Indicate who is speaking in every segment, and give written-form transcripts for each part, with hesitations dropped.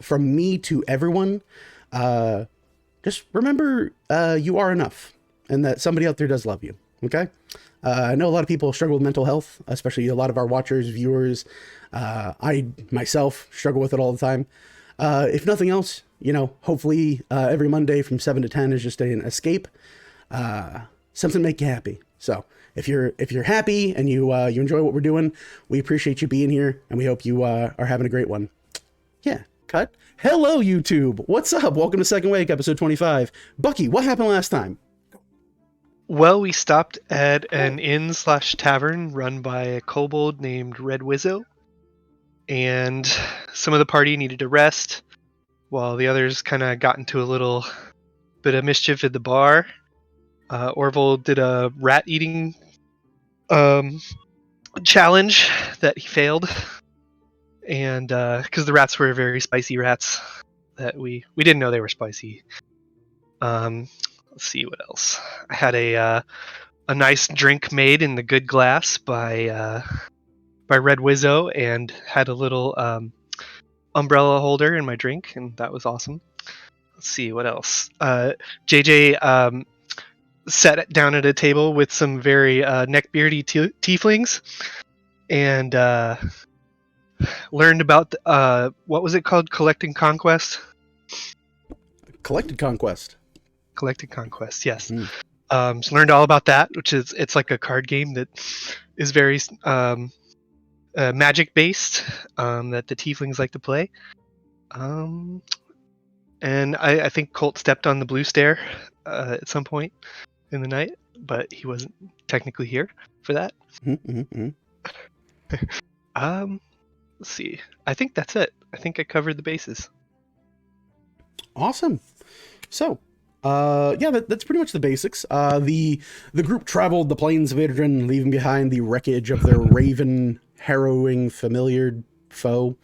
Speaker 1: from me to everyone, just remember you are enough and that somebody out there does love you. Okay. I know a lot of people struggle with mental health, especially a lot of our watchers, viewers. I myself struggle with it all the time. If nothing else, hopefully every Monday from 7 to 10 is just an escape, something to make you happy. So if you're happy and you enjoy what we're doing, we appreciate you being here, and we hope you are having a great one. Yeah, cut. Hello, YouTube. What's up? Welcome to Second Wake, episode 25. Bucky, what happened last time?
Speaker 2: Well, we stopped at an inn/tavern run by a kobold named Red Wizzo, and some of the party needed to rest, while the others kind of got into a little bit of mischief at the bar. Orville did a rat-eating challenge that he failed, and because the rats were very spicy rats, that we didn't know they were spicy. Let's see what else. I had a nice drink made in the good glass by Red Wizzo, and had a little umbrella holder in my drink, and that was awesome. Let's see what else. JJ sat down at a table with some very neckbeardy tieflings, and learned about what was it called? Collecting Conquest.
Speaker 1: Collected Conquest.
Speaker 2: Collected Conquest, yes. So learned all about that, which is it's like a card game that is very magic based, that the tieflings like to play. And I think Colt stepped on the blue stair at some point in the night, but he wasn't technically here for that. Let's see. I think that's it. I think I covered the bases.
Speaker 1: Awesome. So, that's pretty much the basics. The group traveled the plains of Idrin, leaving behind the wreckage of their raven, harrowing, familiar foe.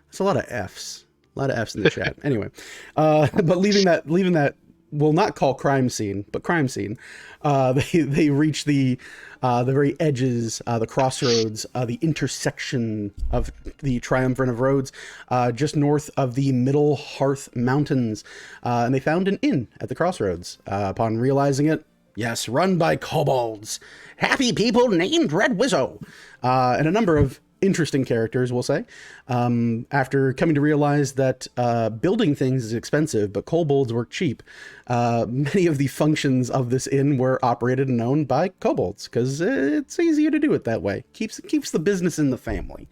Speaker 1: That's a lot of F's. A lot of F's in the chat. Anyway, but leaving that, we'll not call crime scene, but crime scene. They reach the very edges, the crossroads, the intersection of the Triumvirate of Roads, just north of the Middle Hearth Mountains, and they found an inn at the crossroads. Upon realizing it, yes, run by kobolds, happy people named Red Wizzo, and a number of interesting characters, we'll say. After coming to realize that building things is expensive, but kobolds work cheap, many of the functions of this inn were operated and owned by kobolds, because it's easier to do it that way. Keeps the business in the family.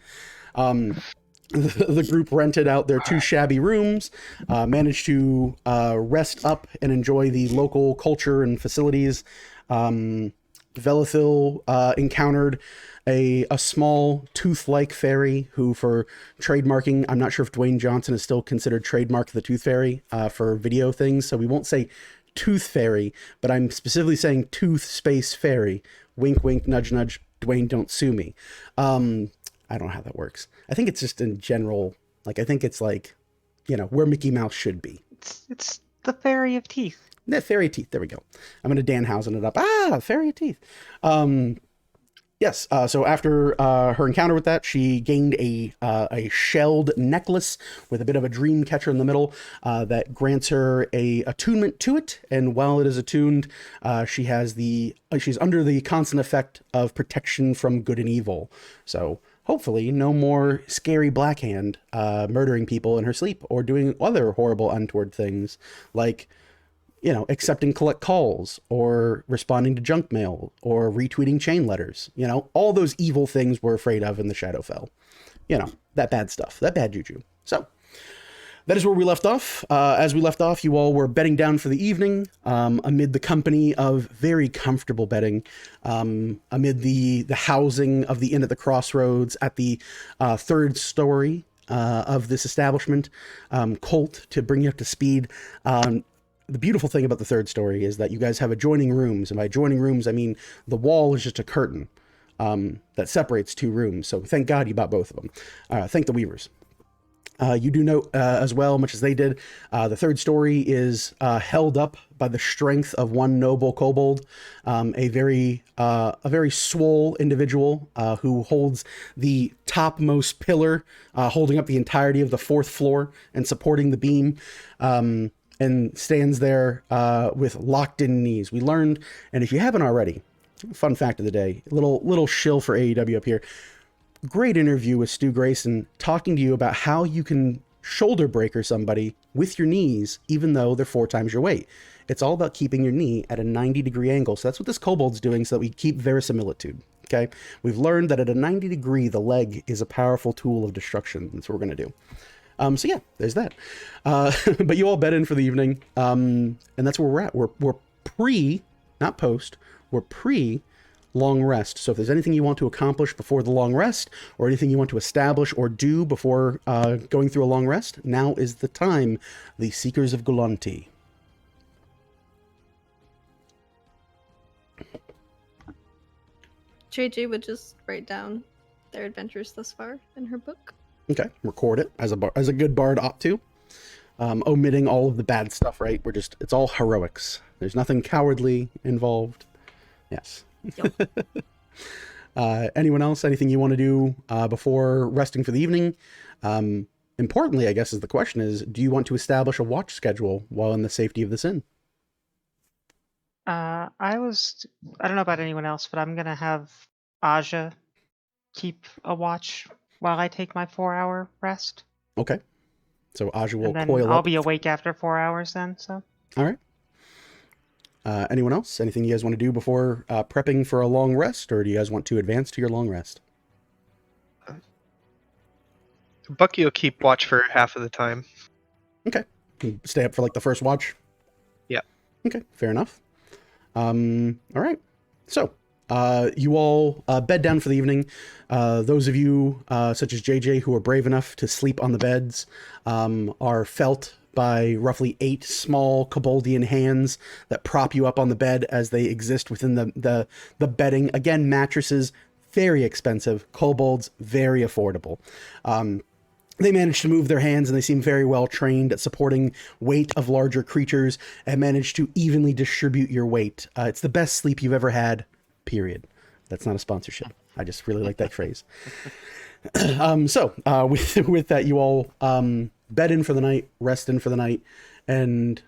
Speaker 1: The group rented out their 2 shabby rooms, managed to rest up and enjoy the local culture and facilities. Velithil encountered a small tooth-like fairy who, for trademarking, I'm not sure if Dwayne Johnson is still considered trademark the tooth fairy for video things, so we won't say tooth fairy, but I'm specifically saying tooth space fairy. Wink, wink, nudge, nudge. Dwayne, don't sue me. I don't know how that works. I think it's just in general, I think it's where Mickey Mouse should be.
Speaker 3: It's the fairy of teeth.
Speaker 1: That fairy teeth. There we go. I'm going to Danhausen it up. Fairy of teeth. Yes. So after her encounter with that, she gained a shelled necklace with a bit of a dream catcher in the middle that grants her a attunement to it. And while it is attuned, she's under the constant effect of protection from good and evil. So hopefully no more scary Blackhand murdering people in her sleep or doing other horrible untoward things like accepting collect calls or responding to junk mail or retweeting chain letters. All those evil things we're afraid of in the Shadowfell. That bad stuff, that bad juju. So that is where we left off. As we left off, you all were bedding down for the evening, amid the company of very comfortable bedding, amid the housing of the inn at the crossroads at the 3rd story of this establishment. Colt, to bring you up to speed, the beautiful thing about the 3rd story is that you guys have adjoining rooms. And by adjoining rooms, I mean the wall is just a curtain that separates 2 rooms. So thank God you bought both of them. Thank the Weavers. You do note as well, much as they did, the third story is held up by the strength of one noble kobold, a very swole individual who holds the topmost pillar, holding up the entirety of the fourth floor and supporting the beam, and stands there with locked-in knees. We learned, and if you haven't already, fun fact of the day, little shill for AEW up here. Great interview with Stu Grayson talking to you about how you can shoulder breaker somebody with your knees, even though they're 4 times your weight. It's all about keeping your knee at a 90-degree angle. So that's what this kobold's doing, so that we keep verisimilitude. Okay. We've learned that at a 90 degree, the leg is a powerful tool of destruction. That's what we're going to do. So yeah, there's that. But you all bed in for the evening. And that's where we're at. We're pre, not post, we're pre long rest. So if there's anything you want to accomplish before the long rest, or anything you want to establish or do before going through a long rest, now is the time. The Seekers of Galanti.
Speaker 4: JJ would just write down their adventures thus far in her book.
Speaker 1: Okay, record it as a good bard ought to. Omitting all of the bad stuff, right? It's all heroics. There's nothing cowardly involved. Yes.
Speaker 4: Yep.
Speaker 1: Anyone else? Anything you want to do before resting for the evening? Importantly, I guess, is the question is, do you want to establish a watch schedule while in the safety of this inn?
Speaker 3: I don't know about anyone else, but I'm gonna have Aja keep a watch while I take my 4-hour rest.
Speaker 1: Okay. So Aja will
Speaker 3: And then
Speaker 1: coil
Speaker 3: I'll
Speaker 1: up.
Speaker 3: be awake after 4 hours then, so.
Speaker 1: All right. Anyone else? Anything you guys want to do before prepping for a long rest, or do you guys want to advance to your long rest?
Speaker 2: Bucky will keep watch for half of the time.
Speaker 1: Okay. You stay up for like the first watch?
Speaker 2: Yeah.
Speaker 1: Okay, fair enough. All right. So, you all bed down for the evening. Those of you, such as JJ, who are brave enough to sleep on the beds, are felt by roughly 8 small koboldian hands that prop you up on the bed as they exist within the bedding. Again, mattresses, very expensive. Kobolds, very affordable. They manage to move their hands, and they seem very well trained at supporting weight of larger creatures and manage to evenly distribute your weight. It's the best sleep you've ever had, period. That's not a sponsorship. I just really like that phrase. So with that, you all bed in for the night, rest in for the night, and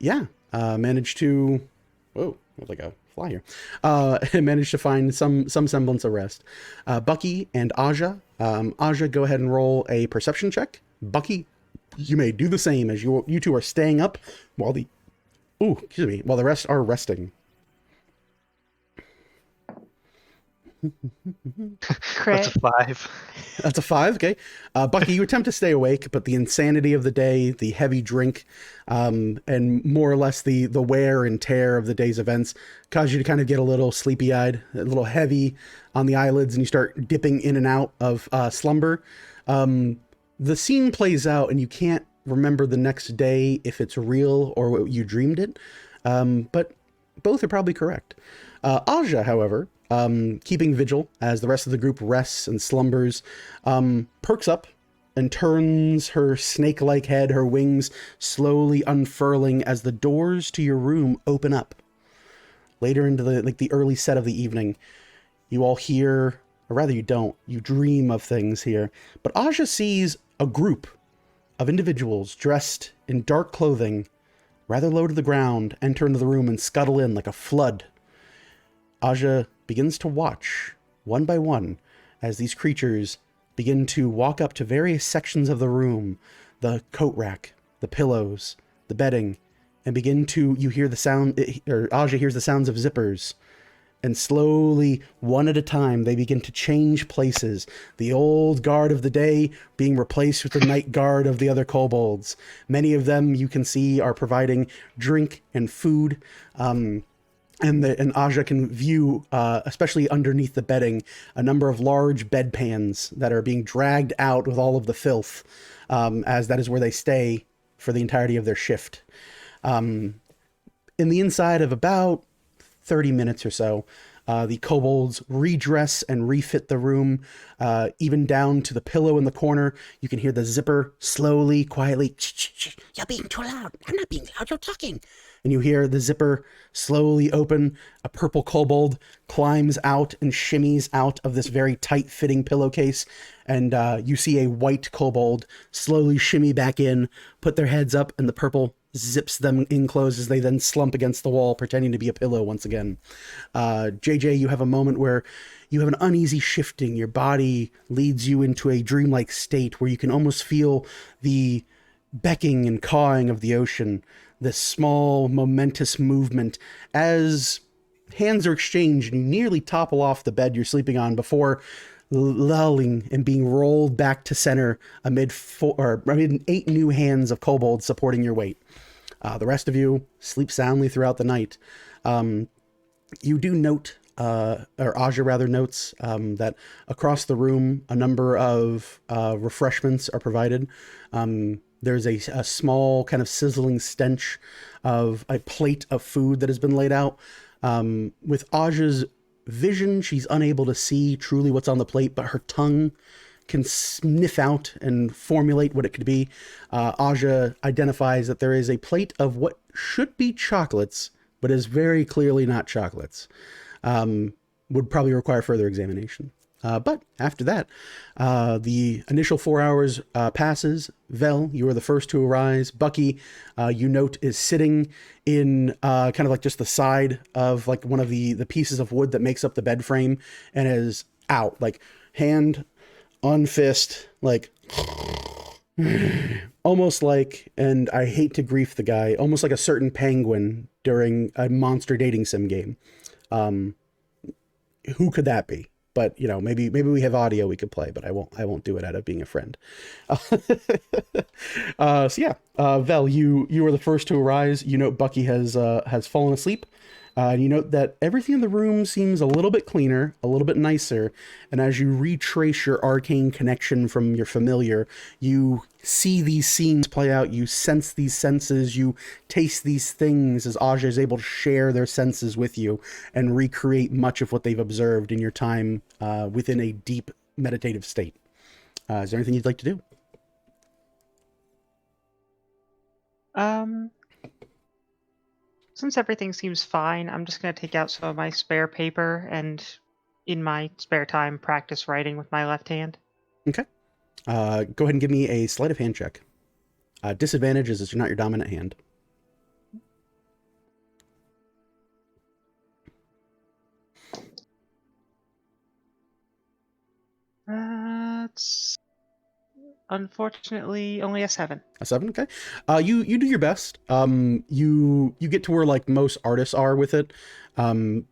Speaker 1: yeah, manage to... Whoa, there's like a fly here. Managed to find some semblance of rest. Bucky and Aja. Aja, go ahead and roll a perception check. Bucky, you may do the same, as you two are staying up while the rest are resting.
Speaker 2: That's a 5.
Speaker 1: That's a 5, okay. Bucky, you attempt to stay awake, but the insanity of the day, the heavy drink, and more or less the wear and tear of the day's events cause you to kind of get a little sleepy-eyed, a little heavy on the eyelids, and you start dipping in and out of slumber. The scene plays out, and you can't remember the next day if it's real or you dreamed it, but both are probably correct. Aja, however, keeping vigil as the rest of the group rests and slumbers, perks up and turns her snake-like head, her wings slowly unfurling as the doors to your room open up. Later into the early set of the evening, you all hear, or rather you don't, you dream of things here, but Aja sees a group of individuals dressed in dark clothing, rather low to the ground, enter into the room and scuttle in like a flood. Aja begins to watch, one by one, as these creatures begin to walk up to various sections of the room, the coat rack, the pillows, the bedding, and you hear the sound, or Aja hears the sounds of zippers, and slowly, one at a time, they begin to change places, the old guard of the day being replaced with the night guard of the other kobolds. Many of them, you can see, are providing drink and food, and Aja can view, especially underneath the bedding, a number of large bedpans that are being dragged out with all of the filth, as that is where they stay for the entirety of their shift. In the inside of about 30 minutes or so, The kobolds redress and refit the room, even down to the pillow in the corner. You can hear the zipper slowly, quietly. Shh, you're being too loud. I'm not being loud. You're talking. And you hear the zipper slowly open. A purple kobold climbs out and shimmies out of this very tight-fitting pillowcase. And you see a white kobold slowly shimmy back in, put their heads up, and the purple zips them in close as they then slump against the wall, pretending to be a pillow once again. JJ, you have a moment where you have an uneasy shifting. Your body leads you into a dreamlike state where you can almost feel the becking and cawing of the ocean, this small, momentous movement as hands are exchanged and you nearly topple off the bed you're sleeping on before lulling and being rolled back to center amid 8 new hands of kobolds supporting your weight. The rest of you sleep soundly throughout the night. You do note, or Aja rather notes, that across the room a number of refreshments are provided. There's a small kind of sizzling stench of a plate of food that has been laid out. With Aja's vision, she's unable to see truly what's on the plate, but her tongue can sniff out and formulate what it could be. Aja identifies that there is a plate of what should be chocolates, but is very clearly not chocolates. Would probably require further examination. But after that, the initial 4 hours passes. Vel, you are the first to arise. Bucky, you note, is sitting in kind of like just the side of like one of the pieces of wood that makes up the bed frame and is out, like hand on fist, like almost like, and I hate to grief the guy, almost like a certain penguin during a monster dating sim game. Who could that be? But you know, maybe we have audio we could play, but I won't do it out of being a friend. So yeah, Vel, you were the first to arise. You note Bucky has fallen asleep. You note that everything in the room seems a little bit cleaner, a little bit nicer, and as you retrace your arcane connection from your familiar, you see these scenes play out, you sense these senses, you taste these things as Aja is able to share their senses with you and recreate much of what they've observed in your time within a deep meditative state. Is there anything you'd like to do?
Speaker 3: Since everything seems fine, I'm just going to take out some of my spare paper and, in my spare time, practice writing with my left hand.
Speaker 1: Okay. Go ahead and give me a sleight of hand check. Disadvantage is it's not your dominant hand.
Speaker 3: That's unfortunately only a 7.
Speaker 1: A 7, okay. You do your best. You get to where like most artists are with it. Having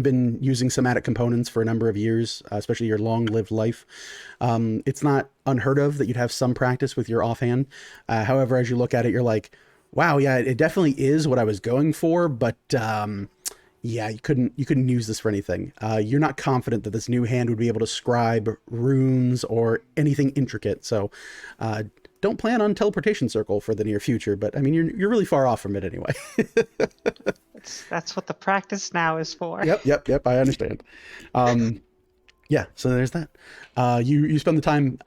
Speaker 1: been using somatic components for a number of years, especially your long-lived life, it's not unheard of that you'd have some practice with your offhand. However, as you look at it, you're like, wow, yeah, it definitely is what I was going for, but yeah, you couldn't use this for anything. You're not confident that this new hand would be able to scribe runes or anything intricate, so don't plan on teleportation circle for the near future, but I mean, you're really far off from it anyway.
Speaker 3: That's what the practice now is for.
Speaker 1: Yep, I understand. Yeah, so there's that. You spend the time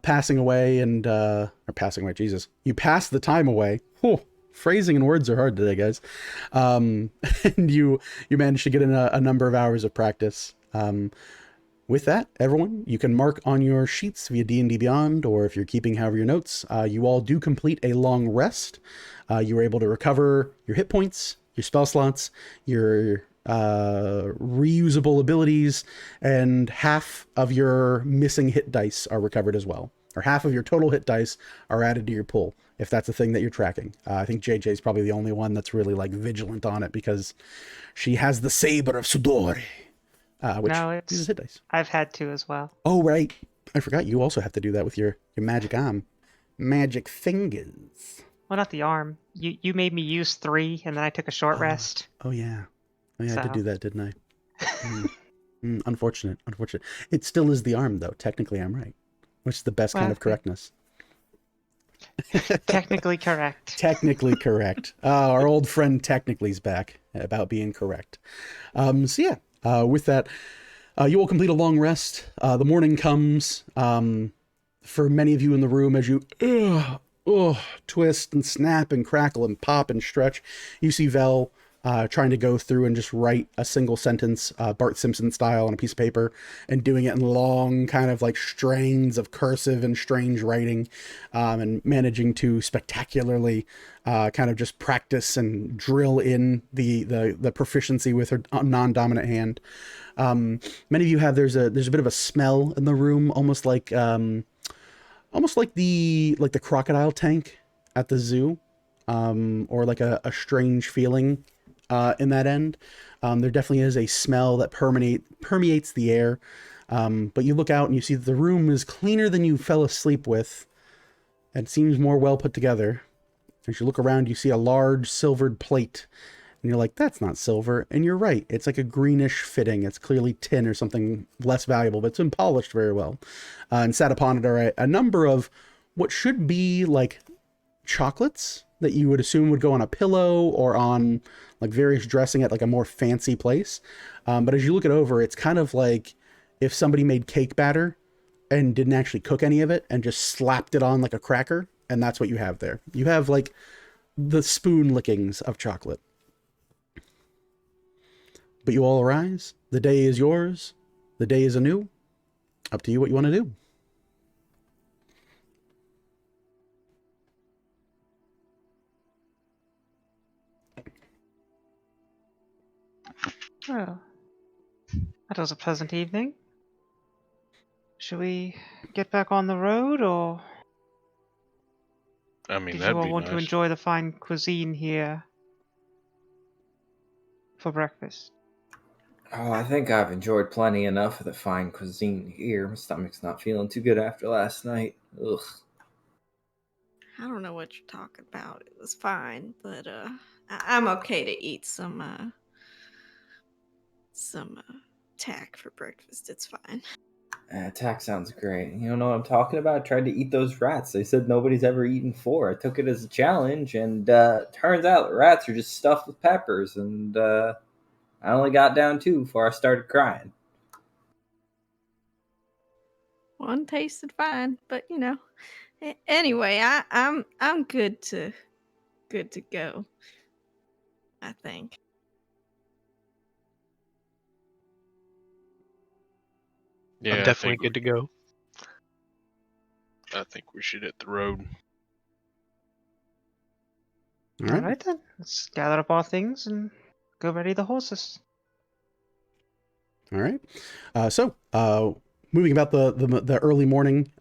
Speaker 1: passing away and or passing away, Jesus. You pass the time away. Whew. Phrasing and words are hard today, guys. And you managed to get in a number of hours of practice. With that, everyone, you can mark on your sheets via D&D Beyond, or if you're keeping however your notes, you all do complete a long rest. You were able to recover your hit points, your spell slots, your reusable abilities, and half of your missing hit dice are recovered as well. Or half of your total hit dice are added to your pool, if that's a thing that you're tracking. I think JJ is probably the only one that's really like vigilant on it because she has the Saber of Sudore, which uses hit dice.
Speaker 3: I've had to as well.
Speaker 1: Oh, right. I forgot you also have to do that with your magic arm. Magic fingers.
Speaker 3: Well, not the arm. You made me use 3, and then I took a short rest.
Speaker 1: Oh, yeah. I did do that, didn't I? Unfortunate. It still is the arm, though. Technically, I'm right. Which is the best kind of correctness.
Speaker 3: Technically correct.
Speaker 1: Technically correct. Our old friend Technically's back about being correct. So yeah, with that, you will complete a long rest. The morning comes. For many of you in the room, as you twist and snap and crackle and pop and stretch, you see Vel trying to go through and just write a single sentence, Bart Simpson style, on a piece of paper, and doing it in long kind of like strains of cursive and strange writing, and managing to spectacularly kind of just practice and drill in the proficiency with her non-dominant hand. Many of you have there's a bit of a smell in the room, almost like the crocodile tank at the zoo, or like a strange feeling in that end. There definitely is a smell that permeates the air. But you look out and you see that the room is cleaner than you fell asleep with, and seems more well put together. As you look around, you see a large silvered plate, and you're like, that's not silver. And you're right. It's like a greenish fitting. It's clearly tin or something less valuable, but it's been polished very well. And sat upon it are a number of what should be like chocolates that you would assume would go on a pillow or on like various dressing at like a more fancy place. But as you look it over, it's kind of like if somebody made cake batter and didn't actually cook any of it and just slapped it on like a cracker. And that's what you have there. You have like the spoon lickings of chocolate. But you all arise. The day is yours. The day is anew. Up to you what you want to do.
Speaker 3: Oh, that was a pleasant evening. Should we get back on the road, or
Speaker 5: I mean,
Speaker 3: did you
Speaker 5: that'd
Speaker 3: all
Speaker 5: be
Speaker 3: want to
Speaker 5: nice.
Speaker 3: enjoy the fine cuisine here for breakfast?
Speaker 6: Oh, I think I've enjoyed plenty enough of the fine cuisine here. My stomach's not feeling too good after last night. Ugh.
Speaker 4: I don't know what you're talking about. It was fine, but I'm okay to eat some tack for breakfast. It's fine.
Speaker 6: Attack sounds great. You don't know what I'm talking about? I tried to eat those rats. They said nobody's ever eaten 4. I took it as a challenge, and turns out the rats are just stuffed with peppers, and I only got down 2 before I started crying.
Speaker 4: One tasted fine, but you know. Anyway, I'm good to go. I think.
Speaker 5: Yeah,
Speaker 2: I'm definitely good to go.
Speaker 5: I think we should hit the road.
Speaker 1: All right.
Speaker 3: Alright then, let's gather up our things and go ready the horses.
Speaker 1: All right. So, moving about the early morning,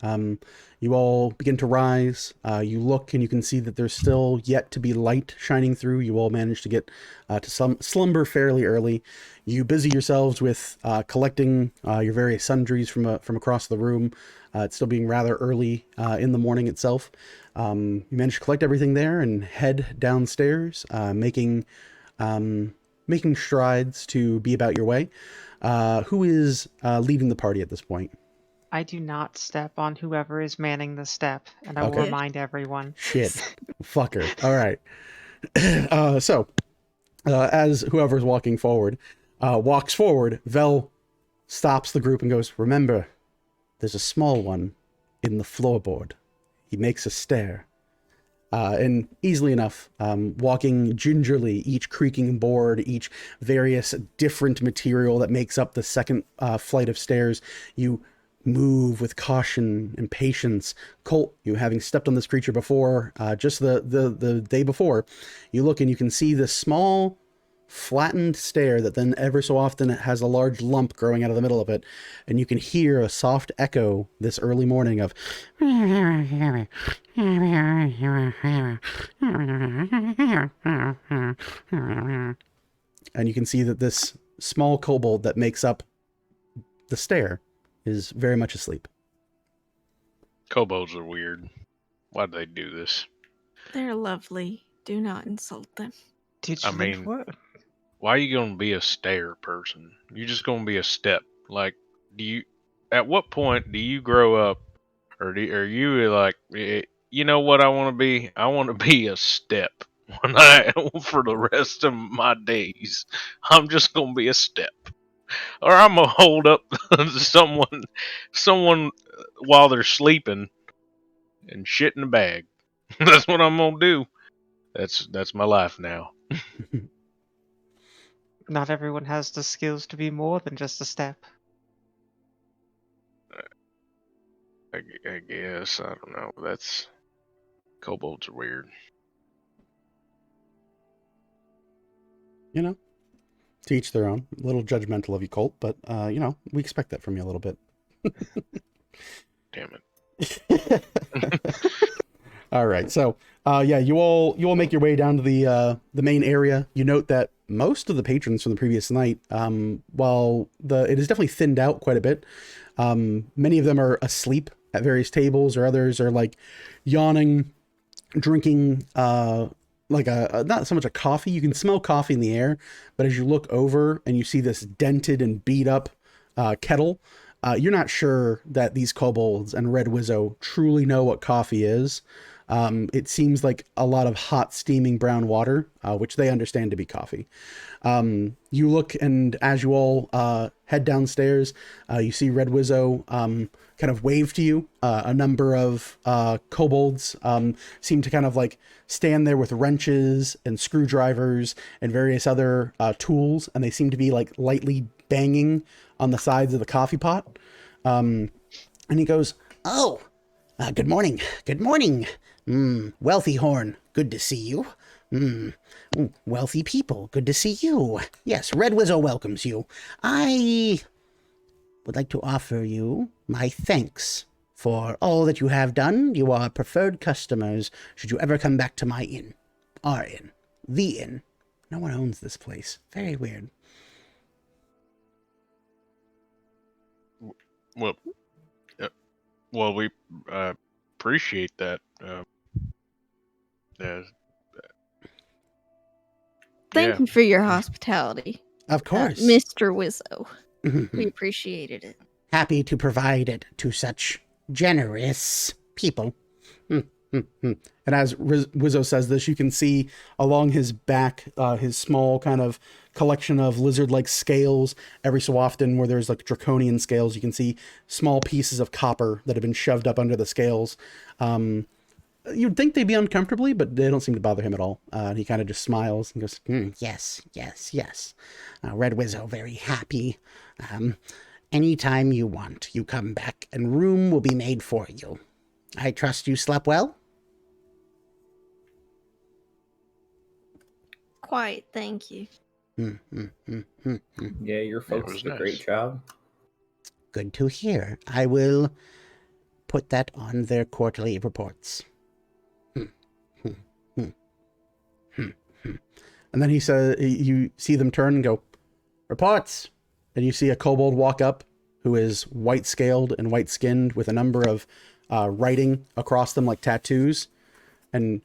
Speaker 1: you all begin to rise. You look and you can see that there's still yet to be light shining through. You all manage to get to some slumber fairly early. You busy yourselves with collecting your various sundries from across the room. It's still being rather early in the morning itself. You manage to collect everything there and head downstairs, making strides to be about your way. Who is leading the party at this point?
Speaker 3: I do not step on whoever is manning the step, and I
Speaker 1: Okay.
Speaker 3: will remind everyone.
Speaker 1: Shit. Fucker. All right. So, as whoever's walking forward walks forward, Vel stops the group and goes, remember, there's a small one in the floorboard. He makes a stair. And easily enough, walking gingerly, each creaking board, each various different material that makes up the second flight of stairs, you move with caution and patience. Colt, you having stepped on this creature before, just the day before, you look and you can see this small flattened stair that then ever so often has a large lump growing out of the middle of it, and you can hear a soft echo this early morning of and you can see that this small kobold that makes up the stair is very much asleep.
Speaker 5: Kobolds are weird. Why'd they do this?
Speaker 4: They're lovely. Do not insult them.
Speaker 3: Did
Speaker 5: I
Speaker 3: you
Speaker 5: mean-
Speaker 3: what?
Speaker 5: Why are you gonna be a stair person? You're just gonna be a step. Like, at what point do you grow up, or are you like, You know what I want to be? I want to be a step for the rest of my days. I'm just gonna be a step, or I'm gonna hold up someone while they're sleeping and shit in the bag. That's what I'm gonna do. That's my life now.
Speaker 3: Not everyone has the skills to be more than just a step.
Speaker 5: I guess I don't know. That's kobolds are weird.
Speaker 1: You know, to each their own. A little judgmental of you, Colt, but we expect that from you a little bit.
Speaker 5: Damn it.
Speaker 1: All right, so you all make your way down to the main area. You note that most of the patrons from the previous night, while it is definitely thinned out quite a bit, many of them are asleep at various tables, or others are like yawning, drinking like not so much a coffee. You can smell coffee in the air, but as you look over and you see this dented and beat up kettle, you're not sure that these kobolds and Red Wizzo truly know what coffee is. It seems like a lot of hot, steaming brown water, which they understand to be coffee. You look, and as you all head downstairs, you see Red Wizzo kind of wave to you. A number of kobolds seem to kind of like stand there with wrenches and screwdrivers and various other tools, and they seem to be like lightly banging on the sides of the coffee pot. And he goes, "Oh, good morning. Good morning. Wealthy Horn, good to see you. Wealthy people, good to see you. Yes, Red Wizzo welcomes you. I would like to offer you my thanks for all that you have done. You are preferred customers should you ever come back to my inn. Our inn. The inn. No one owns this place. Very weird."
Speaker 5: Well, we appreciate that.
Speaker 4: Thank you for your hospitality,
Speaker 1: Of course.
Speaker 4: Mr. Wizzo. We appreciated it.
Speaker 1: Happy to provide it to such generous people. And as Wizzo says this, you can see along his back, his small kind of collection of lizard-like scales. Every so often where there's like draconian scales, you can see small pieces of copper that have been shoved up under the scales. You'd think they'd be uncomfortably, but they don't seem to bother him at all. And he kind of just smiles and goes, yes. Red Wizzo, very happy. Anytime you want, you come back and room will be made for you. I trust you slept well?
Speaker 4: Quite, thank you.
Speaker 6: Yeah, your folks
Speaker 5: was
Speaker 6: did a
Speaker 5: nice.
Speaker 6: great job.
Speaker 1: Good to hear. I will put that on their quarterly reports. And then he says, you see them turn and go, "Reports." And you see a kobold walk up who is white-scaled and white-skinned with a number of writing across them like tattoos, and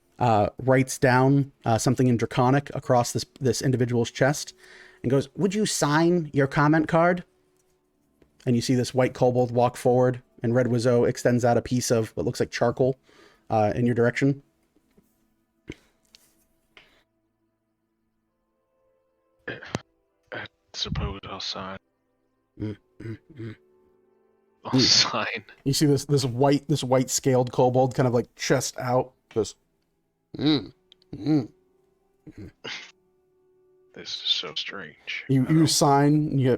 Speaker 1: writes down something in Draconic across this individual's chest and goes, "Would you sign your comment card?" And you see this white kobold walk forward, and Red Wizzo extends out a piece of what looks like charcoal in your direction.
Speaker 5: I suppose I'll sign.
Speaker 1: Mm, mm, mm.
Speaker 5: I'll sign.
Speaker 1: You see this white scaled kobold kind of like chest out, goes,
Speaker 5: This is so strange.
Speaker 1: You sign, and you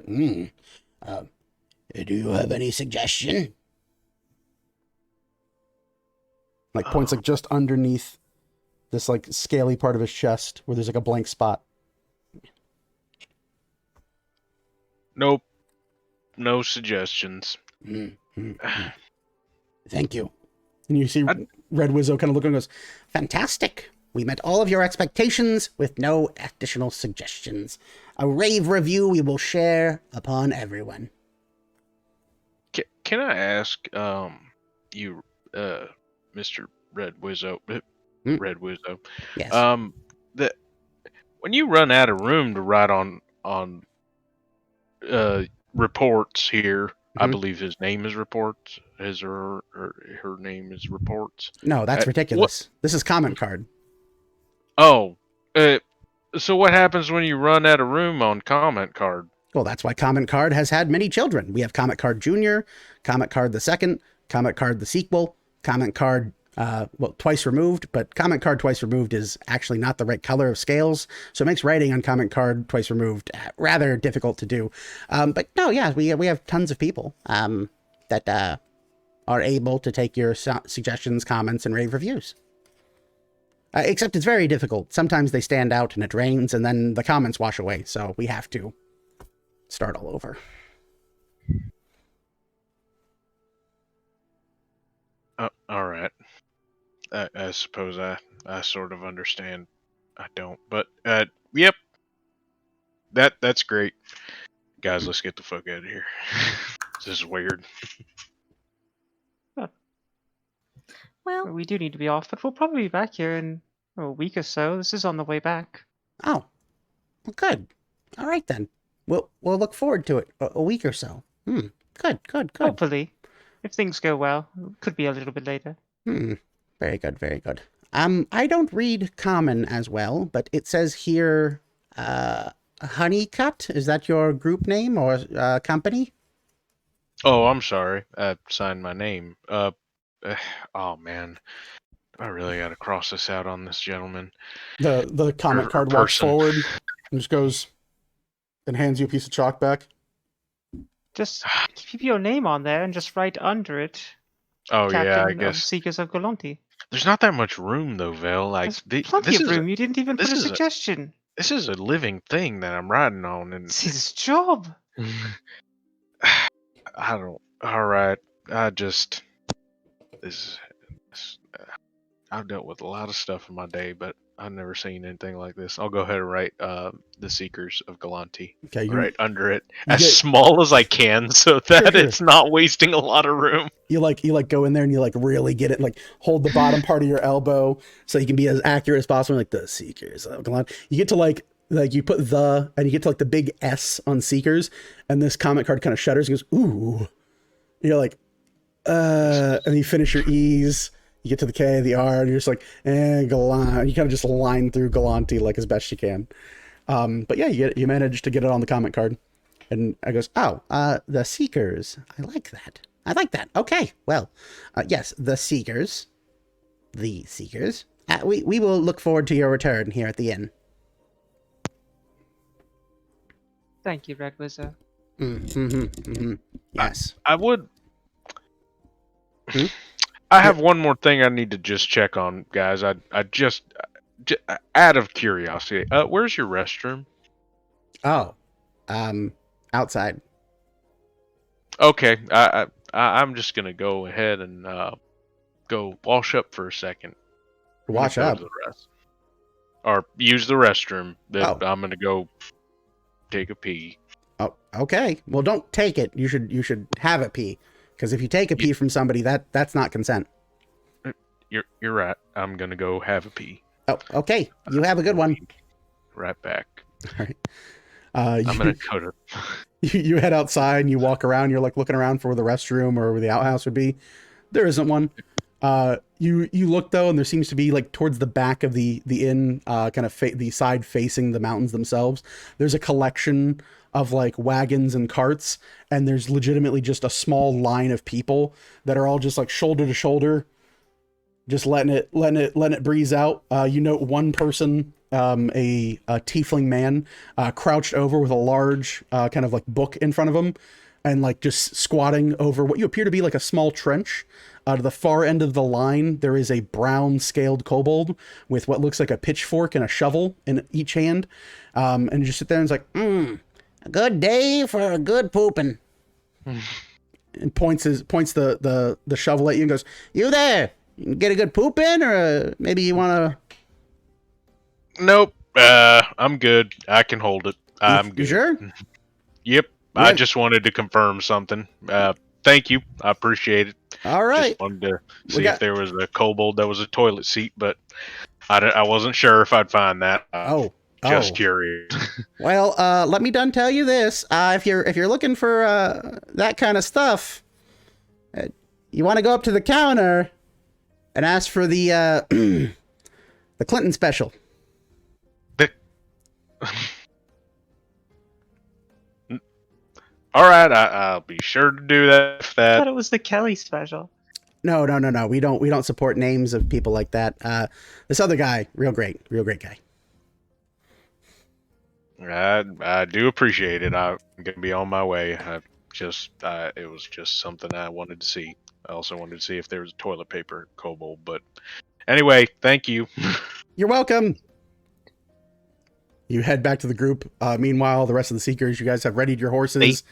Speaker 1: go, do you have any suggestion? Like points like just underneath this like scaly part of his chest where there's like a blank spot.
Speaker 5: Nope. No suggestions.
Speaker 1: Thank you. And you see Red Wizzo kind of looking and goes, "Fantastic. We met all of your expectations with no additional suggestions. A rave review we will share upon everyone."
Speaker 5: Can I ask you, Mr. Red Wizzo, Red Wizzo,
Speaker 1: Yes.
Speaker 5: that when you run out of room to write on reports here, I believe his name is Reports. His or her name is Reports.
Speaker 1: No, that's ridiculous. This is comment card.
Speaker 5: Oh, so what happens when you run out of room on comment card?
Speaker 1: Well, that's why comment card has had many children. We have comment card Junior, comment card the second, comment card the sequel, comment card twice removed, but comment card twice removed is actually not the right color of scales, so it makes writing on comment card twice removed rather difficult to do. But no, yeah, we have tons of people that are able to take your suggestions, comments, and rave reviews. Except it's very difficult. Sometimes they stand out and it rains, and then the comments wash away, so we have to start all over.
Speaker 5: All right. I suppose I sort of understand. I don't, but yep. That's great, guys. Let's get the fuck out of here. This is weird.
Speaker 4: Well,
Speaker 3: We do need to be off, but we'll probably be back here in a week or so. This is on the way back.
Speaker 1: Oh, well, good. All right then. We'll look forward to it. A week or so. Good.
Speaker 3: Hopefully, if things go well, it could be a little bit later.
Speaker 1: Very good, very good. I don't read common as well, but it says here, Honeycut. Is that your group name or company?
Speaker 5: Oh, I'm sorry. I signed my name. Oh man, I really got to cross this out on this gentleman.
Speaker 1: The comment card walks forward and just goes and hands you a piece of chalk back.
Speaker 3: Just keep your name on there and just write under it.
Speaker 5: Oh
Speaker 3: Captain
Speaker 5: yeah, I
Speaker 3: of
Speaker 5: guess.
Speaker 3: Seekers of Galanti.
Speaker 5: There's not that much room though, Vel. Like
Speaker 3: There's plenty of room. You didn't even put a
Speaker 5: this is a-
Speaker 3: suggestion.
Speaker 5: This is a living thing that I'm riding on, and
Speaker 3: It's his job.
Speaker 5: I don't. All right, I've dealt with a lot of stuff in my day, but I've never seen anything like this. I'll go ahead and write the Seekers of Galanti
Speaker 1: Okay,
Speaker 5: right under it, as small as I can, so that
Speaker 1: Sure.
Speaker 5: it's not wasting a lot of room.
Speaker 1: You go in there and you really get it, hold the bottom part of your elbow so you can be as accurate as possible. Like the Seekers of Galanti. You get to you put and you get to the big S on Seekers, and this comment card kind of shudders and goes, ooh. And you're like, and you finish your E's. You get to the K, the R, and you're just like, Galant. You kind of just line through Galanti as best you can. But yeah, you manage to get it on the comment card. And I goes, the Seekers. I like that. Okay, well, yes, the Seekers. The Seekers. We will look forward to your return here at the inn.
Speaker 3: Thank you, Red Wizard.
Speaker 1: Yes.
Speaker 5: I would. I have one more thing I need to just check on, guys. I just out of curiosity, where's your restroom?
Speaker 1: Oh, outside.
Speaker 5: Okay, I'm just gonna go ahead and go wash up for a second.
Speaker 1: Wash up.
Speaker 5: Or use the restroom. I'm gonna go take a pee.
Speaker 1: Oh, okay. Well, don't take it. You should have a pee. Because if you take a pee from somebody, that's not consent.
Speaker 5: You're right. I'm gonna go have a pee.
Speaker 1: Oh, okay. You have a good one.
Speaker 5: Right back.
Speaker 1: All right.
Speaker 5: I'm gonna go to.
Speaker 1: You head outside and you walk around. You're looking around for where the restroom or where the outhouse would be. There isn't one. You look though, and there seems to be towards the back of the inn, kind of the side facing the mountains themselves. There's a collection of wagons and carts, and there's legitimately just a small line of people that are all just shoulder to shoulder, just letting it breeze out. You note one person, a tiefling man, crouched over with a large kind of book in front of him, and just squatting over what you appear to be a small trench. To the far end of the line, there is a brown scaled kobold with what looks like a pitchfork and a shovel in each hand, and you just sit there and it's a good day for a good pooping. And points the shovel at you and goes, "You there? You can get a good poop in, or maybe you want to?"
Speaker 5: Nope. I'm good. I can hold it. I'm good.
Speaker 1: You sure?
Speaker 5: Yep.
Speaker 1: Yeah.
Speaker 5: I just wanted to confirm something. Thank you. I appreciate it.
Speaker 1: All right.
Speaker 5: Just wanted to see if there was a kobold that was a toilet seat, but I wasn't sure if I'd find that. Just
Speaker 1: Oh.
Speaker 5: curious.
Speaker 1: Well, let me done tell you this. If you're looking for that kind of stuff, you want to go up to the counter and ask for the the Clinton special.
Speaker 5: All right, I'll be sure to do that. If
Speaker 3: I
Speaker 5: that
Speaker 3: thought it was the Kelly special.
Speaker 1: No. We don't support names of people like that. This other guy, real great guy.
Speaker 5: I do appreciate it. I'm gonna be on my way. It was just something I wanted to see. I also wanted to see if there was toilet paper kobold, but anyway, thank you.
Speaker 1: You're welcome. You head back to the group. Meanwhile, the rest of the Seekers, you guys have readied your horses.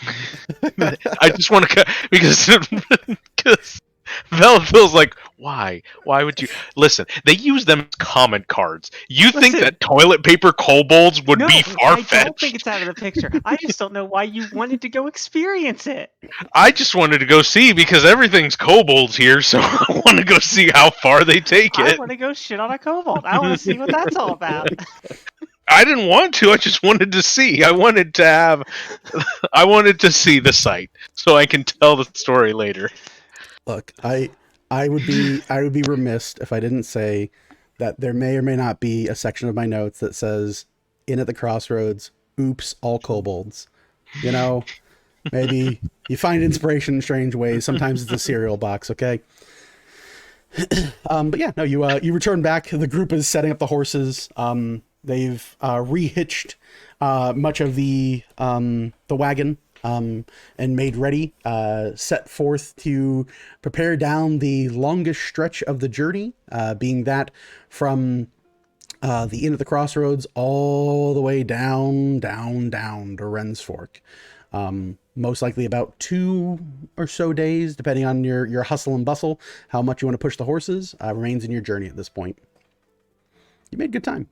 Speaker 5: I just want to because Vel feels like, why would you listen? They use them as comment cards. You think
Speaker 3: Listen.
Speaker 5: that toilet paper kobolds would
Speaker 3: No,
Speaker 5: be
Speaker 3: I
Speaker 5: far-fetched?
Speaker 3: don't think it's out of the picture. I just don't know why you wanted to go experience it.
Speaker 5: I just wanted to go see because everything's kobolds here, so I want to go see how far they take
Speaker 3: I
Speaker 5: it.
Speaker 3: want to go shit on a kobold. I want to see what that's all about.
Speaker 5: I didn't want to. I just wanted to see. I wanted to see the site so I can tell the story later.
Speaker 1: Look, I would be remiss if I didn't say that there may or may not be a section of my notes that says, "In at the crossroads, oops, all kobolds." You know, maybe you find inspiration in strange ways. Sometimes it's a cereal box, okay? But yeah, no, you return back. The group is setting up the horses. They've rehitched much of the wagon and made ready, set forth to prepare down the longest stretch of the journey, being that from the inn at the crossroads all the way down to Wren's Fork. Most likely about 2 or so days, depending on your hustle and bustle, how much you want to push the horses, remains in your journey at this point. You made good time.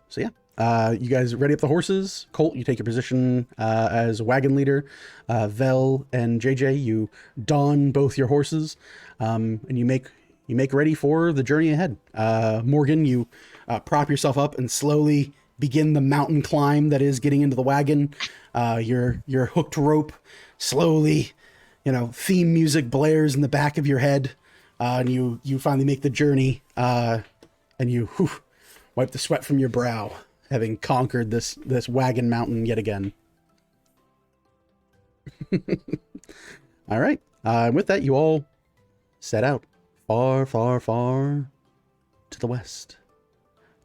Speaker 1: So yeah, you guys ready up the horses. Colt, you take your position as wagon leader. Vel and JJ, you don both your horses, and you make ready for the journey ahead. Morgan, you prop yourself up and slowly begin the mountain climb that is getting into the wagon. Your hooked rope slowly, theme music blares in the back of your head, and you finally make the journey, and you wipe the sweat from your brow, having conquered this wagon mountain yet again. All right. With that, you all set out far to the west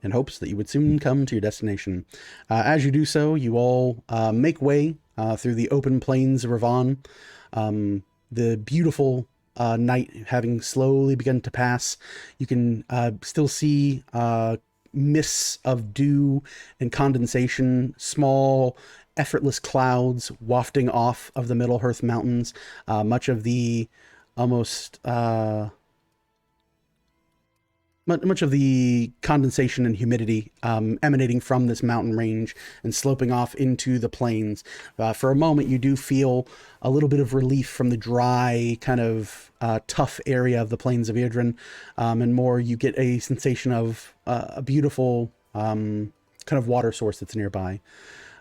Speaker 1: in hopes that you would soon come to your destination. As you do so, you all make way through the open plains of Ravon. The beautiful night having slowly begun to pass. You can still see mists of dew and condensation, small effortless clouds wafting off of the Middle Hearth Mountains. Much of the much of the condensation and humidity emanating from this mountain range and sloping off into the plains. For a moment, you do feel a little bit of relief from the dry, kind of tough area of the plains of Idrin, and more you get a sensation of a beautiful kind of water source that's nearby.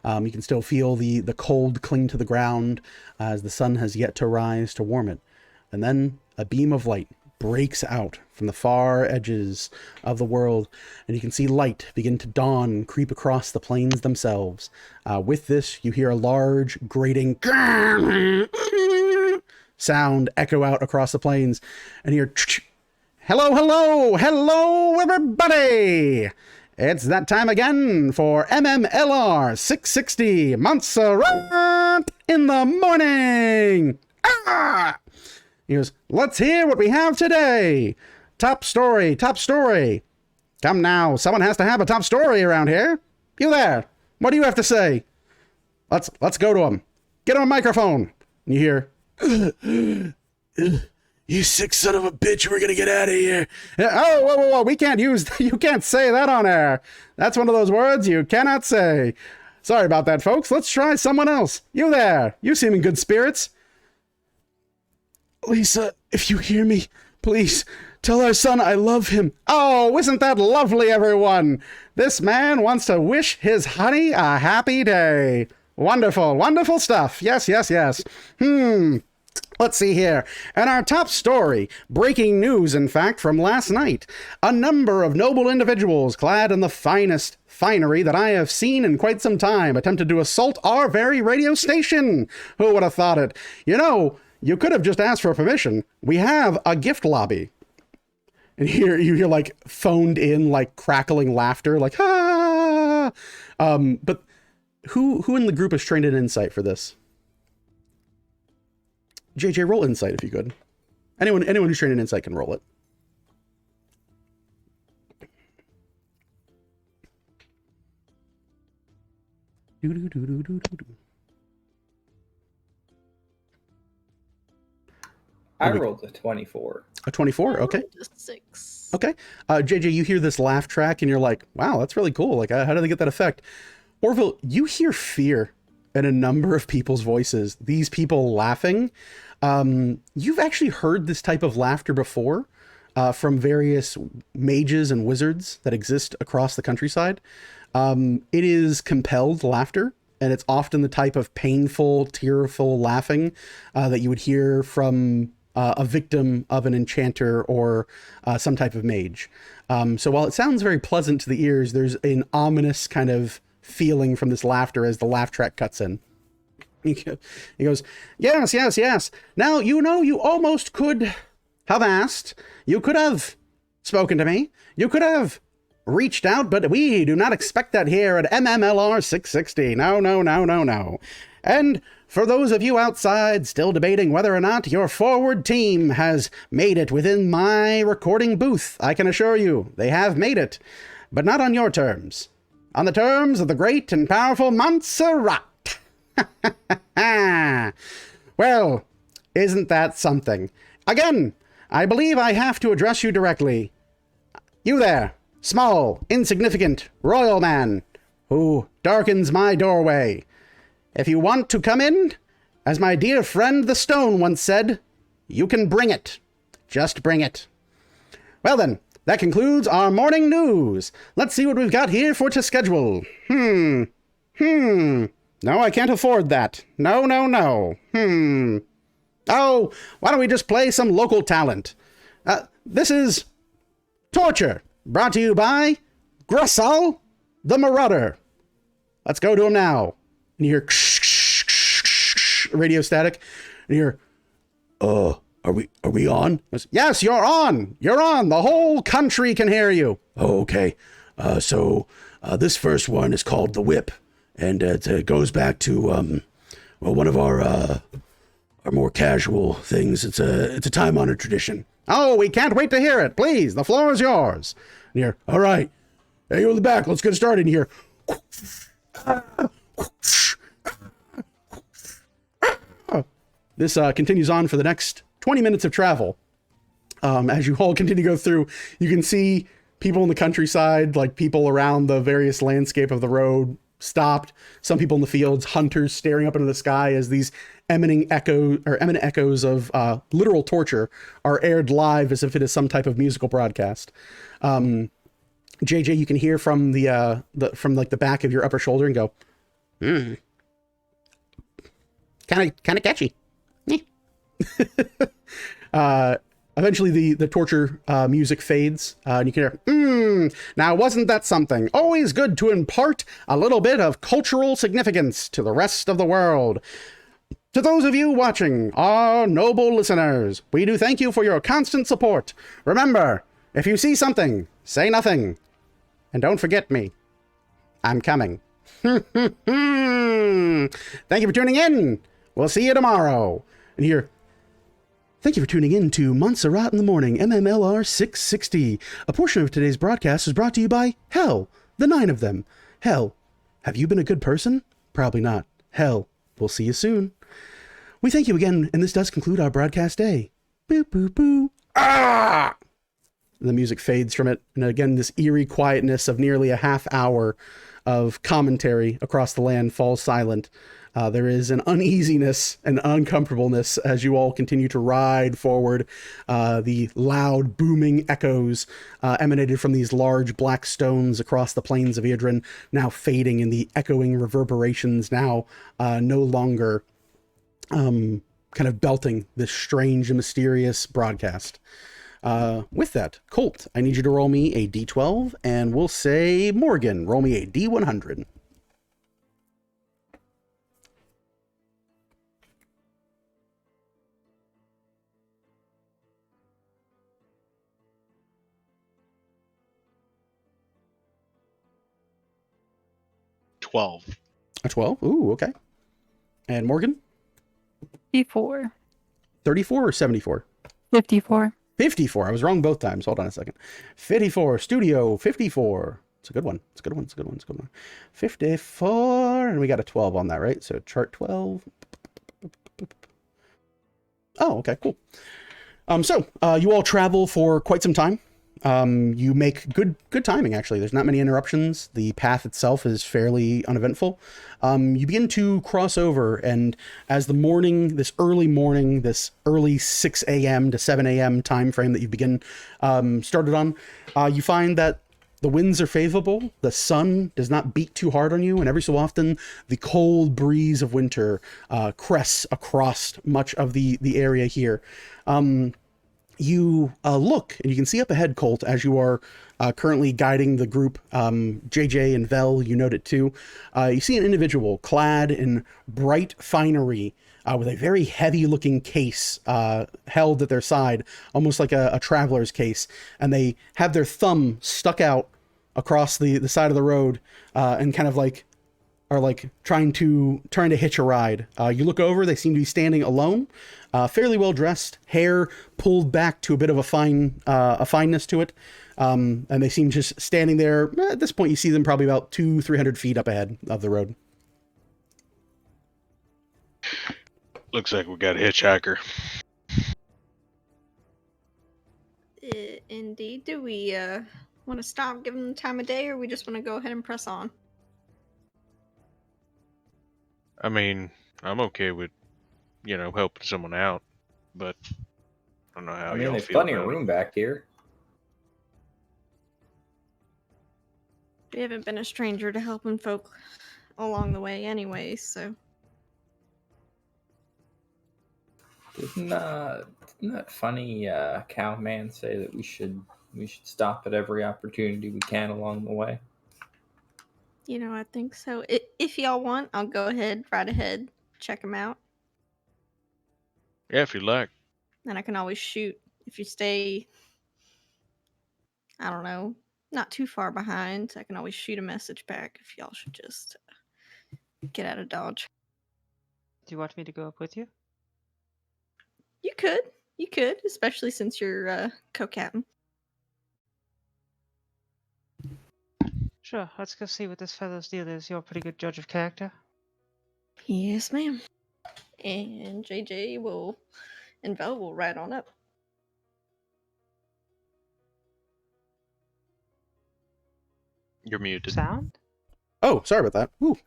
Speaker 1: You can still feel the cold cling to the ground as the sun has yet to rise to warm it. And then a beam of light breaks out from the far edges of the world, and you can see light begin to dawn and creep across the plains themselves. With this, you hear a large, grating sound echo out across the plains, and you hear, hello, everybody! It's that time again for MMLR 660 Montserrat in the morning! Ah! He goes, let's hear what we have today. Top story. Come now, someone has to have a top story around here. You there, what do you have to say? Let's go to him. Get him a microphone. And you hear, you sick son of a bitch, we're gonna get out of here. Oh, whoa, you can't say that on air. That's one of those words you cannot say. Sorry about that, folks. Let's try someone else. You there, you seem in good spirits. Lisa, if you hear me, please tell our son I love him. Oh, isn't that lovely, everyone? This man wants to wish his honey a happy day. Wonderful, wonderful stuff. Yes, yes, yes. Let's see here. And our top story, breaking news, in fact, from last night. A number of noble individuals clad in the finest finery that I have seen in quite some time attempted to assault our very radio station. Who would have thought it? You know, you could have just asked for permission. We have a gift lobby. And here you hear like phoned in, like crackling laughter, like, ah. But who in the group is trained in insight for this? JJ, roll insight if you could. Anyone who's trained in insight can roll it.
Speaker 6: I rolled a 24.
Speaker 1: A 24, okay.
Speaker 4: Just 6.
Speaker 1: Okay. JJ, you hear this laugh track and you're like, wow, that's really cool. Like, how do they get that effect? Orville, you hear fear in a number of people's voices. These people laughing. You've actually heard this type of laughter before from various mages and wizards that exist across the countryside. It is compelled laughter, and it's often the type of painful, tearful laughing that you would hear from a victim of an enchanter or some type of mage. So while it sounds very pleasant to the ears, there's an ominous kind of feeling from this laughter as the laugh track cuts in. He goes, yes, yes, yes. Now, you know, you almost could have asked. You could have spoken to me. You could have reached out, but we do not expect that here at MMLR 660. No, no, no, no, no. And for those of you outside still debating whether or not your forward team has made it within my recording booth, I can assure you they have made it, but not on your terms. On the terms of the great and powerful Montserrat. Well, isn't that something? Again, I believe I have to address you directly. You there, small, insignificant, royal man, who darkens my doorway. If you want to come in, as my dear friend the Stone once said, you can bring it. Just bring it. Well then, that concludes our morning news. Let's see what we've got here for to schedule. No, I can't afford that. No, no, no. Oh, why don't we just play some local talent? This is Torture, brought to you by Grussel the Marauder. Let's go to him now. And you hear radio static. And you hear, are we on? Yes, you're on. You're on. The whole country can hear you.
Speaker 7: Oh, okay. So this first one is called The Whip. And it goes back to, well, one of our more casual things. It's a time-honored tradition.
Speaker 1: Oh, we can't wait to hear it. Please, the floor is yours.
Speaker 7: And here, all right. Hey, you in the back. Let's get started here.
Speaker 1: This continues on for the next 20 minutes of travel. As you all continue to go through, you can see people in the countryside, like people around the various landscape of the road, stopped. Some people in the fields, hunters staring up into the sky as these eminent echoes of literal torture are aired live as if it is some type of musical broadcast. JJ, you can hear from from like the back of your upper shoulder and go, kind of catchy. Eventually the torture music fades, and you can hear, now wasn't that something? Always good to impart a little bit of cultural significance to the rest of the world. To those of you watching, our noble listeners, we do thank you for your constant support. Remember, if you see something, say nothing. And don't forget me. I'm coming. Thank you for tuning in. We'll see you tomorrow. And here, thank you for tuning in to Montserrat in the Morning, MMLR 660. A portion of today's broadcast is brought to you by Hell, the 9 of them. Hell, have you been a good person? Probably not. Hell, we'll see you soon. We thank you again, and this does conclude our broadcast day. Boo, boo, boo. Ah! The music fades from it, and again, this eerie quietness of nearly a half hour of commentary across the land falls silent. There is an uneasiness and uncomfortableness as you all continue to ride forward. The loud, booming echoes emanated from these large black stones across the plains of Idrin, now fading in the echoing reverberations, now no longer kind of belting this strange and mysterious broadcast. With that, Colt, I need you to roll me a d12, and we'll say, Morgan, roll me a d100. A 12? Ooh, okay. And Morgan?
Speaker 8: 54.
Speaker 1: 34 or 74?
Speaker 8: 54.
Speaker 1: 54. I was wrong both times. Hold on a second. 54. Studio 54. It's a good one. It's a good one. It's a good one. It's a good one. 54. And we got a 12 on that, right? So chart 12. Oh, okay, cool. So you all travel for quite some time. You make good timing, actually. There's not many interruptions. The path itself is fairly uneventful. You begin to cross over, and as the morning, this early 6 a.m. to 7 a.m. time frame that you begin started on, you find that the winds are favorable, the sun does not beat too hard on you, and every so often the cold breeze of winter crests across much of the area here. You look, and you can see up ahead, Colt, as you are currently guiding the group. JJ and Vel, you note it too. You see an individual clad in bright finery with a very heavy-looking case held at their side, almost like a traveler's case, and they have their thumb stuck out across the side of the road and kind of like are like trying to hitch a ride. You look over, they seem to be standing alone, fairly well dressed, hair pulled back to a bit of a fineness to it. And they seem just standing there. At this point, you see them probably about 200-300 feet up ahead of the road.
Speaker 5: Looks like we got a hitchhiker.
Speaker 4: Indeed. Do we want to stop, give them the time of day, or we just want to go ahead and press on?
Speaker 5: I mean, I'm okay with, helping someone out, but I don't know how y'all
Speaker 6: there's
Speaker 5: feel
Speaker 6: plenty of
Speaker 5: about it.
Speaker 6: room back here.
Speaker 4: We haven't been a stranger to helping folk along the way anyway, so...
Speaker 6: Didn't that funny cowman say that we should stop at every opportunity we can along the way?
Speaker 4: I think so. If y'all want, I'll go ahead, right ahead, check them out.
Speaker 5: Yeah, if you like.
Speaker 4: And I can always shoot if you stay, I don't know, not too far behind. I can always shoot a message back if y'all should just get out of Dodge.
Speaker 3: Do you want me to go up with you?
Speaker 4: You could, especially since you're co-captain.
Speaker 3: Sure, let's go see what this fellow's deal is. You're a pretty good judge of character.
Speaker 4: Yes, ma'am. And JJ and Vel will ride on up.
Speaker 5: You're muted.
Speaker 3: Sound?
Speaker 1: Oh, sorry about that. Ooh,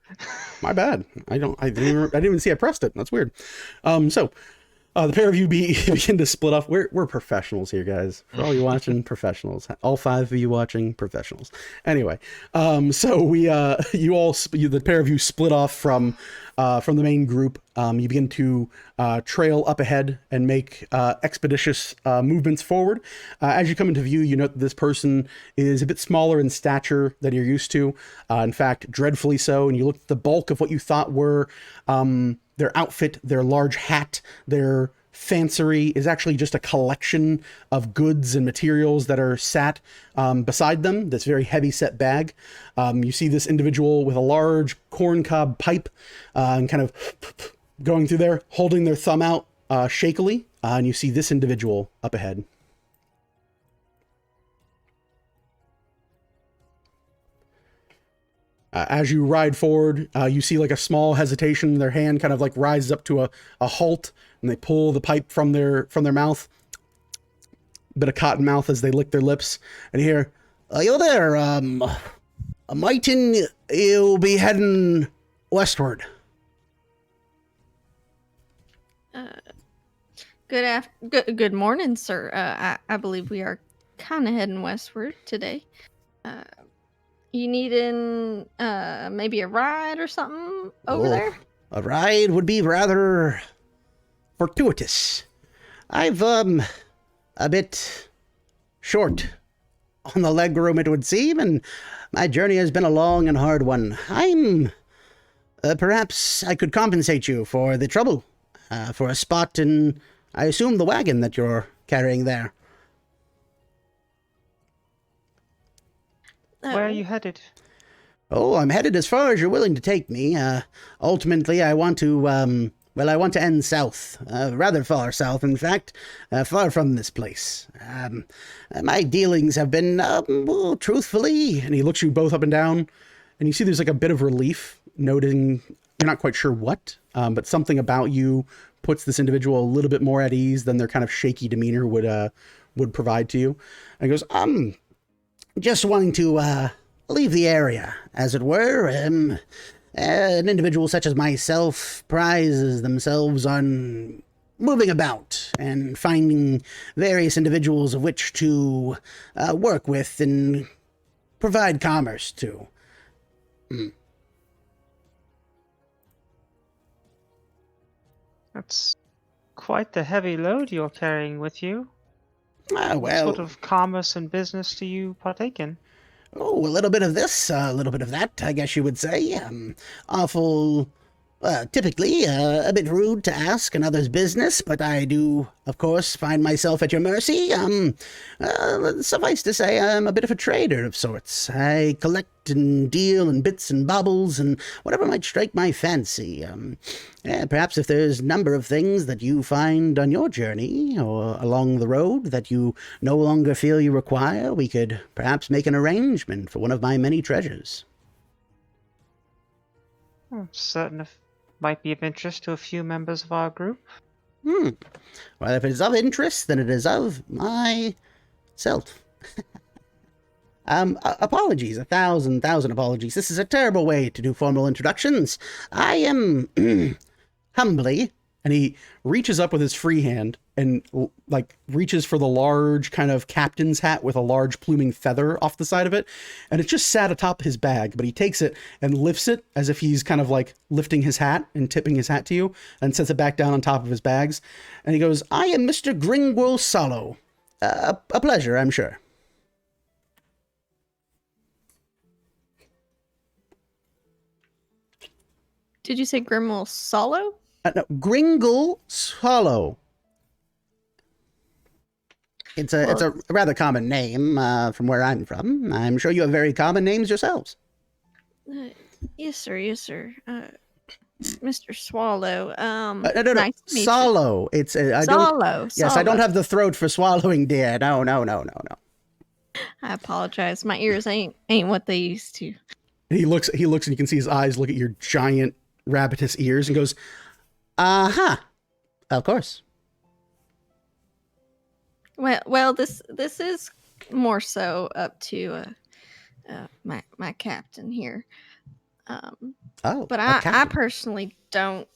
Speaker 1: my bad. I didn't even see I pressed it. That's weird. So the pair of you begin to split off. We're professionals here, guys. For all you watching, professionals. All 5 of you watching, professionals. Anyway, so the pair of you split off from the main group. You begin to trail up ahead and make expeditious movements forward. As you come into view, you note that this person is a bit smaller in stature than you're used to. In fact, dreadfully so. And you look at the bulk of what you thought were their outfit, their large hat, their fancery is actually just a collection of goods and materials that are sat beside them, this very heavy set bag. You see this individual with a large corncob pipe and kind of going through there, holding their thumb out shakily, and you see this individual up ahead. As you ride forward, you see like a small hesitation. Their hand kind of like rises up to a halt, and they pull the pipe from their mouth. Bit of cotton mouth as they lick their lips, and you hear, "You there, Mighton? You'll be heading westward."
Speaker 4: Good morning, sir. I believe we are kind of heading westward today. You needing maybe a ride or something over there?
Speaker 1: A ride would be rather fortuitous. I've a bit short on the leg room, it would seem, and my journey has been a long and hard one. Perhaps I could compensate you for the trouble, for a spot in, I assume, the wagon that you're carrying there.
Speaker 3: Where are you headed?
Speaker 1: Oh, I'm headed as far as you're willing to take me. Ultimately, I want to end south. Rather far south, in fact. Far from this place. My dealings have been, well, truthfully, and he looks you both up and down, and you see there's like a bit of relief, noting you're not quite sure what, but something about you puts this individual a little bit more at ease than their kind of shaky demeanor would provide to you. And he goes, just wanting to leave the area, as it were. An individual such as myself prizes themselves on moving about and finding various individuals of which to work with and provide commerce to.
Speaker 3: That's quite the heavy load you're carrying with you.
Speaker 1: Well,
Speaker 3: What sort of commerce and business do you partake in?
Speaker 1: oh, a little bit of this, a little bit of that, I guess you would say. Awful, typically a bit rude to ask another's business, but I do, of course, find myself at your mercy. Suffice to say, I'm a bit of a trader of sorts. I collect and deal in bits and baubles and whatever might strike my fancy. Perhaps if there's a number of things that you find on your journey or along the road that you no longer feel you require, we could perhaps make an arrangement for one of my many treasures.
Speaker 3: I'm certain it might be of interest to a few members of our group.
Speaker 1: Well, if it is of interest, then it is of myself. Apologies, a thousand apologies. This is a terrible way to do formal introductions. I am humbly, and he reaches up with his free hand and like reaches for the large kind of captain's hat with a large pluming feather off the side of it, and it's just sat atop his bag, but he takes it and lifts it as if he's kind of like lifting his hat and tipping his hat to you, and sets it back down on top of his bags, and he goes, I am Mr. Gringwell Solo. A pleasure, I'm sure.
Speaker 4: Did you say Grimwell Solo?
Speaker 1: No, Gringle Swallow. It's a rather common name from where I'm from. I'm sure you have very common names yourselves.
Speaker 4: Yes, sir. Yes, sir. Mr. Swallow.
Speaker 1: No.
Speaker 4: Nice to meet
Speaker 1: Solo. It's I
Speaker 4: Solo.
Speaker 1: don't. Yes, I don't have the throat for swallowing, dear. No.
Speaker 4: I apologize. My ears ain't what they used to.
Speaker 1: And he looks, and you can see his eyes look at your giant rabbitous ears, and goes, "Uh-huh, of course."
Speaker 4: Well, this is more so up to my captain here. But I personally don't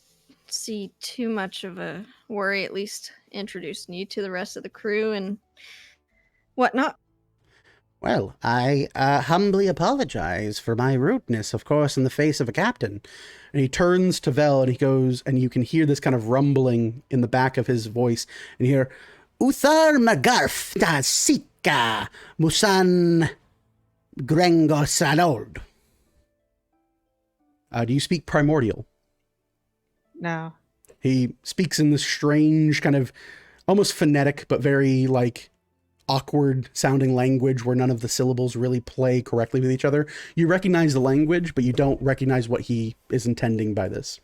Speaker 4: see too much of a worry, at least introducing you to the rest of the crew and whatnot.
Speaker 1: Well, I humbly apologize for my rudeness, of course, in the face of a captain. And he turns to Vel and he goes, and you can hear this kind of rumbling in the back of his voice, and you hear, Uthar Magarf da Sika Musan Grengo Salold. Do you speak Primordial?
Speaker 3: No.
Speaker 1: He speaks in this strange kind of almost phonetic, but very like awkward sounding language where none of the syllables really play correctly with each other. You recognize the language, but you don't recognize what he is intending by this.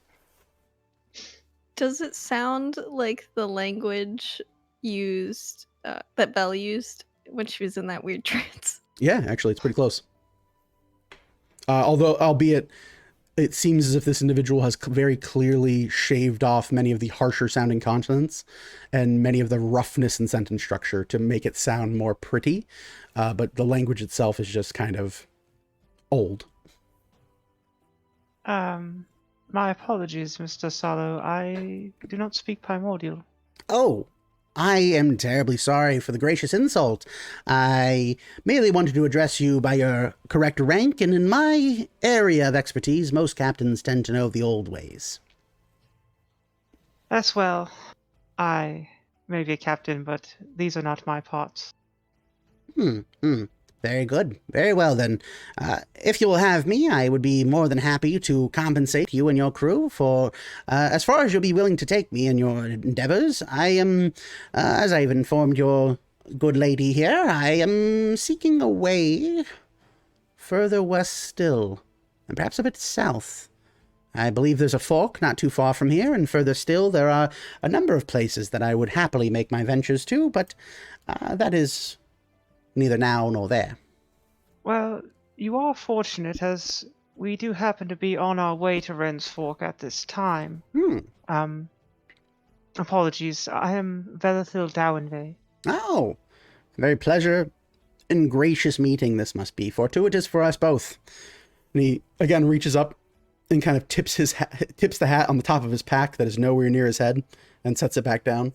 Speaker 4: Does it sound like the language used that Belle used when she was in that weird trance?
Speaker 1: Yeah, actually, it's pretty close. Although, albeit, it seems as if this individual has very clearly shaved off many of the harsher sounding consonants and many of the roughness in sentence structure to make it sound more pretty. But the language itself is just kind of old.
Speaker 3: My apologies, Mr. Salo. I do not speak Primordial.
Speaker 1: Oh, I am terribly sorry for the gracious insult. I merely wanted to address you by your correct rank, and in my area of expertise, most captains tend to know the old ways.
Speaker 3: As well, I may be a captain, but these are not my parts.
Speaker 1: Very good. Very well, then. If you will have me, I would be more than happy to compensate you and your crew for as far as you'll be willing to take me in your endeavors. I am, as I've informed your good lady here, I am seeking a way further west still, and perhaps a bit south. I believe there's a fork not too far from here, and further still there are a number of places that I would happily make my ventures to, but that is neither now nor there.
Speaker 3: Well, you are fortunate, as we do happen to be on our way to Wren's Fork at this time. Apologies, I am Velithil Dowenvey.
Speaker 1: Oh, very pleasure and gracious meeting this must be. Fortuitous for us both. And he, again, reaches up and kind of tips the hat on the top of his pack that is nowhere near his head and sets it back down.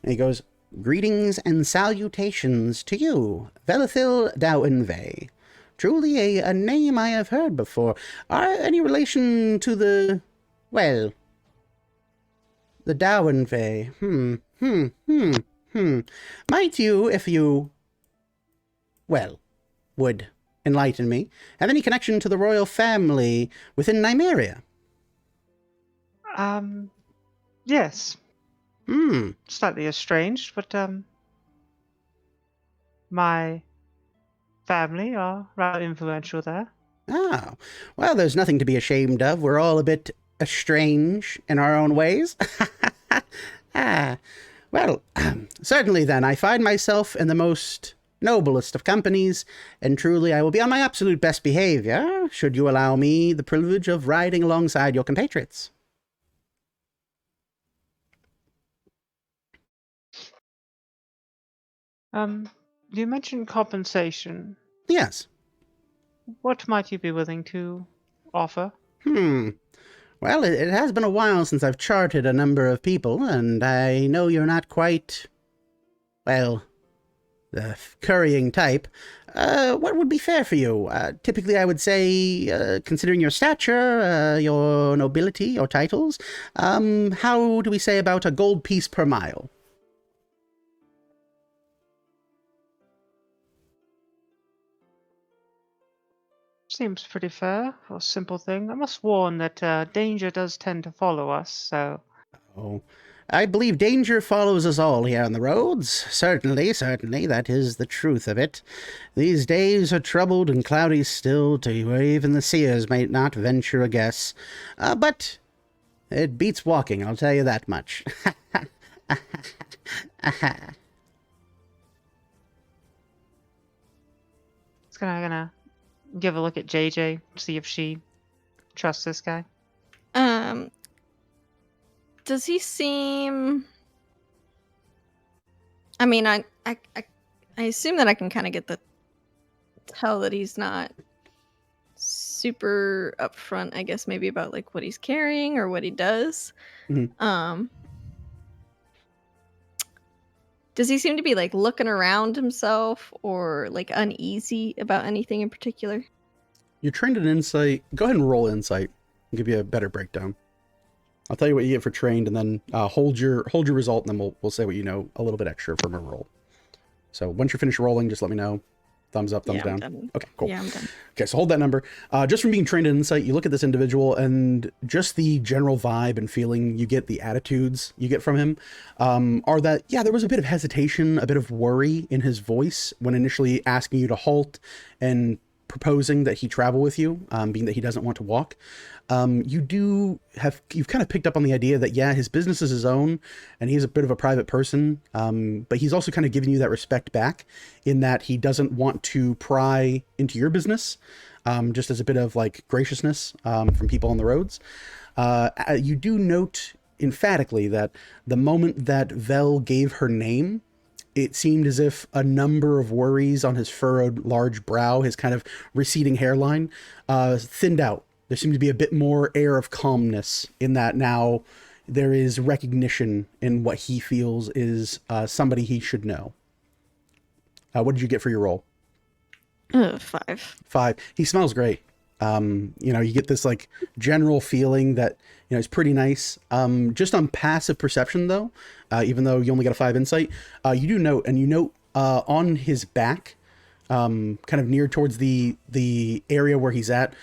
Speaker 1: And he goes, "Greetings and salutations to you, Velithil Dowenvey. Truly a name I have heard before. Are any relation to the Dowenvey? Might you, if you, would enlighten me, have any connection to the royal family within Nymeria?"
Speaker 3: Yes. Slightly estranged, but, my family are rather influential there.
Speaker 1: Oh, well, there's nothing to be ashamed of. We're all a bit estranged in our own ways. Well, certainly then, I find myself in the most noblest of companies, and truly I will be on my absolute best behavior, should you allow me the privilege of riding alongside your compatriots.
Speaker 3: You mentioned compensation.
Speaker 1: Yes.
Speaker 3: What might you be willing to offer?
Speaker 1: Well, it has been a while since I've charted a number of people, and I know you're not quite, the currying type. What would be fair for you? Typically, I would say, considering your stature, your nobility, your titles, how do we say about a gold piece per mile?
Speaker 3: Seems pretty fair for a simple thing. I must warn that danger does tend to follow us, so...
Speaker 1: Oh, I believe danger follows us all here on the roads. Certainly, that is the truth of it. These days are troubled and cloudy still, to where even the seers might not venture a guess. But it beats walking, I'll tell you that much.
Speaker 3: It's gonna give a look at JJ, see if she trusts this guy.
Speaker 4: Does he seem... I mean, I assume that I can kind of get the tell that he's not super upfront, I guess, maybe about like what he's carrying or what he does. Does he seem to be like looking around himself or like uneasy about anything in particular?
Speaker 1: You're trained in insight. Go ahead and roll insight. I'll give you a better breakdown. I'll tell you what you get for trained, and then hold your result, and then we'll say what you know a little bit extra from a roll. So once you're finished rolling, just let me know. Thumbs up, thumbs down.
Speaker 4: Done.
Speaker 1: Okay, cool.
Speaker 4: Yeah, I'm done.
Speaker 1: Okay, so hold that number. Just from being trained in insight, you look at this individual, and just the general vibe and feeling you get, the attitudes you get from him, are that, yeah, there was a bit of hesitation, a bit of worry in his voice when initially asking you to halt and proposing that he travel with you, being that he doesn't want to walk. You've kind of picked up on the idea that, yeah, his business is his own and he's a bit of a private person. But he's also kind of giving you that respect back in that he doesn't want to pry into your business, just as a bit of like graciousness, from people on the roads. You do note emphatically that the moment that Vel gave her name, it seemed as if a number of worries on his furrowed large brow, his kind of receding hairline, thinned out There seemed to be a bit more air of calmness in that now. There is recognition in what he feels is somebody he should know. What did you get for your roll?
Speaker 4: 5.
Speaker 1: 5. He smells great. You get this like general feeling that, it's pretty nice. Just on passive perception though, even though you only got a 5 insight, you do note, and you note on his back, kind of near towards the area where he's at,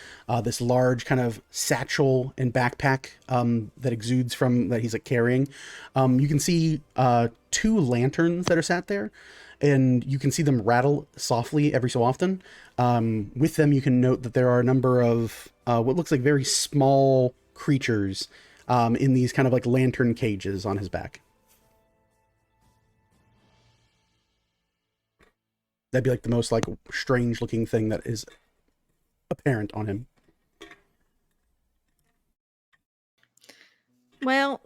Speaker 1: this large kind of satchel and backpack that exudes from that he's like carrying. You can see 2 lanterns that are sat there, and you can see them rattle softly every so often. With them, you can note that there are a number of what looks like very small creatures in these kind of like lantern cages on his back. That'd be like the most like strange looking thing that is apparent on him.
Speaker 4: Well,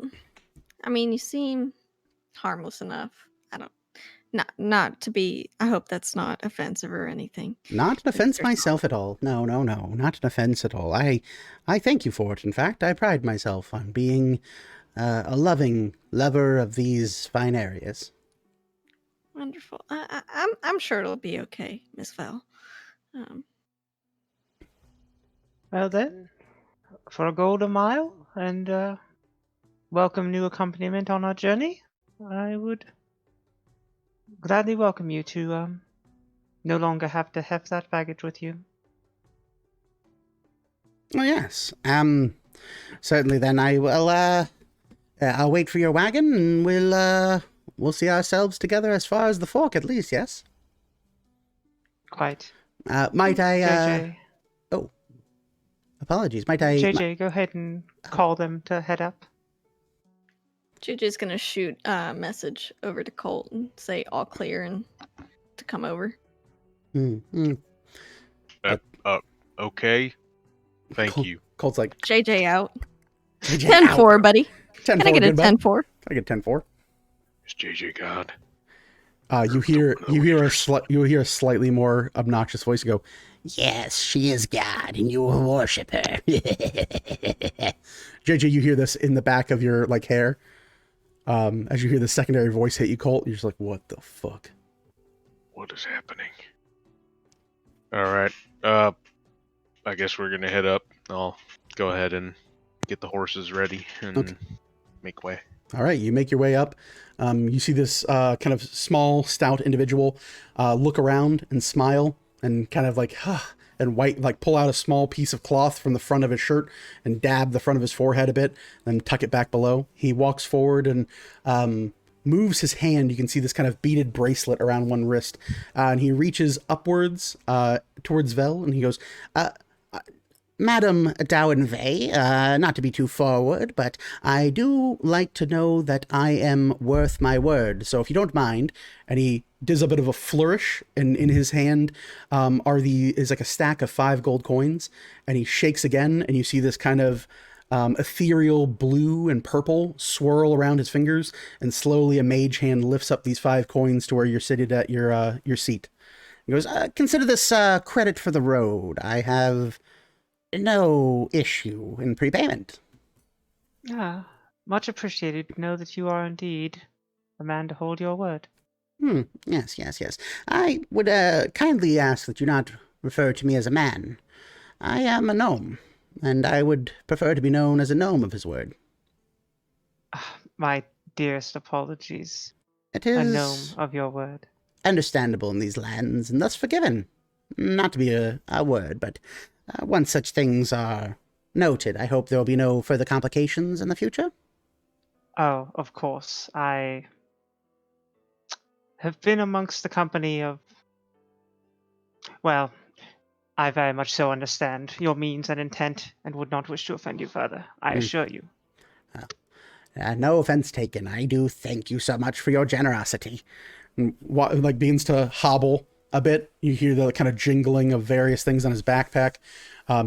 Speaker 4: I mean, you seem harmless enough. Not to be, I hope that's not offensive or anything.
Speaker 1: Not an offense myself at all. No, not an offense at all. I thank you for it. In fact, I pride myself on being a loving lover of these fine areas.
Speaker 4: Wonderful. I'm sure it'll be okay, Miss Val.
Speaker 3: Well then, for a golden mile and welcome new accompaniment on our journey, I would gladly welcome you to no longer have to heft that baggage with you.
Speaker 1: Oh yes. Certainly then I will I'll wait for your wagon and we'll see ourselves together as far as the fork at least, yes?
Speaker 3: Quite.
Speaker 1: Might I
Speaker 3: JJ.
Speaker 1: Oh. Apologies. Might I
Speaker 3: JJ, go ahead and call them to head up.
Speaker 4: JJ's gonna shoot a message over to Colt and say all clear and to come over.
Speaker 5: Okay. Thank you.
Speaker 1: Colt's like
Speaker 4: JJ out.
Speaker 1: JJ
Speaker 4: 10-4,
Speaker 1: out.
Speaker 4: buddy.
Speaker 1: 10-4,
Speaker 4: Can I get a
Speaker 1: good bud.
Speaker 4: 10-4?
Speaker 1: Can I get 10-4?
Speaker 5: It's JJ God.
Speaker 1: You hear a slightly more obnoxious voice go, "Yes, she is God, and you will worship her." JJ, you hear this in the back of your like hair. As you hear the secondary voice hit you, Colt, you're just like, "What the fuck?
Speaker 5: What is happening?" All right. I guess we're gonna head up. I'll go ahead and get the horses ready and make way.
Speaker 1: All right, you make your way up. You see this kind of small, stout individual look around and smile and kind of like, and pull out a small piece of cloth from the front of his shirt and dab the front of his forehead a bit, then tuck it back below. He walks forward and moves his hand. You can see this kind of beaded bracelet around one wrist, and he reaches upwards towards Vel, and he goes, "Madam Dowenvey, not to be too forward, but I do like to know that I am worth my word. So if you don't mind," and he does a bit of a flourish, and in his hand is like a stack of 5 gold coins, and he shakes again, and you see this kind of ethereal blue and purple swirl around his fingers, and slowly a mage hand lifts up these 5 coins to where you're seated at your seat. He goes, "Consider this credit for the road. I have no issue in prepayment."
Speaker 3: Much appreciated. Know that you are indeed a man to hold your word.
Speaker 1: Yes. I would kindly ask that you not refer to me as a man. I am a gnome, and I would prefer to be known as a gnome of his word.
Speaker 3: My dearest apologies.
Speaker 1: It is
Speaker 3: a gnome of your word.
Speaker 1: Understandable in these lands, and thus forgiven. Not to be a word, but once such things are noted, I hope there will be no further complications in the future.
Speaker 3: Oh, of course. I have been amongst the company of... Well, I very much so understand your means and intent and would not wish to offend you further, I assure you.
Speaker 1: No offense taken. I do thank you so much for your generosity. And begins to hobble a bit. You hear the kind of jingling of various things on his backpack.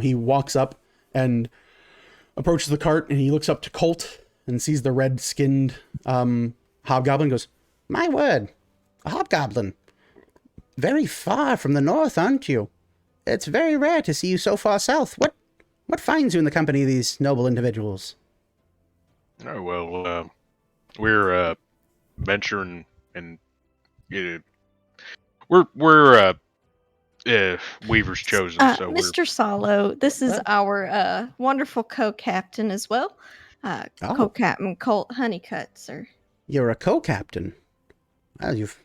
Speaker 1: He walks up and approaches the cart, and he looks up to Colt and sees the red-skinned hobgoblin and goes, "My word, a hobgoblin. Very far from the north, aren't you? It's very rare to see you so far south. What What finds you in the company of these noble individuals?
Speaker 5: Oh, well, we're venturing and we're Weaver's chosen, so
Speaker 4: Mr. Salo, this is our wonderful co-captain as well. Co-captain Colt Honeycutt, sir.
Speaker 1: You're a co-captain. Well, you've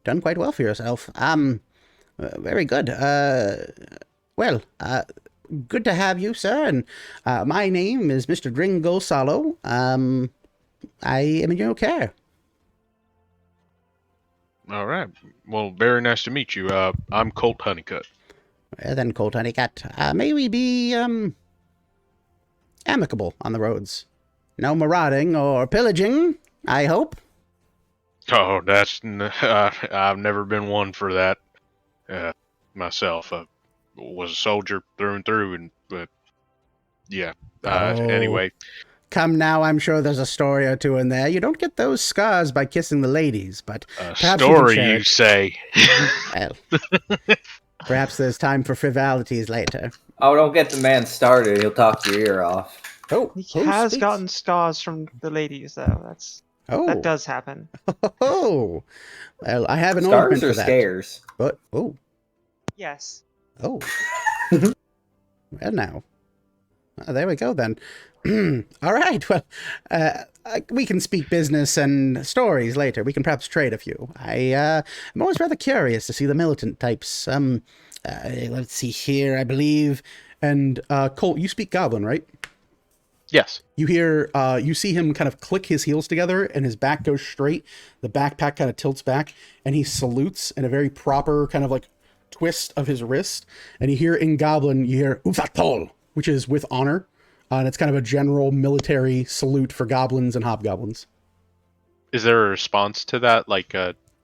Speaker 1: done quite well for yourself. Very good. Good to have you, sir. And my name is Mr. Gringo Salo. I am in your care.
Speaker 5: All right. Well, very nice to meet you. I'm Colt Honeycutt.
Speaker 1: Well, then, Colt Honeycutt, may we be amicable on the roads. No marauding or pillaging, I hope.
Speaker 5: Oh, I've never been one for that myself. I was a soldier through and through, but yeah. Anyway.
Speaker 1: Come now, I'm sure there's a story or two in there. You don't get those scars by kissing the ladies, but perhaps
Speaker 5: story,
Speaker 1: you
Speaker 5: say.
Speaker 1: Well, perhaps there's time for frivolities later.
Speaker 6: Oh, don't get the man started. He'll talk your ear off.
Speaker 3: Oh, he has gotten scars from the ladies, though. That does happen.
Speaker 1: Oh, well, I have an
Speaker 6: scars
Speaker 1: ointment
Speaker 6: or
Speaker 1: for that.
Speaker 6: Scares?
Speaker 1: But
Speaker 3: Yes.
Speaker 1: Oh. Well, now. There we go then. All right. Well, we can speak business and stories later. We can perhaps trade a few. I'm always rather curious to see the militant types. Let's see here. I believe. And Colt, you speak Goblin, right?
Speaker 5: Yes.
Speaker 1: You hear, you see him kind of click his heels together and his back goes straight. The backpack kind of tilts back and he salutes in a very proper kind of like twist of his wrist. And you hear in Goblin, you hear Ufatol, which is with honor. And it's kind of a general military salute for goblins and hobgoblins.
Speaker 5: Is there a response to that? Like,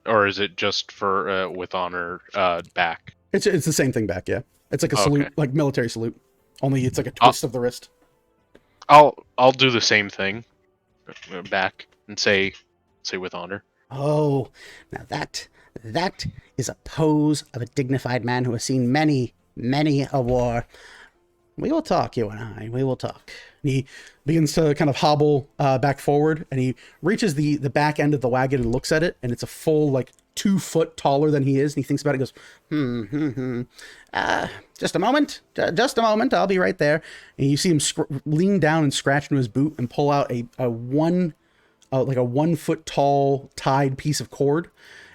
Speaker 5: or is it just for with honor back?
Speaker 1: It's the same thing back, yeah. It's like a salute, like military salute. Only it's like a twist of the wrist.
Speaker 5: I'll do the same thing back and say with honor.
Speaker 1: Oh, now that is a pose of a dignified man who has seen many a war. We will talk, you and I. We will talk. And he begins to kind of hobble back forward, and he reaches the back end of the wagon and looks at it, and it's a full, like, 2 foot taller than he is, and he thinks about it and goes, just a moment. Just a moment. I'll be right there. And you see him lean down and scratch into his boot and pull out a 1 foot tall tied piece of cord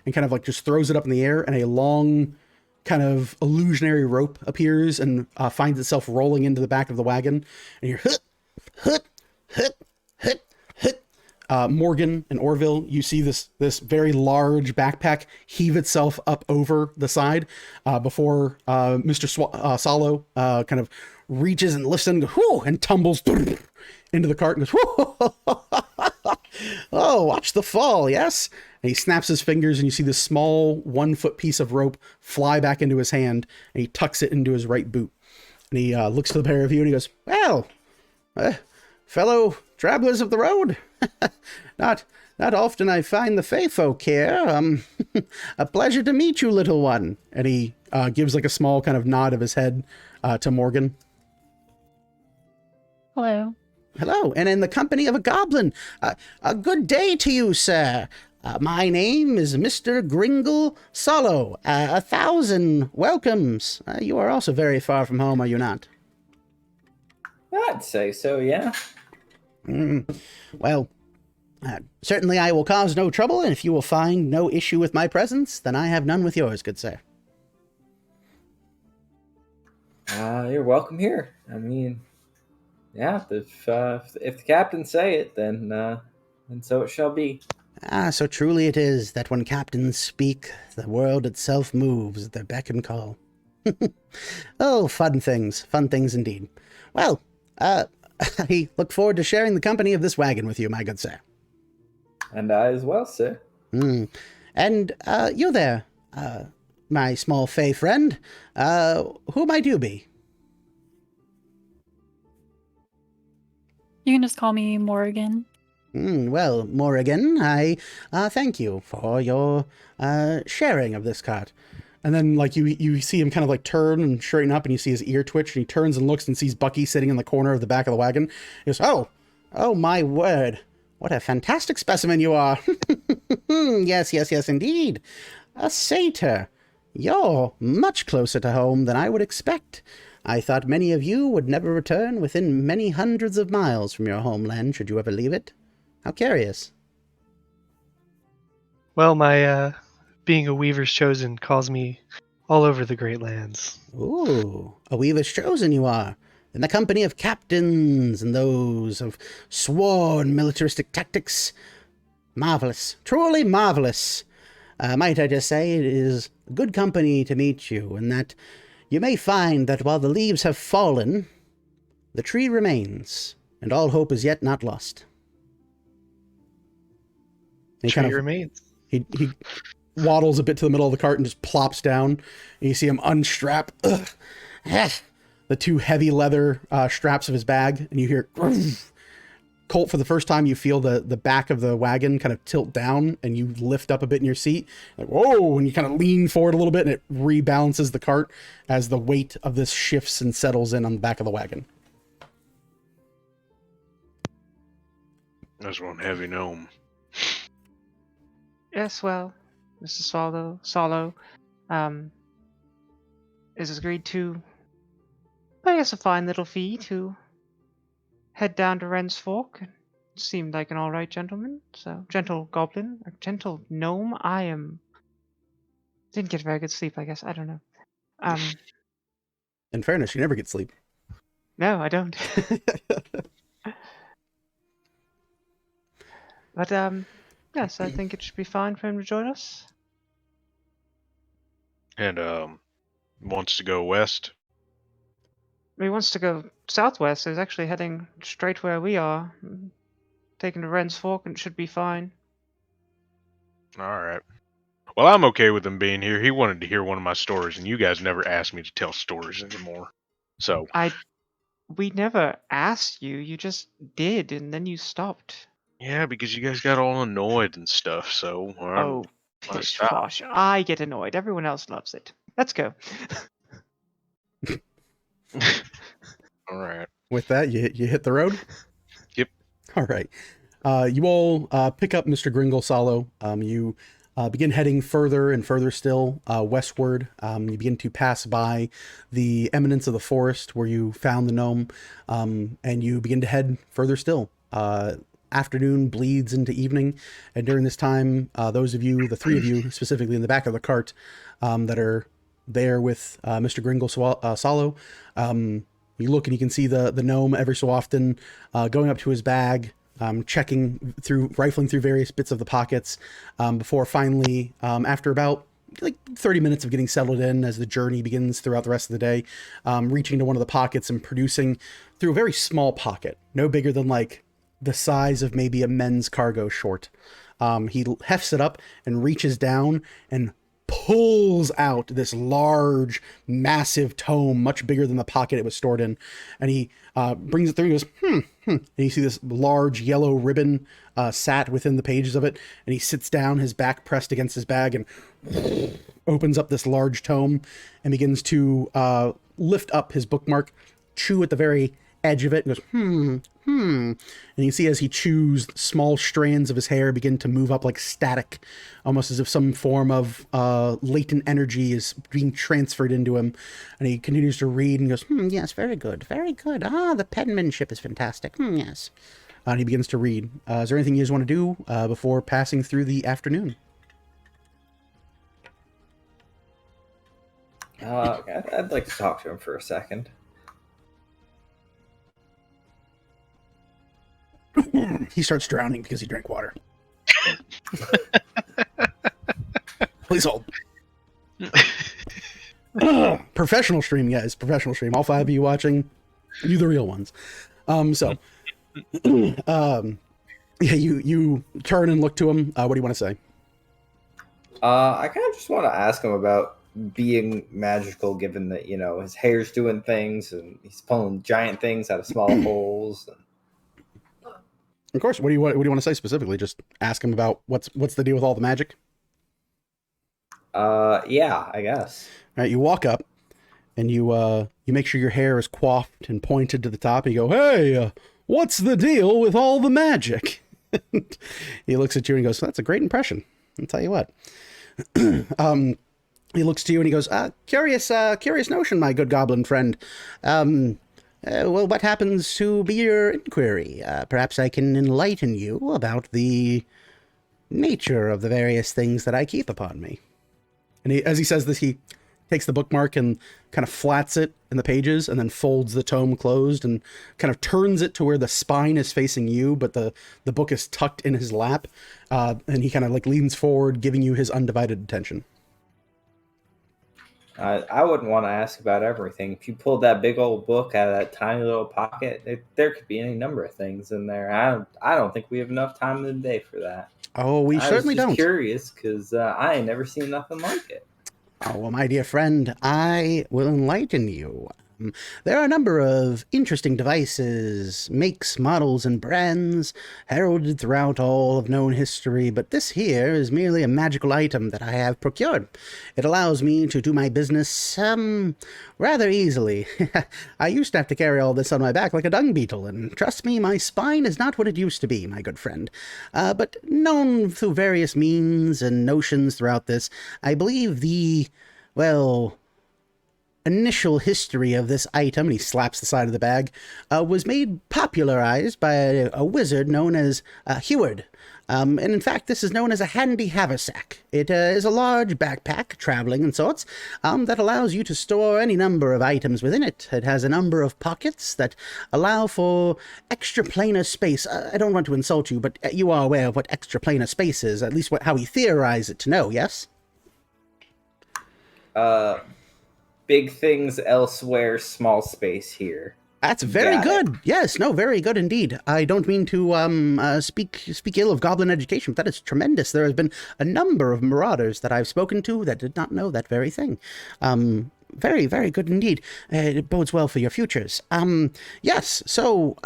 Speaker 1: and kind of, like, just throws it up in the air, and a long kind of illusionary rope appears and finds itself rolling into the back of the wagon. And you're Morgan and Orville, you see this very large backpack heave itself up over the side before Mr. Salo kind of reaches and lifts and goes, and tumbles into the cart and goes, oh, watch the fall, yes? And he snaps his fingers and you see this small 1 foot piece of rope fly back into his hand and he tucks it into his right boot. And he looks to the pair of you and he goes, well, fellow travelers of the road, not often I find the Fey folk here. A pleasure to meet you, little one. And he gives like a small kind of nod of his head to Morgan.
Speaker 8: Hello.
Speaker 1: Hello, and in the company of a goblin. A good day to you, sir. My name is Mr. Gringle Salo. 1,000 welcomes. You are also very far from home, are you not?
Speaker 6: I'd say so, yeah.
Speaker 1: Well, certainly I will cause no trouble, and if you will find no issue with my presence, then I have none with yours, good sir.
Speaker 6: You're welcome here. I mean, yeah, if the captains say it, then so it shall be.
Speaker 1: So truly it is that when captains speak, the world itself moves at their beck and call. Oh, fun things indeed. Well, I look forward to sharing the company of this wagon with you, my good sir.
Speaker 6: And I as well, sir.
Speaker 1: And you there, my small fey friend, who might you be?
Speaker 8: You can just call me Morrigan.
Speaker 1: Well, Morrigan, I thank you for your sharing of this cart. And then like you see him kind of like turn and straighten up, and you see his ear twitch, and he turns and looks and sees Bucky sitting in the corner of the back of the wagon. He goes, oh my word, what a fantastic specimen you are. Yes, indeed. A satyr. You're much closer to home than I would expect. I thought many of you would never return within many hundreds of miles from your homeland, should you ever leave it. How curious.
Speaker 2: Well, my being a Weaver's Chosen calls me all over the Great Lands.
Speaker 1: Ooh, a Weaver's Chosen you are. In the company of captains and those of sworn militaristic tactics. Marvelous. Truly marvelous. Might I just say, it is good company to meet you, and that you may find that while the leaves have fallen, the tree remains, and all hope is yet not lost.
Speaker 2: The tree remains.
Speaker 1: He waddles a bit to the middle of the cart and just plops down, and you see him unstrap the two heavy leather straps of his bag, and you hear... Colt, for the first time, you feel the back of the wagon kind of tilt down, and you lift up a bit in your seat. Like, whoa! And you kind of lean forward a little bit, and it rebalances the cart as the weight of this shifts and settles in on the back of the wagon.
Speaker 5: That's one heavy gnome.
Speaker 3: Yes, well, Mr. Solo, is agreed to pay us a fine little fee to head down to Wren's Fork. Seemed like an alright gentleman. So, gentle goblin, or gentle gnome. Didn't get very good sleep, I guess. I don't know.
Speaker 1: In fairness, you never get sleep.
Speaker 3: No, I don't. But, yes, I think it should be fine for him to join us.
Speaker 5: And, wants to go west?
Speaker 3: He wants to go southwest, so he's actually heading straight where we are. Taking to Wren's Fork, and it should be fine.
Speaker 5: Alright. Well, I'm okay with him being here. He wanted to hear one of my stories, and you guys never asked me to tell stories anymore. So...
Speaker 3: We never asked you, you just did, and then you stopped.
Speaker 5: Yeah, because you guys got all annoyed and stuff, so...
Speaker 3: Oh, pish posh. I get annoyed. Everyone else loves it. Let's go.
Speaker 5: Alright.
Speaker 1: With that, you hit the road?
Speaker 5: Yep.
Speaker 1: Alright. You all pick up Mr. Gringle Solo. You begin heading further and further still westward. You begin to pass by the eminence of the forest where you found the gnome, and you begin to head further still. Afternoon bleeds into evening, and during this time, those of you, the three of you, specifically in the back of the cart, that are there with Mr. Gringle Solo, you look and you can see the gnome every so often going up to his bag, rifling through various bits of the pockets, before finally, after about like 30 minutes of getting settled in as the journey begins throughout the rest of the day, reaching to one of the pockets and producing through a very small pocket, no bigger than like the size of maybe a men's cargo short. He hefts it up and reaches down and pulls out this large, massive tome, much bigger than the pocket it was stored in. And he brings it through and goes, And you see this large yellow ribbon sat within the pages of it. And he sits down, his back pressed against his bag, and opens up this large tome and begins to lift up his bookmark, chew at the very edge of it, and goes, And you see as he chews, small strands of his hair begin to move up like static, almost as if some form of latent energy is being transferred into him. And he continues to read and goes, yes, very good, very good. The penmanship is fantastic. Yes. And he begins to read. Is there anything you guys want to do before passing through the afternoon?
Speaker 6: I'd like to talk to him for a second.
Speaker 1: He starts drowning because he drank water. Please hold. Professional stream, guys. Professional stream. All five of you watching, you the real ones. You turn and look to him. What do you want to say?
Speaker 6: I kind of just want to ask him about being magical, given that, his hair's doing things and he's pulling giant things out of small holes.
Speaker 1: Of course. What do you want to say specifically? Just ask him about what's the deal with all the magic.
Speaker 6: Yeah, I guess.
Speaker 1: All right, you walk up and you make sure your hair is coiffed and pointed to the top. And you go, "Hey, what's the deal with all the magic?" He looks at you and he goes, "That's a great impression. I'll tell you what." He looks to you and he goes, curious notion, my good goblin friend. Well, what happens to be your inquiry? Perhaps I can enlighten you about the nature of the various things that I keep upon me." And as he says this, he takes the bookmark and kind of flats it in the pages and then folds the tome closed and kind of turns it to where the spine is facing you, but the book is tucked in his lap. And he kind of like leans forward, giving you his undivided attention.
Speaker 6: I wouldn't want to ask about everything. If you pulled that big old book out of that tiny little pocket, there could be any number of things in there. I don't think we have enough time in the day for that.
Speaker 1: Oh, we certainly don't.
Speaker 6: I'm curious because I ain't never seen nothing like it.
Speaker 1: Oh, well, my dear friend, I will enlighten you. There are a number of interesting devices, makes, models, and brands heralded throughout all of known history, but this here is merely a magical item that I have procured. It allows me to do my business, rather easily. I used to have to carry all this on my back like a dung beetle, and trust me, my spine is not what it used to be, my good friend. But known through various means and notions throughout this, I believe initial history of this item, and he slaps the side of the bag, was made popularized by a wizard known as Heward. And in fact, this is known as a handy haversack. It is a large backpack, traveling and sorts, that allows you to store any number of items within it. It has a number of pockets that allow for extraplanar space. I don't want to insult you, but you are aware of what extraplanar space is, at least how we theorize it to know, yes?
Speaker 6: Big things elsewhere, small space here.
Speaker 1: That's very good. Yes, no, very good indeed. I don't mean to speak ill of goblin education, but that is tremendous. There has been a number of marauders that I've spoken to that did not know that very thing. Very, very good indeed. It bodes well for your futures. Yes, so,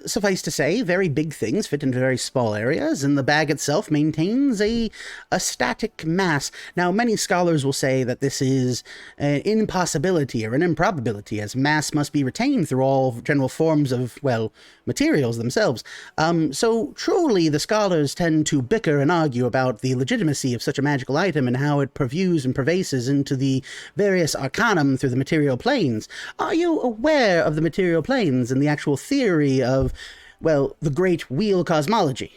Speaker 1: suffice to say, very big things fit into very small areas, and the bag itself maintains a static mass. Now, many scholars will say that this is an impossibility or an improbability, as mass must be retained through all general forms of, materials themselves. So, truly, the scholars tend to bicker and argue about the legitimacy of such a magical item and how it purviews and pervases into the various arcanum through the material planes. Are you aware of the material planes and the actual theory of, the great wheel cosmology?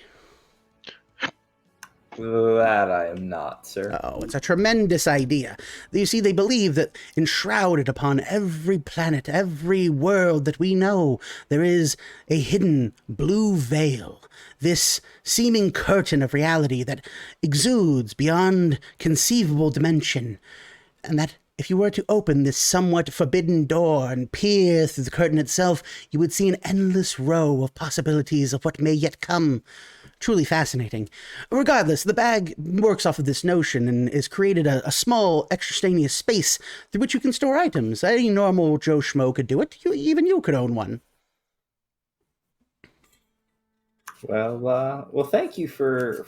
Speaker 6: That I am not, sir.
Speaker 1: Oh, it's a tremendous idea. You see, they believe that enshrouded upon every planet, every world that we know, there is a hidden blue veil, this seeming curtain of reality that exudes beyond conceivable dimension, and that if you were to open this somewhat forbidden door and peer through the curtain itself, you would see an endless row of possibilities of what may yet come. Truly fascinating. Regardless, the bag works off of this notion and has created a small extraneous space through which you can store items. Any normal Joe Schmo could do it. Even you could own one.
Speaker 6: Well, thank you for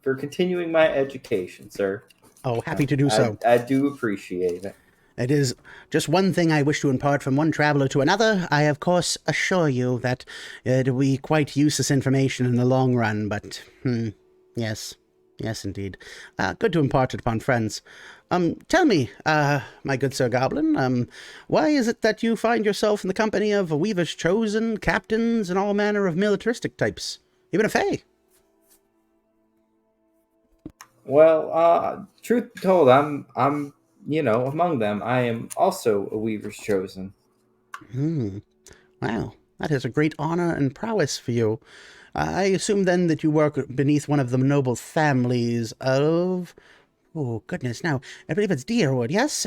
Speaker 6: continuing my education, sir.
Speaker 1: Oh, happy to do so.
Speaker 6: I do appreciate it.
Speaker 1: It is just one thing I wish to impart from one traveler to another. I, of course, assure you that it will be quite useless information in the long run, but, yes, indeed. Good to impart it upon friends. Tell me, my good Sir Goblin, why is it that you find yourself in the company of weavers chosen, captains, and all manner of militaristic types, even a fae?
Speaker 6: Well, truth be told, I'm among them. I am also a weaver's chosen.
Speaker 1: Wow, that is a great honor and prowess for you. I assume then that you work beneath one of the noble families of... Oh, goodness, now, I believe it's Deerwood, yes?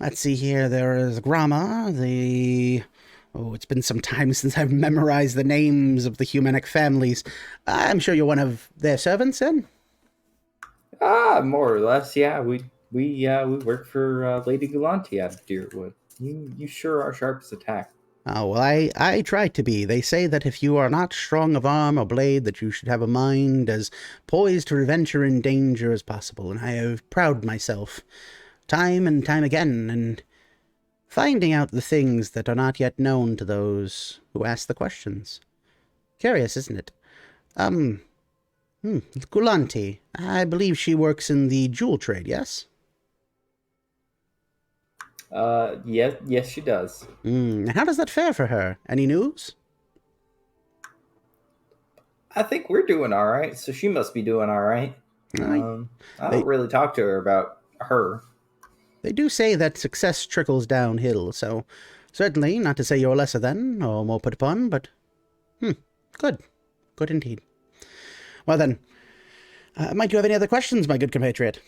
Speaker 1: Let's see here, there is Grama, it's been some time since I've memorized the names of the humanic families. I'm sure you're one of their servants, then?
Speaker 6: More or less, yeah. We work for Lady Galanti out of Deerwood. You sure are sharp as a tack.
Speaker 1: Oh, well, I try to be. They say that if you are not strong of arm or blade, that you should have a mind as poised to adventure in danger as possible, and I have proud myself, time and time again, in finding out the things that are not yet known to those who ask the questions. Curious, isn't it? Gulanti, I believe she works in the jewel trade, yes?
Speaker 6: Yes, she does.
Speaker 1: How does that fare for her? Any news?
Speaker 6: I think we're doing all right, so she must be doing all right. I don't really talk to her about her.
Speaker 1: They do say that success trickles downhill, so certainly not to say you're lesser than, or more put upon, but good. Good indeed. Well then, might you have any other questions, my good compatriot?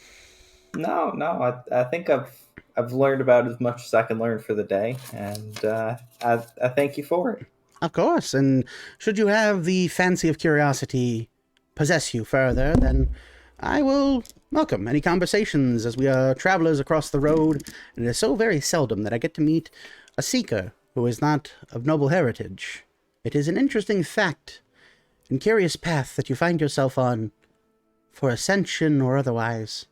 Speaker 6: No. I think I've learned about as much as I can learn for the day, and I thank you for it.
Speaker 1: Of course, and should you have the fancy of curiosity possess you further, then I will welcome any conversations, as we are travelers across the road, and it is so very seldom that I get to meet a seeker who is not of noble heritage. It is an interesting fact and curious path that you find yourself on, for ascension or otherwise.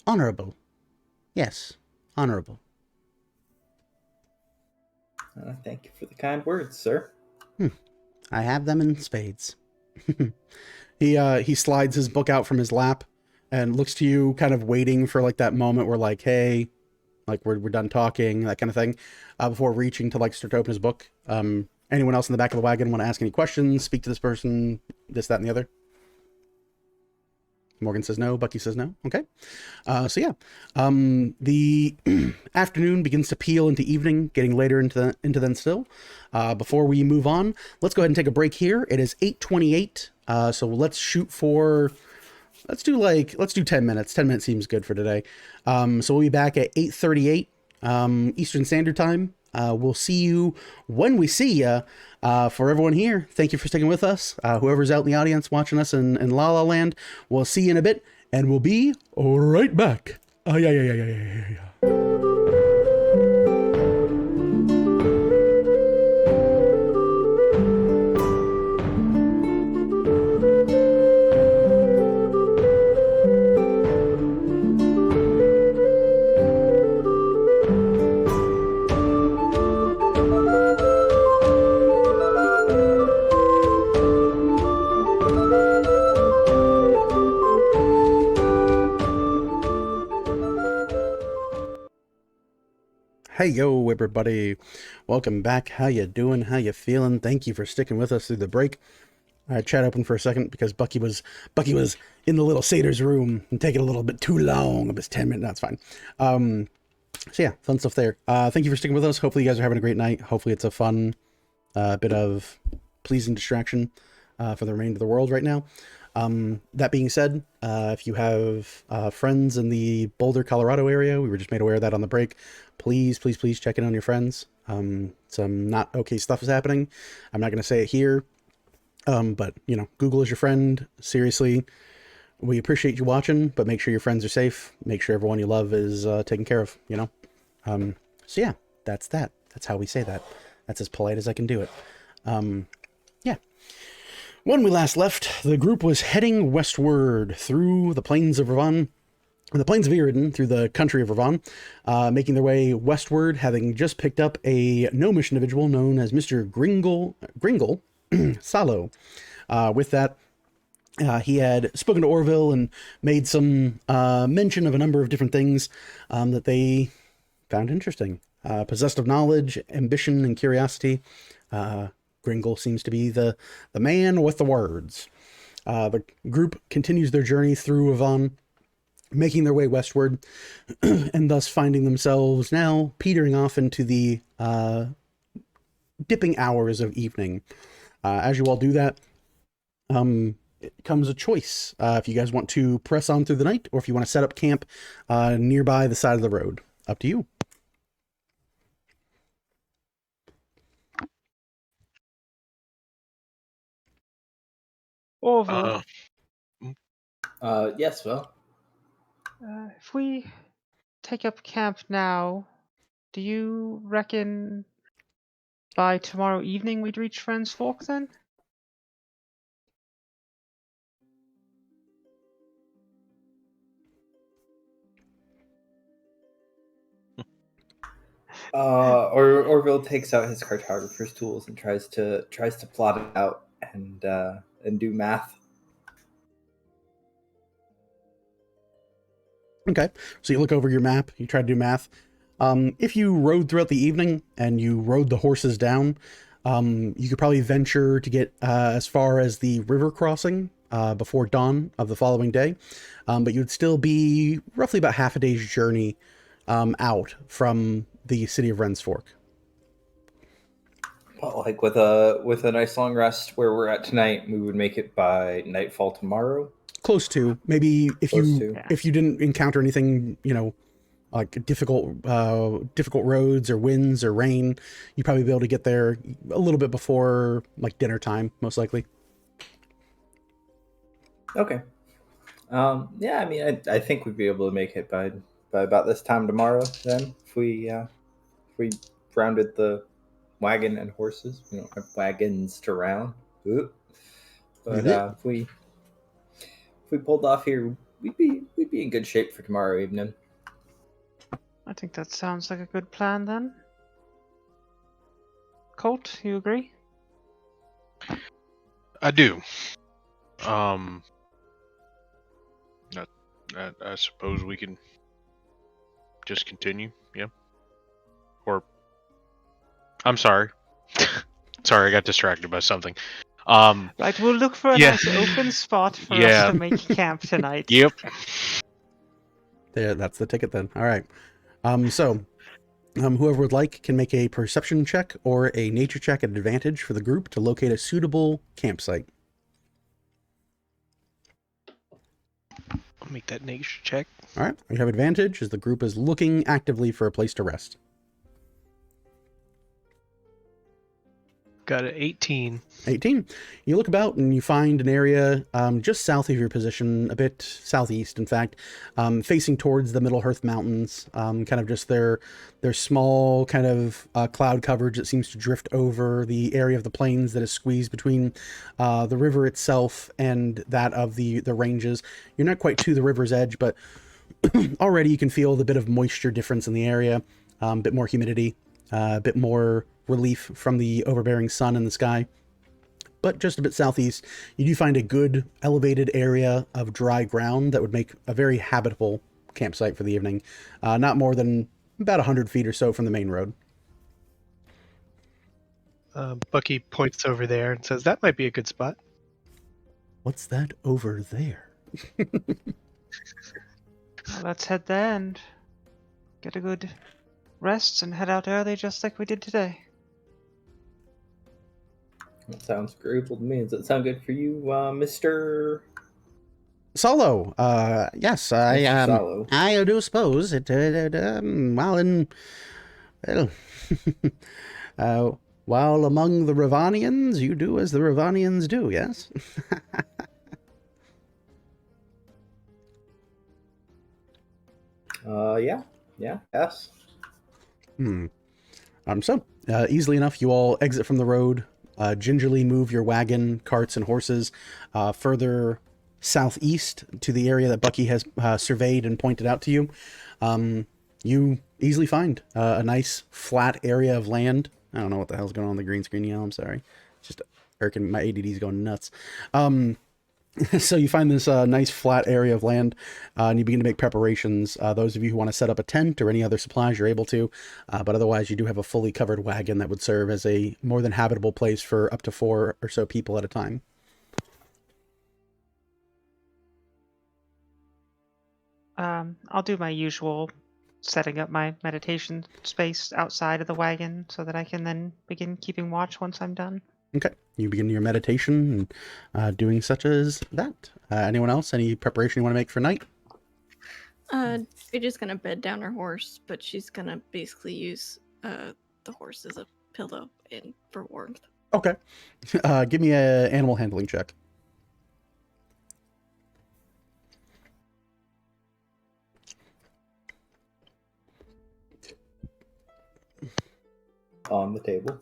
Speaker 1: Honorable. Yes, honorable.
Speaker 6: Thank you for the kind words, sir.
Speaker 1: I have them in spades. He slides his book out from his lap and looks to you, kind of waiting for like that moment where like, hey, like we're done talking, that kind of thing, before reaching to like start to open his book. Anyone else in the back of the wagon want to ask any questions, speak to this person, this, that, and the other? Morgan says no. Bucky says no. Okay. So yeah, the afternoon begins to peel into evening, getting later into then still. Before we move on, let's go ahead and take a break here. It is 8:28. So let's shoot for, let's do 10 minutes. 10 minutes seems good for today. So we'll be back at 8:38 Eastern Standard Time. We'll see you when we see you. For everyone here, thank you for sticking with us. Whoever's out in the audience watching us in La La Land, we'll see you in a bit, and we'll be right back. Yeah. Hey yo everybody, welcome back. How you doing? How you feeling? Thank you for sticking with us through the break. I had chat open for a second because Bucky was in the little satyr's room and taking a little bit too long of his 10 minutes. That's fine. So yeah, fun stuff there. Thank you for sticking with us. Hopefully you guys are having a great night. Hopefully it's a fun bit of pleasing distraction for the remainder of the world right now. That being said, if you have friends in the Boulder, Colorado area, we were just made aware of that on the break. Please check in on your friends. Some not okay stuff is happening. I'm not going to say it here, but you know, Google is your friend. Seriously, we appreciate you watching, but make sure your friends are safe. Make sure everyone you love is taken care of. You know. So yeah, that's that. That's how we say that. That's as polite as I can do it. Yeah. When we last left, the group was heading westward through the plains of Ravon, the plains of Iridan, through the country of Ravon, making their way westward, having just picked up a gnomish individual known as Mr. Gringle Salo. With that, he had spoken to Orville and made some mention of a number of different things that they found interesting. Possessed of knowledge, ambition, and curiosity, Gringle seems to be the man with the words. The group continues their journey through Avon, making their way westward, and thus finding themselves now petering off into the dipping hours of evening. As you all do that, it comes a choice. If you guys want to press on through the night, or if you want to set up camp nearby the side of the road. Up to you.
Speaker 3: Orville,
Speaker 6: Yes, well.
Speaker 3: if we take up camp now, do you reckon by tomorrow evening we'd reach Friends Fork then?
Speaker 6: Orville takes out his cartographer's tools and tries to plot it out and do math.
Speaker 1: Okay, so you look over your map, you try to do math. If you rode throughout the evening and you rode the horses down, you could probably venture to get as far as the river crossing before dawn of the following day, but you'd still be roughly about half a day's journey out from the city of Wren's Fork.
Speaker 6: Well, like with a nice long rest where we're at tonight, we would make it by nightfall tomorrow.
Speaker 1: Close to. Maybe if you didn't encounter anything, like difficult roads or winds or rain, you'd probably be able to get there a little bit before like dinner time, most likely.
Speaker 6: Okay. Yeah, I mean, I think we'd be able to make it by about this time tomorrow. Then, if we rounded the wagon and horses, we don't have wagons to round. Oop. But if we pulled off here, we'd be in good shape for tomorrow evening.
Speaker 3: I think that sounds like a good plan then. Colt, you agree?
Speaker 5: I do. I suppose we can just continue, yeah? Or, I'm sorry. Sorry, I got distracted by something.
Speaker 3: Right, we'll look for a nice open spot for us to make camp tonight.
Speaker 5: Yep.
Speaker 1: There, that's the ticket then. All right. So, whoever would like can make a perception check or a nature check at advantage for the group to locate a suitable campsite.
Speaker 2: I'll make that nature check.
Speaker 1: All right. You have advantage as the group is looking actively for a place to rest.
Speaker 2: Got an 18.
Speaker 1: 18. You look about and you find an area just south of your position, a bit southeast, in fact, facing towards the Middle Hearth Mountains, kind of just their small kind of cloud coverage that seems to drift over the area of the plains that is squeezed between the river itself and that of the ranges. You're not quite to the river's edge, but already you can feel the bit of moisture difference in the area, a bit more humidity, a bit more relief from the overbearing sun in the sky. But just a bit southeast, you do find a good elevated area of dry ground that would make a very habitable campsite for the evening. Not more than about 100 feet or so from the main road.
Speaker 2: Bucky points over there and says, that might be a good spot.
Speaker 1: What's that over there?
Speaker 3: Well, let's head there and get a good rest and head out early just like we did today.
Speaker 6: That sounds agreeable to me. Does that sound good for you, Mr.
Speaker 1: Solo? Yes,
Speaker 6: Solo.
Speaker 1: I do suppose it. While among the Ravanians, you do as the Ravanians do. Yes.
Speaker 6: Yes.
Speaker 1: So easily enough, you all exit from the road. Gingerly move your wagon, carts, and horses further southeast to the area that Bucky has surveyed and pointed out to you. You easily find a nice flat area of land. I don't know what the hell's going on the green screen, I'm sorry. It's just irking, my ADD's going nuts. So you find this nice flat area of land, and you begin to make preparations. Those of you who want to set up a tent or any other supplies, you're able to. But otherwise, you do have a fully covered wagon that would serve as a more than habitable place for up to 4 or so people at a time.
Speaker 3: I'll do my usual setting up my meditation space outside of the wagon so that I can then begin keeping watch once I'm done.
Speaker 1: Okay. You begin your meditation and doing such as that. Anyone else? Any preparation you want to make for night?
Speaker 4: We're just going to bed down her horse, but she's going to basically use the horse as a pillow for warmth.
Speaker 1: Okay. Give me an animal handling check.
Speaker 6: On the table.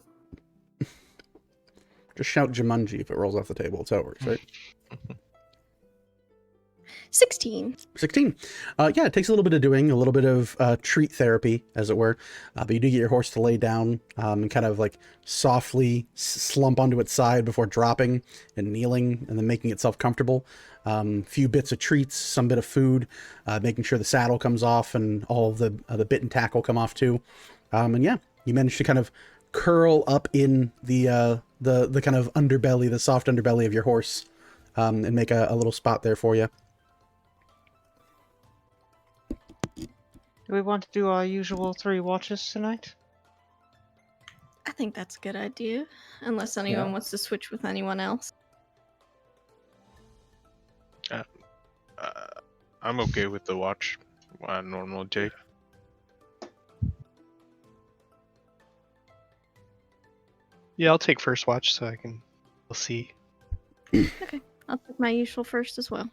Speaker 1: Just shout Jumanji if it rolls off the table. That's how it works, right?
Speaker 4: 16.
Speaker 1: 16. Yeah, it takes a little bit of doing, a little bit of treat therapy, as it were. But you do get your horse to lay down and kind of like softly slump onto its side before dropping and kneeling and then making itself comfortable. Few bits of treats, some bit of food, making sure the saddle comes off and all of the bit and tackle come off too. And yeah, you manage to kind of curl up in the kind of underbelly, the soft underbelly of your horse, and make a little spot there for you.
Speaker 3: Do we want to do our usual 3 watches tonight?
Speaker 4: I think that's a good idea. Unless anyone wants to switch with anyone else.
Speaker 5: I'm okay with the watch I normally take.
Speaker 2: Yeah, I'll take first watch so we'll see.
Speaker 4: Okay, I'll take my usual first as well.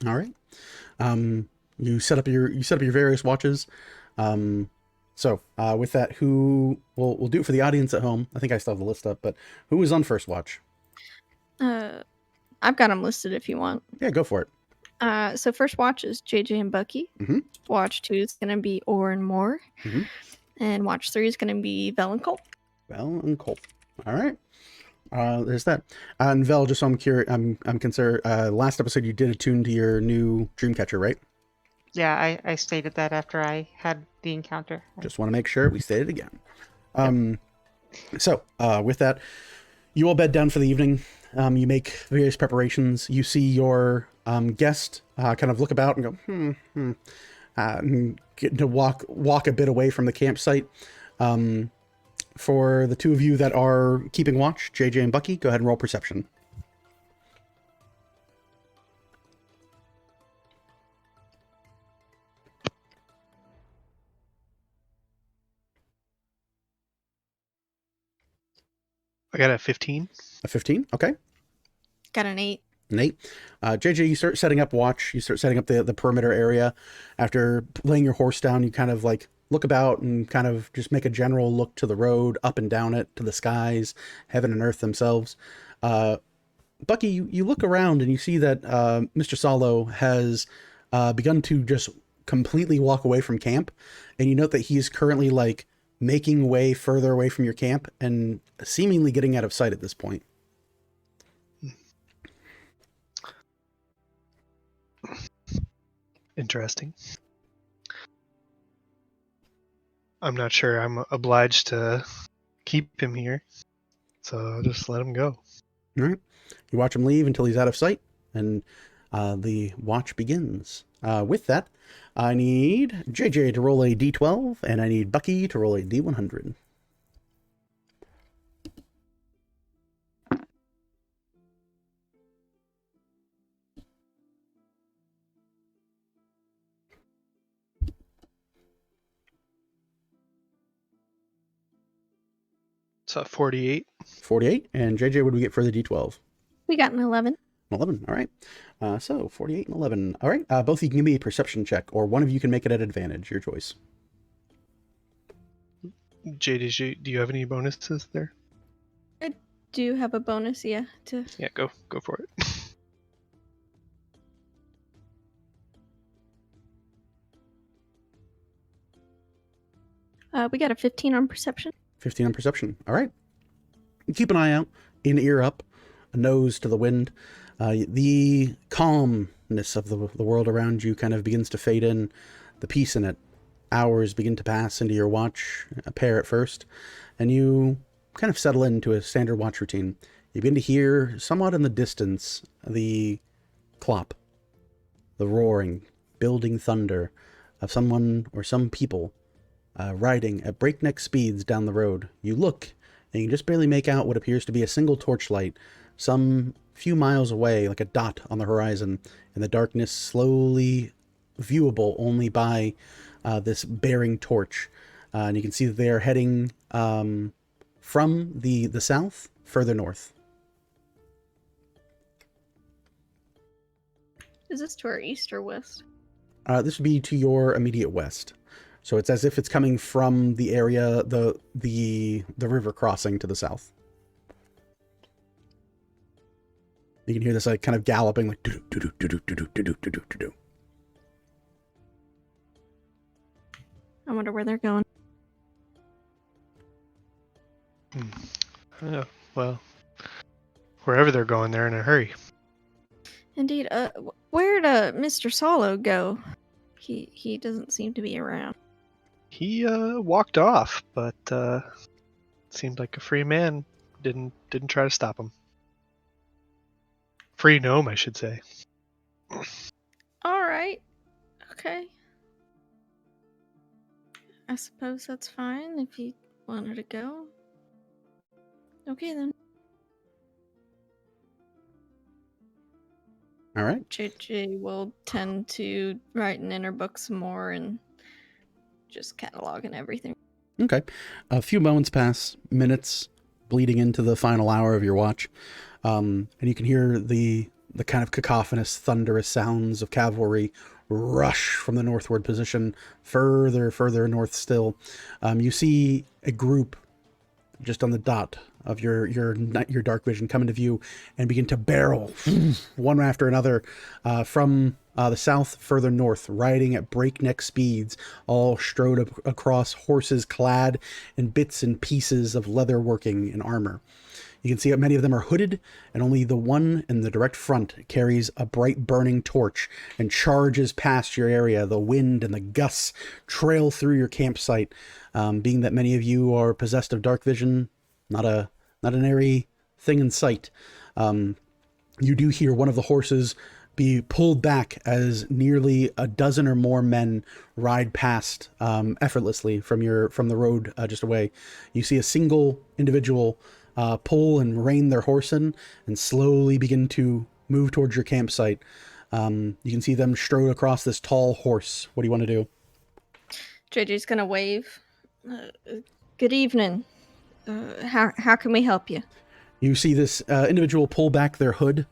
Speaker 1: All right. You set up your various watches. So with that, who we'll do it for the audience at home. I think I still have the list up, but who is on first watch?
Speaker 4: I've got them listed if you want.
Speaker 1: Yeah, go for it.
Speaker 4: So first watch is JJ and Bucky.
Speaker 1: Mm-hmm.
Speaker 4: Watch 2 is going to be Orr and Moore.
Speaker 1: Mm-hmm.
Speaker 4: And watch 3 is going to be Vel and Colt.
Speaker 1: Vel and Colt. All right. There's that. And Vel, just so I'm curious, I'm concerned. Last episode you did attune to your new Dreamcatcher, right?
Speaker 3: Yeah, I stated that after I had the encounter.
Speaker 1: Just want to make sure we state it again. So with that, you all bed down for the evening. You make various preparations. You see your guest kind of look about and go, and get to walk a bit away from the campsite. For the two of you that are keeping watch, JJ and Bucky, go ahead and roll perception.
Speaker 2: I got a 15.
Speaker 1: A 15, okay.
Speaker 4: Got an 8.
Speaker 1: An 8. JJ, you start setting up watch. You start setting up the perimeter area. After laying your horse down, you kind of like look about and kind of just make a general look to the road, up and down it, to the skies, heaven and earth themselves. Bucky, you look around and you see that Mr. Salo has begun to just completely walk away from camp. And you note that he's currently like making way further away from your camp and seemingly getting out of sight at this point.
Speaker 2: Interesting. I'm not sure I'm obliged to keep him here, so I'll just let him go.
Speaker 1: All right. You watch him leave until he's out of sight, and the watch begins. With that, I need JJ to roll a D12, and I need Bucky to roll a D100.
Speaker 2: So 48.
Speaker 1: 48, and JJ, what do we get for the D12?
Speaker 4: We got an 11.
Speaker 1: 11, all right. So 48 and 11. All right, both of you can give me a perception check, or one of you can make it at advantage, your choice.
Speaker 2: JD, do you have any bonuses there?
Speaker 4: I do have a bonus, yeah.
Speaker 2: Yeah, go for it.
Speaker 4: We got a 15 on perception.
Speaker 1: 15 on perception. All right. Keep an eye out, an ear up, a nose to the wind. The calmness of the world around you kind of begins to fade in, the peace in it. Hours begin to pass into your watch, a pair at first, and you kind of settle into a standard watch routine. You begin to hear, somewhat in the distance, the clop, the roaring, building thunder of someone or some people riding at breakneck speeds down the road. You look, and you can just barely make out what appears to be a single torchlight some few miles away, like a dot on the horizon, in the darkness, slowly viewable only by this bearing torch. And you can see that they are heading from the south, further north.
Speaker 4: Is this to our east or west?
Speaker 1: This would be to your immediate west. So it's as if it's coming from the area, the river crossing to the south. You can hear this like kind of galloping, like do-do-do-do-do-do-do-do-do-do-do.
Speaker 4: I wonder where they're going.
Speaker 2: Well, wherever they're going, they're in a hurry.
Speaker 4: Indeed. Where'd Mr. Solo go? He doesn't seem to be around.
Speaker 2: He walked off, but seemed like a free man. Didn't try to stop him. Free gnome, I should say.
Speaker 4: All right. Okay. I suppose that's fine if you wanted to go. Okay then.
Speaker 1: All right.
Speaker 4: JJ will tend to writing in her book some more and just cataloging everything.
Speaker 1: Okay. A few moments pass, minutes bleeding into the final hour of your watch. And you can hear the kind of cacophonous, thunderous sounds of cavalry rush from the northward position, further north still. You see a group just on the dot of your dark vision come into view and begin to barrel one after another from the south further north, riding at breakneck speeds, all strode across horses clad in bits and pieces of leather working and armor. You can see that many of them are hooded, and only the one in the direct front carries a bright burning torch and charges past your area. The wind and the gusts trail through your campsite. Being that many of you are possessed of dark vision, not an airy thing in sight. You do hear one of the horses be pulled back as nearly a dozen or more men ride past effortlessly from the road just away. You see a single individual pull and rein their horse in and slowly begin to move towards your campsite. You can see them strode across this tall horse. What do you want to do?
Speaker 4: JJ's gonna wave. Good evening. How can we help you?
Speaker 1: You see this individual pull back their hood,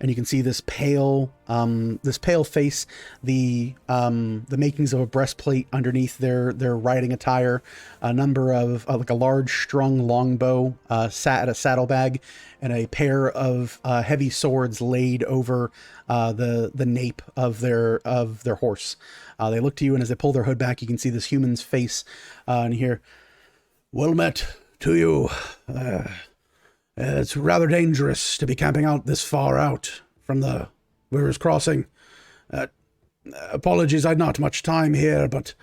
Speaker 1: and you can see this pale face, the makings of a breastplate underneath their riding attire, a number of like a large strung longbow sat at a saddlebag, and a pair of heavy swords laid over the nape of their horse. They look to you, and as they pull their hood back, you can see this human's face, and you hear, "Well met to you. It's rather dangerous to be camping out this far out from the river's crossing. Apologies, I'd not much time here, but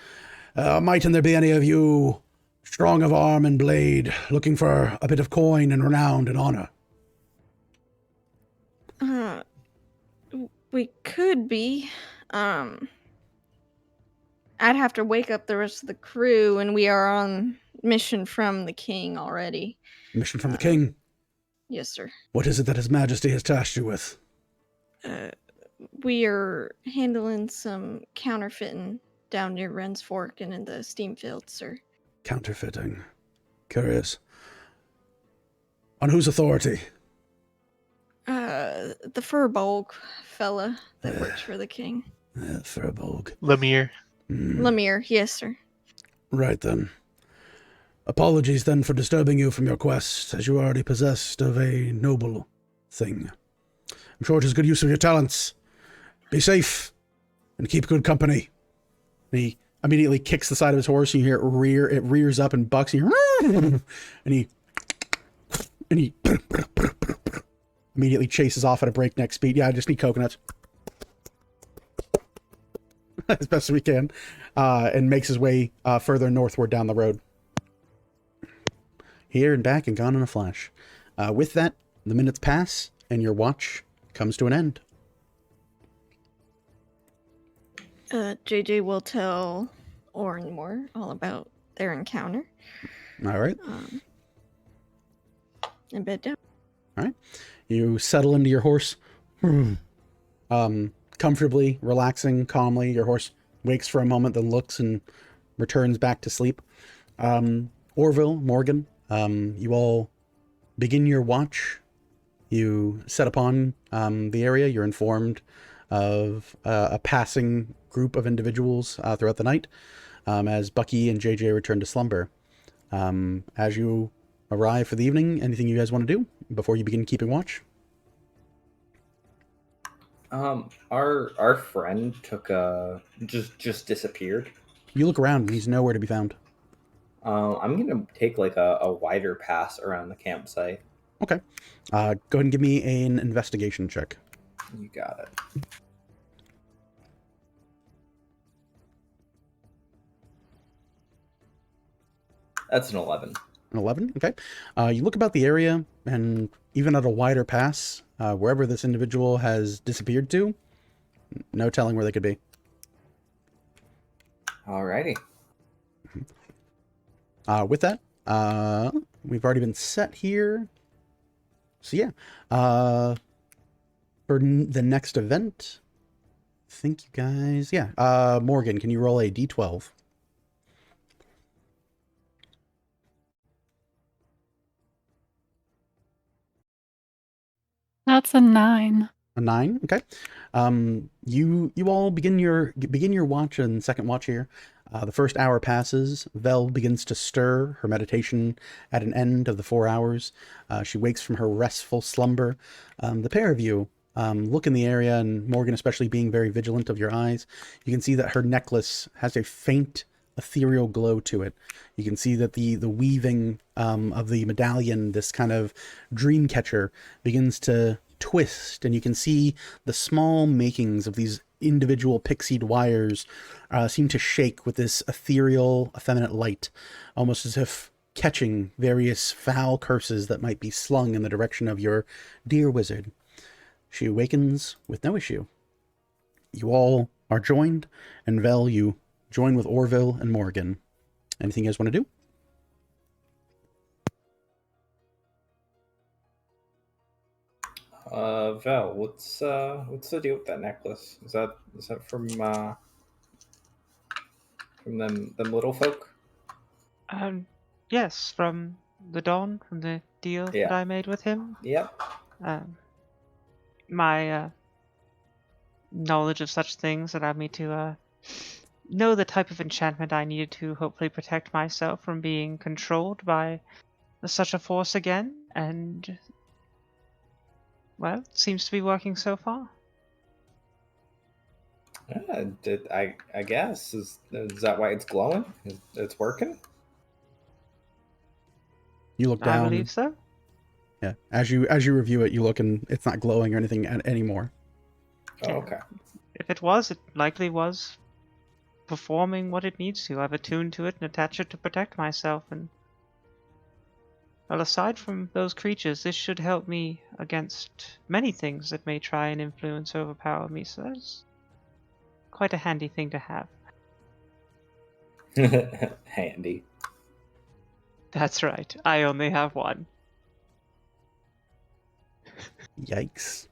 Speaker 1: mightn't there be any of you strong of arm and blade, looking for a bit of coin and renown and honor?"
Speaker 4: We could be. I'd have to wake up the rest of the crew, and we are on mission from the king already.
Speaker 1: Mission from the king?
Speaker 4: Yes, sir.
Speaker 1: What is it that His Majesty has tasked you with?
Speaker 4: We are handling some counterfeiting down near Wren's Fork and in the steam fields, sir.
Speaker 1: Counterfeiting. Curious. On whose authority?
Speaker 4: The Furbolg fella that works for the king.
Speaker 1: Furbolg.
Speaker 2: Lemire.
Speaker 4: Lemire, yes, sir.
Speaker 1: Right then. Apologies then for disturbing you from your quest, as you are already possessed of a noble thing. I'm sure it is good use of your talents. Be safe, and keep good company. And he immediately kicks the side of his horse, and you hear it rears up and bucks, and he immediately chases off at a breakneck speed. Yeah, I just need coconuts. As best as we can, and makes his way further northward down the road. Here and back and gone in a flash. With that, the minutes pass, and your watch comes to an end.
Speaker 4: JJ will tell Orin more all about their encounter.
Speaker 1: All right.
Speaker 4: And bed down.
Speaker 1: All right. You settle into your horse. Comfortably, relaxing, calmly. Your horse wakes for a moment, then looks and returns back to sleep. Orville, Morgan, you all begin your watch. You set upon the area. You're informed of a passing group of individuals throughout the night as Bucky and JJ return to slumber. As you arrive for the evening, anything you guys want to do before you begin keeping watch?
Speaker 6: Our friend took just disappeared.
Speaker 1: You look around and he's nowhere to be found.
Speaker 6: I'm gonna take like a wider pass around the campsite.
Speaker 1: Okay. Go ahead and give me an investigation check.
Speaker 6: You got it. That's an 11.
Speaker 1: An 11? Okay. You look about the area, and even at a wider pass, wherever this individual has disappeared to, no telling where they could be.
Speaker 6: Alrighty.
Speaker 1: With that, we've already been set here. So yeah, for the next event, I think you guys, yeah, Morgan, can you roll a d12?
Speaker 8: That's a 9.
Speaker 1: A 9, okay. You all begin your watch and second watch here. The first hour passes. Vel begins to stir, her meditation at an end of the 4 hours. She wakes from her restful slumber. The pair of you look in the area, and Morgan especially being very vigilant of your eyes. You can see that her necklace has a faint ethereal glow to it. You can see that the weaving of the medallion, this kind of dream catcher, begins to twist, and you can see the small makings of these individual pixied wires seem to shake with this ethereal, effeminate light, almost as if catching various foul curses that might be slung in the direction of your dear wizard. She awakens with no issue. You all are joined, and Vel, you join with Orville and Morgan. Anything you guys want to do?
Speaker 6: Vel, what's the deal with that necklace? Is that from them little folk?
Speaker 3: Yes, from the Dawn, from the deal that I made with him.
Speaker 6: Yep.
Speaker 3: My knowledge of such things allowed me to know the type of enchantment I needed to hopefully protect myself from being controlled by such a force again, and well, it seems to be working so far.
Speaker 6: I guess is that why it's glowing? It's working?
Speaker 1: You look down.
Speaker 3: I believe so.
Speaker 1: Yeah, as you review it, you look and it's not glowing or anything anymore.
Speaker 6: Oh, okay.
Speaker 3: If it was, it likely was performing what it needs to. I've attuned to it and attached it to protect myself, and well, aside from those creatures, this should help me against many things that may try and influence or overpower me, so that's quite a handy thing to have.
Speaker 6: Handy.
Speaker 3: That's right. I only have one.
Speaker 1: Yikes.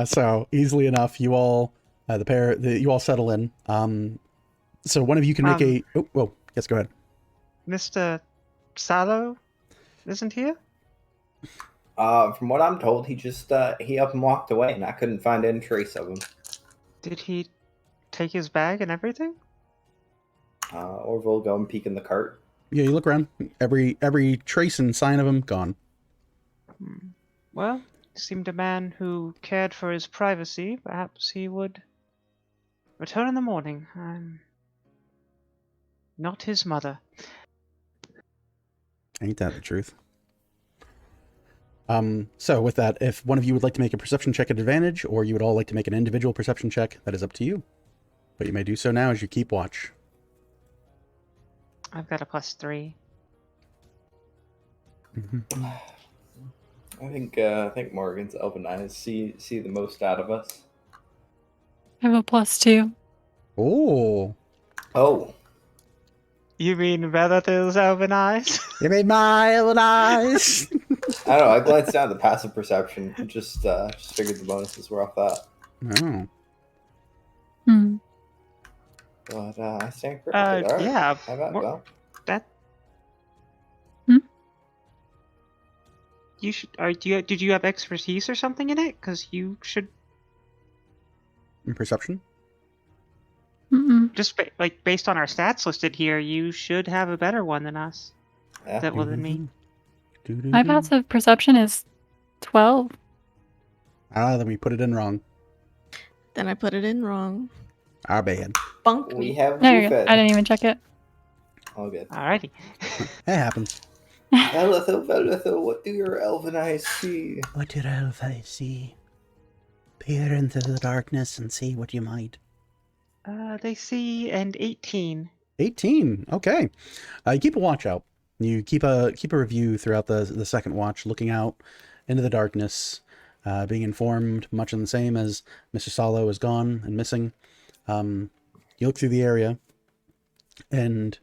Speaker 1: So easily enough, you all, you all settle in. So one of you can make yes, go ahead.
Speaker 3: Mr. Sallow isn't here?
Speaker 6: From what I'm told, he just he up and walked away, and I couldn't find any trace of him.
Speaker 3: Did he take his bag and everything?
Speaker 6: Orville go and peek in the cart.
Speaker 1: Yeah, you look around. Every trace and sign of him gone.
Speaker 3: Well, he seemed a man who cared for his privacy. Perhaps he would return in the morning. I'm not his mother.
Speaker 1: Ain't that the truth? So with that, if one of you would like to make a perception check at advantage, or you would all like to make an individual perception check, that is up to you. But you may do so now as you keep watch.
Speaker 3: I've got a +3.
Speaker 1: Mm-hmm.
Speaker 6: I think Morgan's elven eyes see the most out of us.
Speaker 8: I have a +2.
Speaker 1: Oh.
Speaker 3: You mean Relative's elven eyes?
Speaker 1: You made my elven eyes.
Speaker 6: I don't know. I glanced down at the passive perception. Just figured the bonuses were off that.
Speaker 1: Oh.
Speaker 6: But I stand corrected. All right.
Speaker 3: Yeah.
Speaker 6: How about that?
Speaker 3: That. You should. Did you have expertise or something in it? Because you should.
Speaker 1: In perception?
Speaker 3: Just based on our stats listed here, you should have a better one than us.
Speaker 6: Yeah.
Speaker 3: That wasn't me.
Speaker 8: My passive perception is 12.
Speaker 1: Then we put it in wrong.
Speaker 4: Then I put it in wrong.
Speaker 1: Our bad.
Speaker 4: Bunk
Speaker 6: We
Speaker 4: me.
Speaker 6: have
Speaker 8: There you go.
Speaker 6: Bufed.
Speaker 8: I didn't even check it.
Speaker 6: All good.
Speaker 3: Alrighty.
Speaker 1: It happens.
Speaker 6: Velithil, what do your elven eyes see?
Speaker 1: What do your elf eyes see? Peer into the darkness and see what you might.
Speaker 3: They see an 18.
Speaker 1: 18. Okay. You keep a watch out. You keep a review throughout the second watch, looking out into the darkness, being informed much in the same as Mr. Salo is gone and missing. You look through the area, and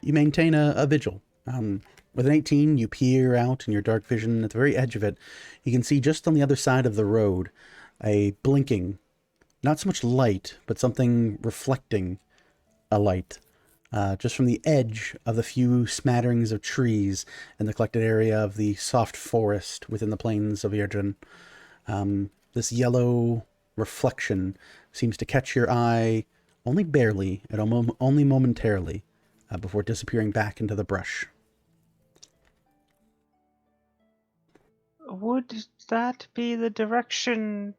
Speaker 1: you maintain a vigil. With an 18, you peer out in your dark vision. At the very edge of it, you can see just on the other side of the road a blinking, not so much light, but something reflecting a light. Just from the edge of the few smatterings of trees in the collected area of the soft forest within the plains of Irden. This yellow reflection seems to catch your eye only barely and only momentarily before disappearing back into the brush.
Speaker 3: Would that be the direction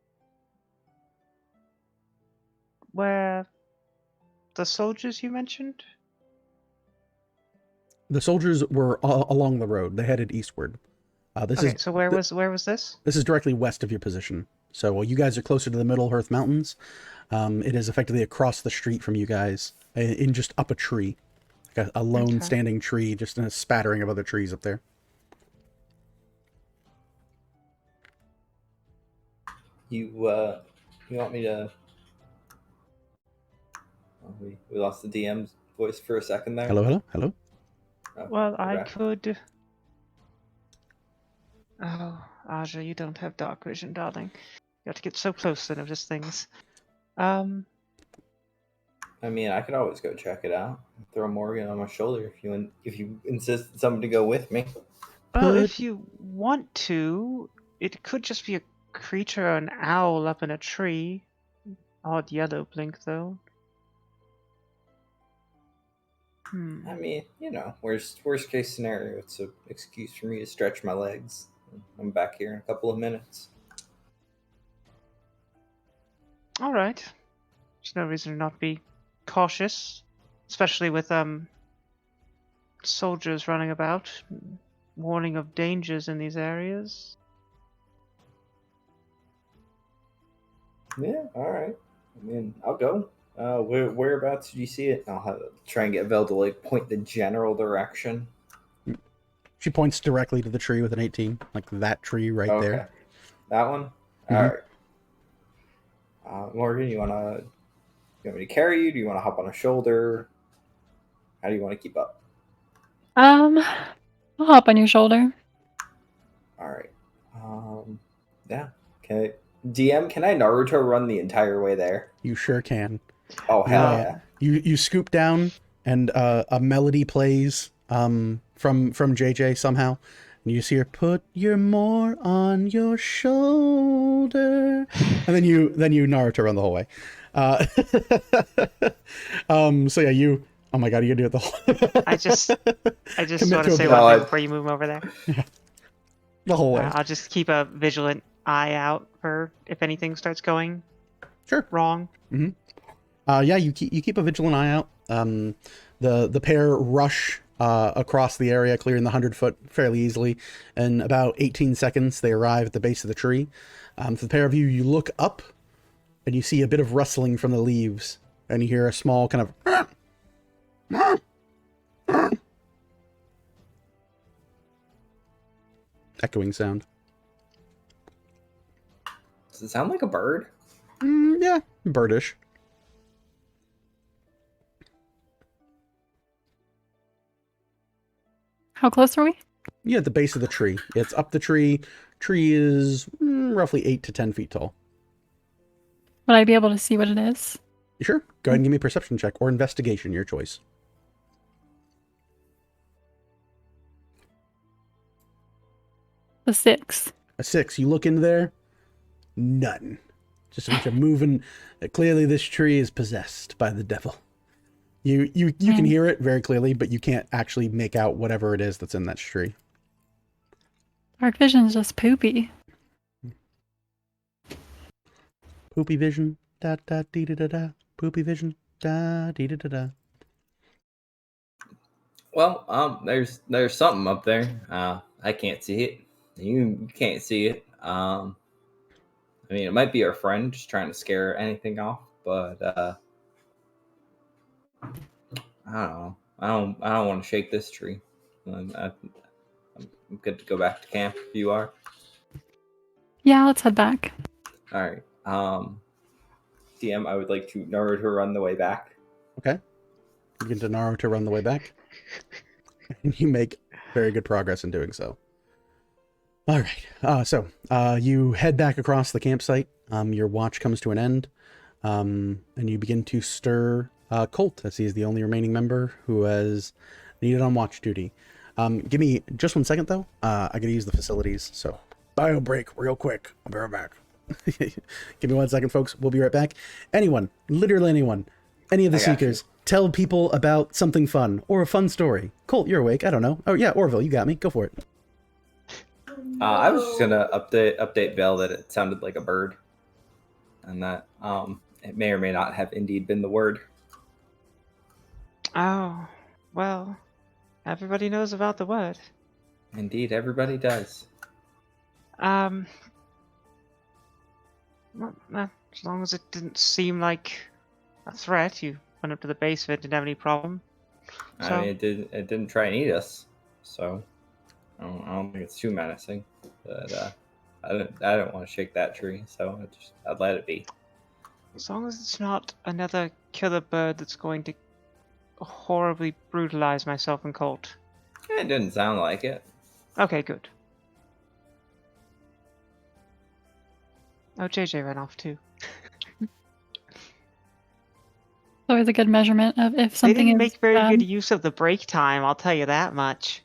Speaker 3: where the soldiers you mentioned?
Speaker 1: The soldiers were along the road. They headed eastward.
Speaker 3: So where was this?
Speaker 1: This is directly west of your position. So while you guys are closer to the Middle Hearth Mountains, it is effectively across the street from you guys, in just up a tree. Like a lone standing tree, just in a spattering of other trees up there.
Speaker 6: You want me to... Oh, we lost the DM's voice for a second there.
Speaker 1: Hello?
Speaker 6: Oh,
Speaker 3: Well, I
Speaker 6: back.
Speaker 3: could... Oh, Aja, you don't have dark vision, darling. You have to get so close to notice things.
Speaker 6: I mean, I could always go check it out. Throw Morrigan on my shoulder if you insist someone to go with me.
Speaker 3: Well, if you want to, it could just be a creature or an owl up in a tree. Odd yellow blink, though.
Speaker 6: I mean, worst case scenario, it's an excuse for me to stretch my legs. I'm back here in a couple of minutes.
Speaker 3: All right. There's no reason to not be cautious, especially with soldiers running about, warning of dangers in these areas.
Speaker 6: Yeah, all right. I mean, I'll go. Whereabouts did you see it? I'll try and get Vel to point the general direction.
Speaker 1: She points directly to the tree with an 18, like that tree right there.
Speaker 6: That one.
Speaker 1: Mm-hmm.
Speaker 6: All right. Morgan, you want me to carry you? Do you want to hop on a shoulder? How do you want to keep up?
Speaker 8: I'll hop on your shoulder.
Speaker 6: All right. Yeah. Okay. DM, can I Naruto run the entire way there?
Speaker 1: You sure can.
Speaker 6: Oh hell yeah!
Speaker 1: You scoop down, and a melody plays from JJ somehow, and you see her put your more on your shoulder, and then you Naruto run the whole way. So yeah, you. Oh my god, you do it the whole.
Speaker 3: I just
Speaker 1: Commit
Speaker 3: want
Speaker 1: to
Speaker 3: to
Speaker 1: a
Speaker 3: say
Speaker 1: bit.
Speaker 3: one thing before you move over there.
Speaker 1: Yeah. The whole way.
Speaker 3: I'll just keep a vigilant eye out for if anything starts going wrong.
Speaker 1: Mm-hmm. Yeah, you keep a vigilant eye out. The pair rush across the area, clearing the 100-foot fairly easily. In about 18 seconds, they arrive at the base of the tree. For the pair of you, you look up, and you see a bit of rustling from the leaves, and you hear a small kind of echoing sound.
Speaker 6: Does it sound like a bird?
Speaker 1: Yeah, birdish.
Speaker 8: How close are we?
Speaker 1: Yeah, at the base of the tree. It's up the tree. Tree is roughly 8 to 10 feet tall.
Speaker 8: Would I be able to see what it is?
Speaker 1: Sure. Go ahead and give me a perception check or investigation, your choice.
Speaker 8: A 6.
Speaker 1: A 6. You look into there. Nothing. Just a bunch of moving. Clearly, this tree is possessed by the devil. You can hear it very clearly, but you can't actually make out whatever it is that's in that tree.
Speaker 8: Dark vision's just poopy.
Speaker 1: Poopy vision. Da da dee da da da. Poopy vision. Da dee da da da.
Speaker 6: Well, there's something up there. I can't see it. You can't see it. I mean, it might be our friend just trying to scare anything off, but I don't know. I don't want to shake this tree. I'm good to go back to camp if you are.
Speaker 8: Yeah, let's head back.
Speaker 6: All right. DM, I would like to Naruto run the way back.
Speaker 1: Okay. You get to Naruto run the way back. And you make very good progress in doing so. All right. So you head back across the campsite. Your watch comes to an end. And you begin to stir Colt, as he is the only remaining member who has needed on watch duty. Give me just 1 second, though. I gotta use the facilities, so bio break real quick. I'll be right back. Give me 1 second, folks. We'll be right back. Anyone, literally anyone, any of the Seekers, tell people about something fun or a fun story. Colt, you're awake. I don't know. Oh yeah, Orville, you got me. Go for it.
Speaker 6: I was just gonna update Bell that it sounded like a bird, and that it may or may not have indeed been the word.
Speaker 3: Oh, well, everybody knows about the word.
Speaker 6: Indeed, everybody does.
Speaker 3: Well, as long as it didn't seem like a threat, you went up to the base of it, didn't have any problem. So...
Speaker 6: I mean, it didn't try and eat us, so I don't think it's too menacing. But I don't want to shake that tree, so I'd let it be.
Speaker 3: As long as it's not another killer bird that's going to horribly brutalize myself and Colt.
Speaker 6: It didn't sound like it.
Speaker 3: Okay, good. Oh, JJ ran off too.
Speaker 8: It's always a good measurement of if something
Speaker 3: they didn't
Speaker 8: is
Speaker 3: make very good use of the break time, I'll tell you that much.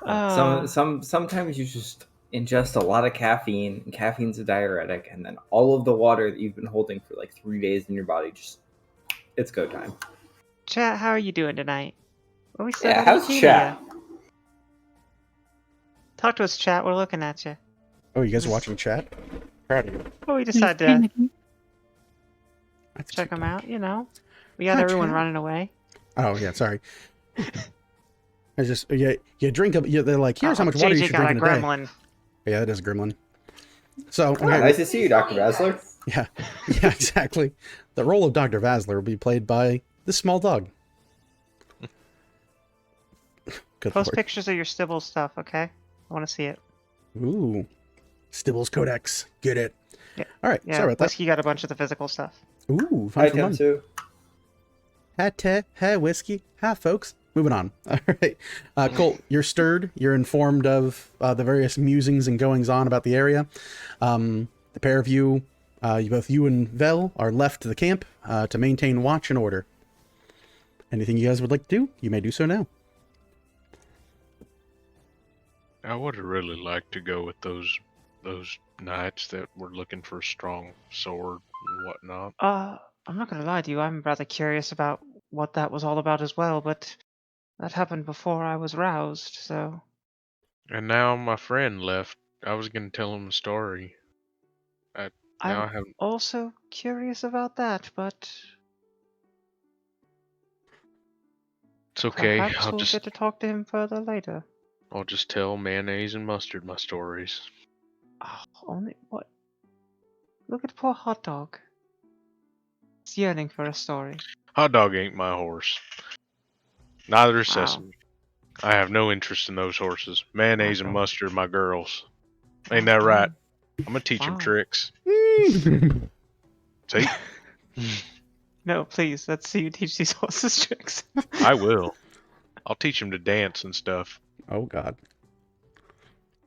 Speaker 6: Sometimes you just ingest a lot of caffeine, and caffeine's a diuretic, and then all of the water that you've been holding for like 3 days in your body it's go time.
Speaker 3: Chat, how are you doing tonight? Are we still
Speaker 6: how's chat?
Speaker 3: Talk to us, chat. We're looking at you.
Speaker 1: Oh, you guys are watching chat? Proud of you.
Speaker 3: Oh, we decided to check them out, you know. We got everyone running away.
Speaker 1: Oh, yeah, sorry. I just, you drink up, they're like, here's how much water you should drink in a day. Yeah, that is a gremlin. So,
Speaker 6: nice to see you, Dr. Vasler.
Speaker 1: Yeah, exactly. The role of Dr. Vasler will be played by this small dog.
Speaker 3: Good Post Lord. Pictures of your Stibbles stuff, okay? I want to see it.
Speaker 1: Ooh. Stibbles Codex. Get it.
Speaker 3: Yeah.
Speaker 1: All right, sorry about that.
Speaker 3: Whiskey got a bunch of the physical stuff.
Speaker 1: Ooh, fun for fun.
Speaker 6: Too.
Speaker 1: Hey, Whiskey. Hi, folks. Moving on. All right. Colt, you're stirred. You're informed of the various musings and goings-on about the area. The pair of you, both you and Vel, are left to the camp to maintain watch and order. Anything you guys would like to do, you may do so now.
Speaker 5: I would have really liked to go with those knights that were looking for a strong sword and whatnot.
Speaker 3: I'm not going to lie to you. I'm rather curious about what that was all about as well, but that happened before I was roused, so...
Speaker 5: And now my friend left. I was going to tell him a story.
Speaker 3: I'm also curious about that, but...
Speaker 5: It's okay.
Speaker 3: Perhaps we'll get to talk to him further later.
Speaker 5: I'll just tell Mayonnaise and Mustard my stories.
Speaker 3: Oh, only what? Look at poor Hot Dog. He's yearning for a story.
Speaker 5: Hot Dog ain't my horse. Neither is Sesame. I have no interest in those horses. Mayonnaise and Mustard my girls. Ain't that right? I'm gonna teach them tricks. See?
Speaker 3: No, please. Let's see you teach these horses tricks.
Speaker 5: I will. I'll teach them to dance and stuff.
Speaker 1: Oh, God.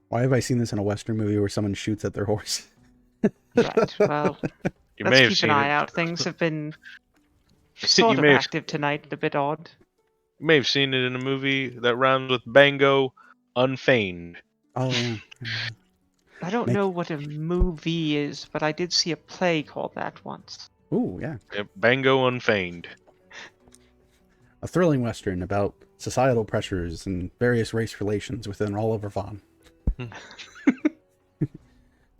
Speaker 1: Why have I seen this in a Western movie where someone shoots at their horse?
Speaker 3: Right, well, let's keep an eye out. Things have been sort of active tonight, a bit odd.
Speaker 5: You may have seen it in a movie that rhymes with Bango, Unfeigned.
Speaker 1: Oh, yeah.
Speaker 3: I don't know what a movie is, but I did see a play called that once.
Speaker 1: Ooh, yeah.
Speaker 5: Bango Unfeigned.
Speaker 1: A thrilling Western about societal pressures and various race relations within all of Ravon.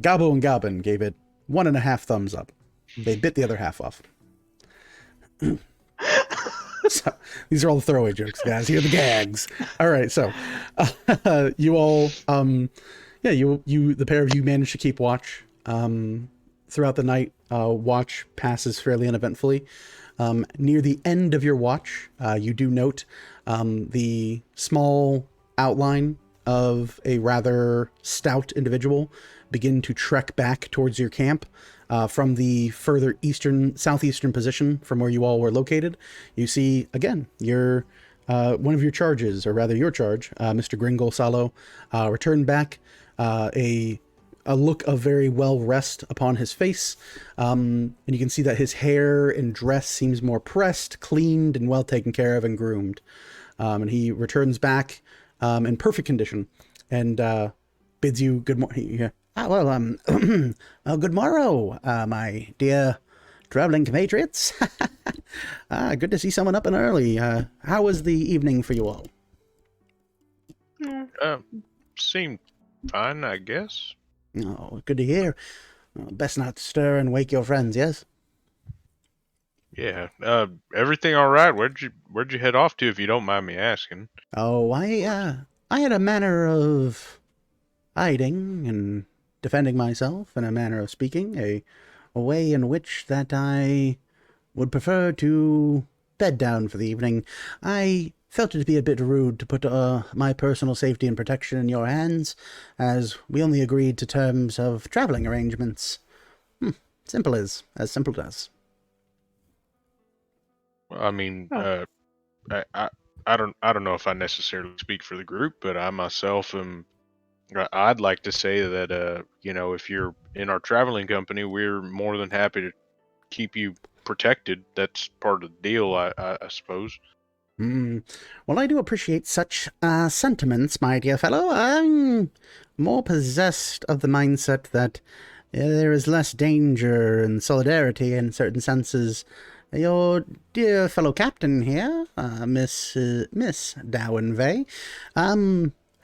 Speaker 1: Gabo and Gabin gave it 1.5 thumbs up. They bit the other half off. So, these are all the throwaway jokes, guys. Here are the gags. All right, so you all, the pair of you managed to keep watch throughout the night. Watch passes fairly uneventfully. Near the end of your watch, you do note the small outline of a rather stout individual begin to trek back towards your camp. From the further southeastern position from where you all were located. You see, again, your one of your charges, or rather your charge, Mr. Gringle Salo, returned back, a look of very well rest upon his face. And you can see that his hair and dress seems more pressed, cleaned, and well taken care of and groomed. And he returns back in perfect condition and bids you good morning. Good morrow, my dear traveling compatriots. Good to see someone up and early. How was the evening for you all?
Speaker 5: Seemed fine, I guess.
Speaker 1: Oh, good to hear. Best not to stir and wake your friends, yes?
Speaker 5: Yeah. Everything all right? Where'd you head off to, if you don't mind me asking?
Speaker 1: Oh, I had a manner of hiding and defending myself, in a manner of speaking, a way in which that I would prefer to bed down for the evening. I felt it to be a bit rude to put my personal safety and protection in your hands, as we only agreed to terms of traveling arrangements. Simple as simple as.
Speaker 5: Well, I mean, I don't know if I necessarily speak for the group, but I myself am. I'd like to say that, if you're in our traveling company, we're more than happy to keep you protected. That's part of the deal, I suppose.
Speaker 1: Well, I do appreciate such sentiments, my dear fellow. I'm more possessed of the mindset that there is less danger and solidarity in certain senses. Your dear fellow captain here, Miss Dowenvey,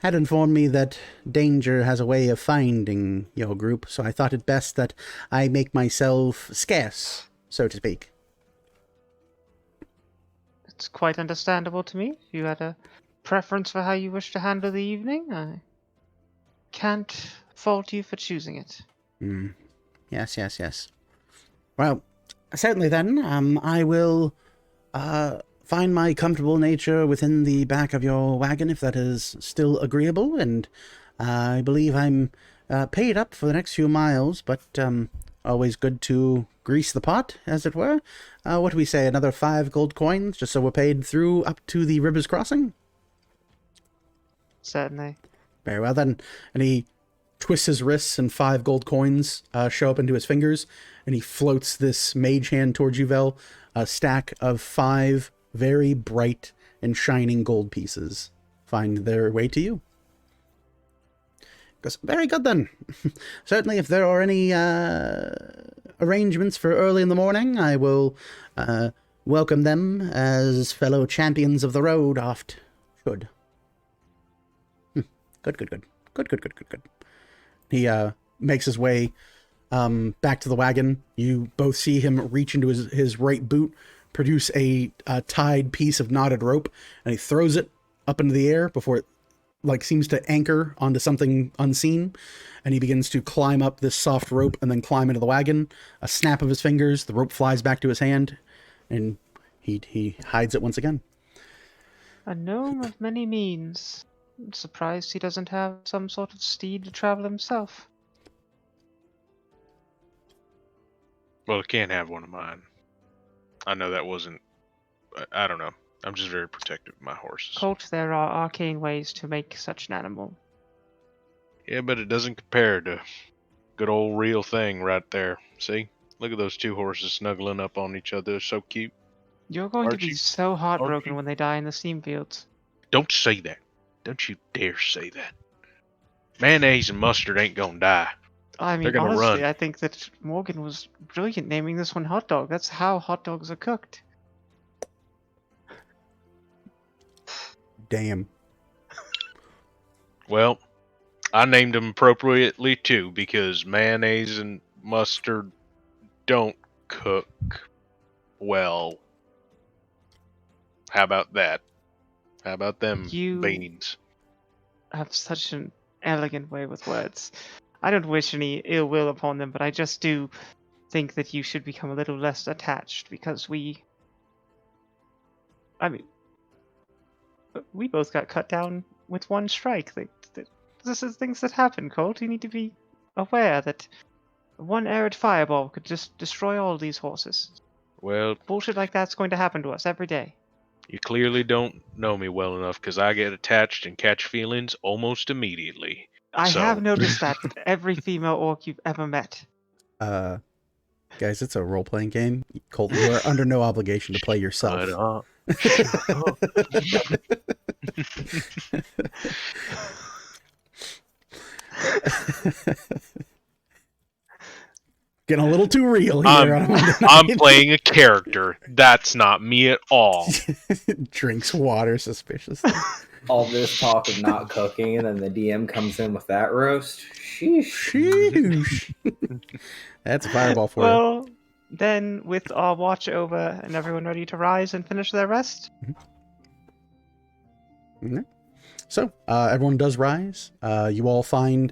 Speaker 1: had informed me that danger has a way of finding your group, so I thought it best that I make myself scarce, so to speak.
Speaker 3: It's quite understandable to me. If you had a preference for how you wish to handle the evening, I can't fault you for choosing it.
Speaker 1: Yes. Well, certainly then, I will find my comfortable nature within the back of your wagon, if that is still agreeable, and I believe I'm paid up for the next few miles, but always good to grease the pot, as it were. What do we say, another 5 gold coins, just so we're paid through up to the river's crossing?
Speaker 3: Certainly.
Speaker 1: Very well then. And he twists his wrists and 5 gold coins show up into his fingers, and he floats this mage hand towards you, Vel, a stack of 5 very bright and shining gold pieces find their way to you. Goes, very good then. Certainly, if there are any arrangements for early in the morning, I will welcome them as fellow champions of the road oft should. Good. He makes his way back to the wagon. You both see him reach into his right boot, produce a tied piece of knotted rope, and he throws it up into the air before it seems to anchor onto something unseen, and he begins to climb up this soft rope and then climb into the wagon. A snap of his fingers, the rope flies back to his hand, and he hides it once again.
Speaker 3: A gnome of many means. I'm surprised he doesn't have some sort of steed to travel himself.
Speaker 5: Well, he can't have one of mine. I know that wasn't... I don't know. I'm just very protective of my horses.
Speaker 3: Colt, there are arcane ways to make such an animal.
Speaker 5: Yeah, but it doesn't compare to good old real thing right there. See? Look at those 2 horses snuggling up on each other. They're so cute.
Speaker 3: You're going to be so heartbroken when they die in the steam fields.
Speaker 5: Don't say that. Don't you dare say that. Mayonnaise and mustard ain't gonna die.
Speaker 3: I mean,
Speaker 5: They're gonna
Speaker 3: honestly,
Speaker 5: run.
Speaker 3: I think that Morgan was brilliant naming this one hot dog. That's how hot dogs are cooked.
Speaker 1: damn.
Speaker 5: Well, I named them appropriately too because mayonnaise and mustard don't cook well. How about that? How about them beans?
Speaker 3: Have such an elegant way with words. I don't wish any ill will upon them, but I just do think that you should become a little less attached because we both got cut down with one strike. This is things that happen, Colt. You need to be aware that one arid fireball could just destroy all these horses.
Speaker 5: Well,
Speaker 3: bullshit like that's going to happen to us every day.
Speaker 5: You clearly don't know me well enough because I get attached and catch feelings almost immediately.
Speaker 3: I have noticed that with every female orc you've ever met.
Speaker 1: Guys, it's a role-playing game. Colt, you are under no obligation to play yourself. Getting a little too real here.
Speaker 5: I'm playing a character. That's not me at all.
Speaker 1: Drinks water suspiciously.
Speaker 6: All this talk of not cooking, and then the DM comes in with that roast.
Speaker 1: Sheesh. That's a fireball for you.
Speaker 3: Well, then, with our watch over and everyone ready to rise and finish their rest.
Speaker 1: Mm-hmm. So, everyone does rise. You all find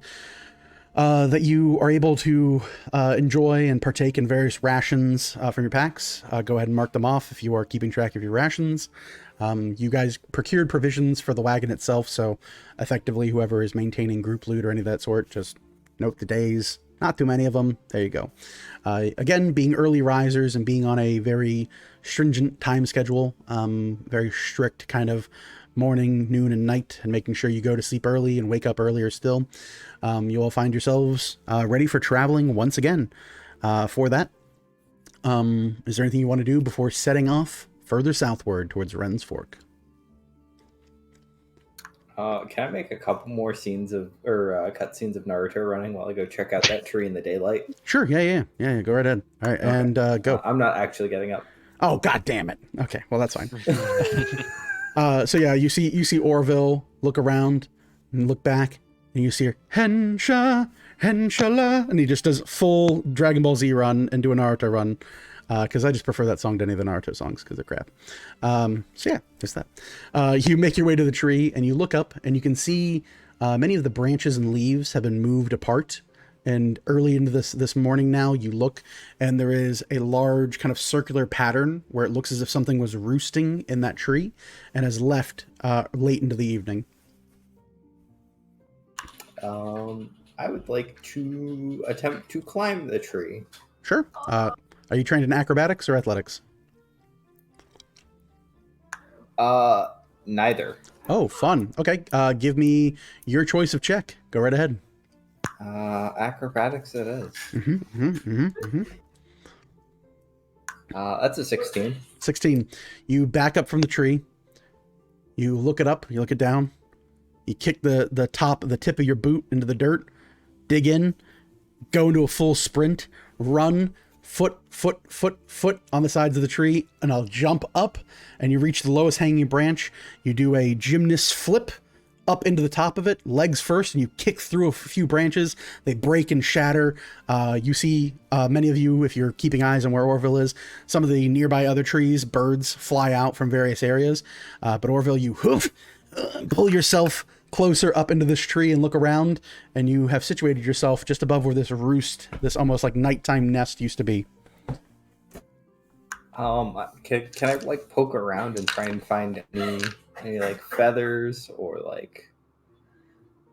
Speaker 1: that you are able to enjoy and partake in various rations from your packs. Go ahead and mark them off if you are keeping track of your rations. You guys procured provisions for the wagon itself, so effectively whoever is maintaining group loot or any of that sort, just note the days. Not too many of them. There you go. Again, being early risers and being on a very stringent time schedule, very strict kind of morning, noon, and night, and making sure you go to sleep early and wake up earlier still, you will find yourselves ready for traveling once again. For that, is there anything you want to do before setting off further southward towards Wren's Fork?
Speaker 6: Can I make a couple more scenes of cutscenes of Naruto running while I go check out that tree in the daylight?
Speaker 1: Sure. Yeah. Go right ahead. All right, okay. And go.
Speaker 6: I'm not actually getting up.
Speaker 1: Oh, god damn it. Okay, well that's fine. So yeah, you see Orville look around and look back, and you see her Hensha, Henshala, and he just does full Dragon Ball Z run and do a Naruto run, because I just prefer that song to any of the Naruto songs because they're crap. So yeah, there's that. You make your way to the tree and you look up and you can see many of the branches and leaves have been moved apart. And early into this morning now, you look and there is a large kind of circular pattern where it looks as if something was roosting in that tree and has left late into the evening.
Speaker 6: I would like to attempt to climb the tree.
Speaker 1: Sure. Are you trained in acrobatics or athletics?
Speaker 6: Neither.
Speaker 1: Oh, fun. Okay. Give me your choice of check. Go right ahead.
Speaker 6: Acrobatics it is. That's a 16.
Speaker 1: 16. You back up from the tree. You look it up. You look it down. You kick the tip of your boot into the dirt. Dig in. Go into a full sprint. Run. Foot on the sides of the tree. And I'll jump up. And you reach the lowest hanging branch. You do a gymnast flip up into the top of it, legs first, and you kick through a few branches. They break and shatter. You see many of you, if you're keeping eyes on where Orville is, some of the nearby other trees, birds fly out from various areas. But Orville, you pull yourself closer up into this tree and look around, and you have situated yourself just above where this roost, this almost like nighttime nest used to be.
Speaker 6: Can I like poke around and try and find any like feathers or like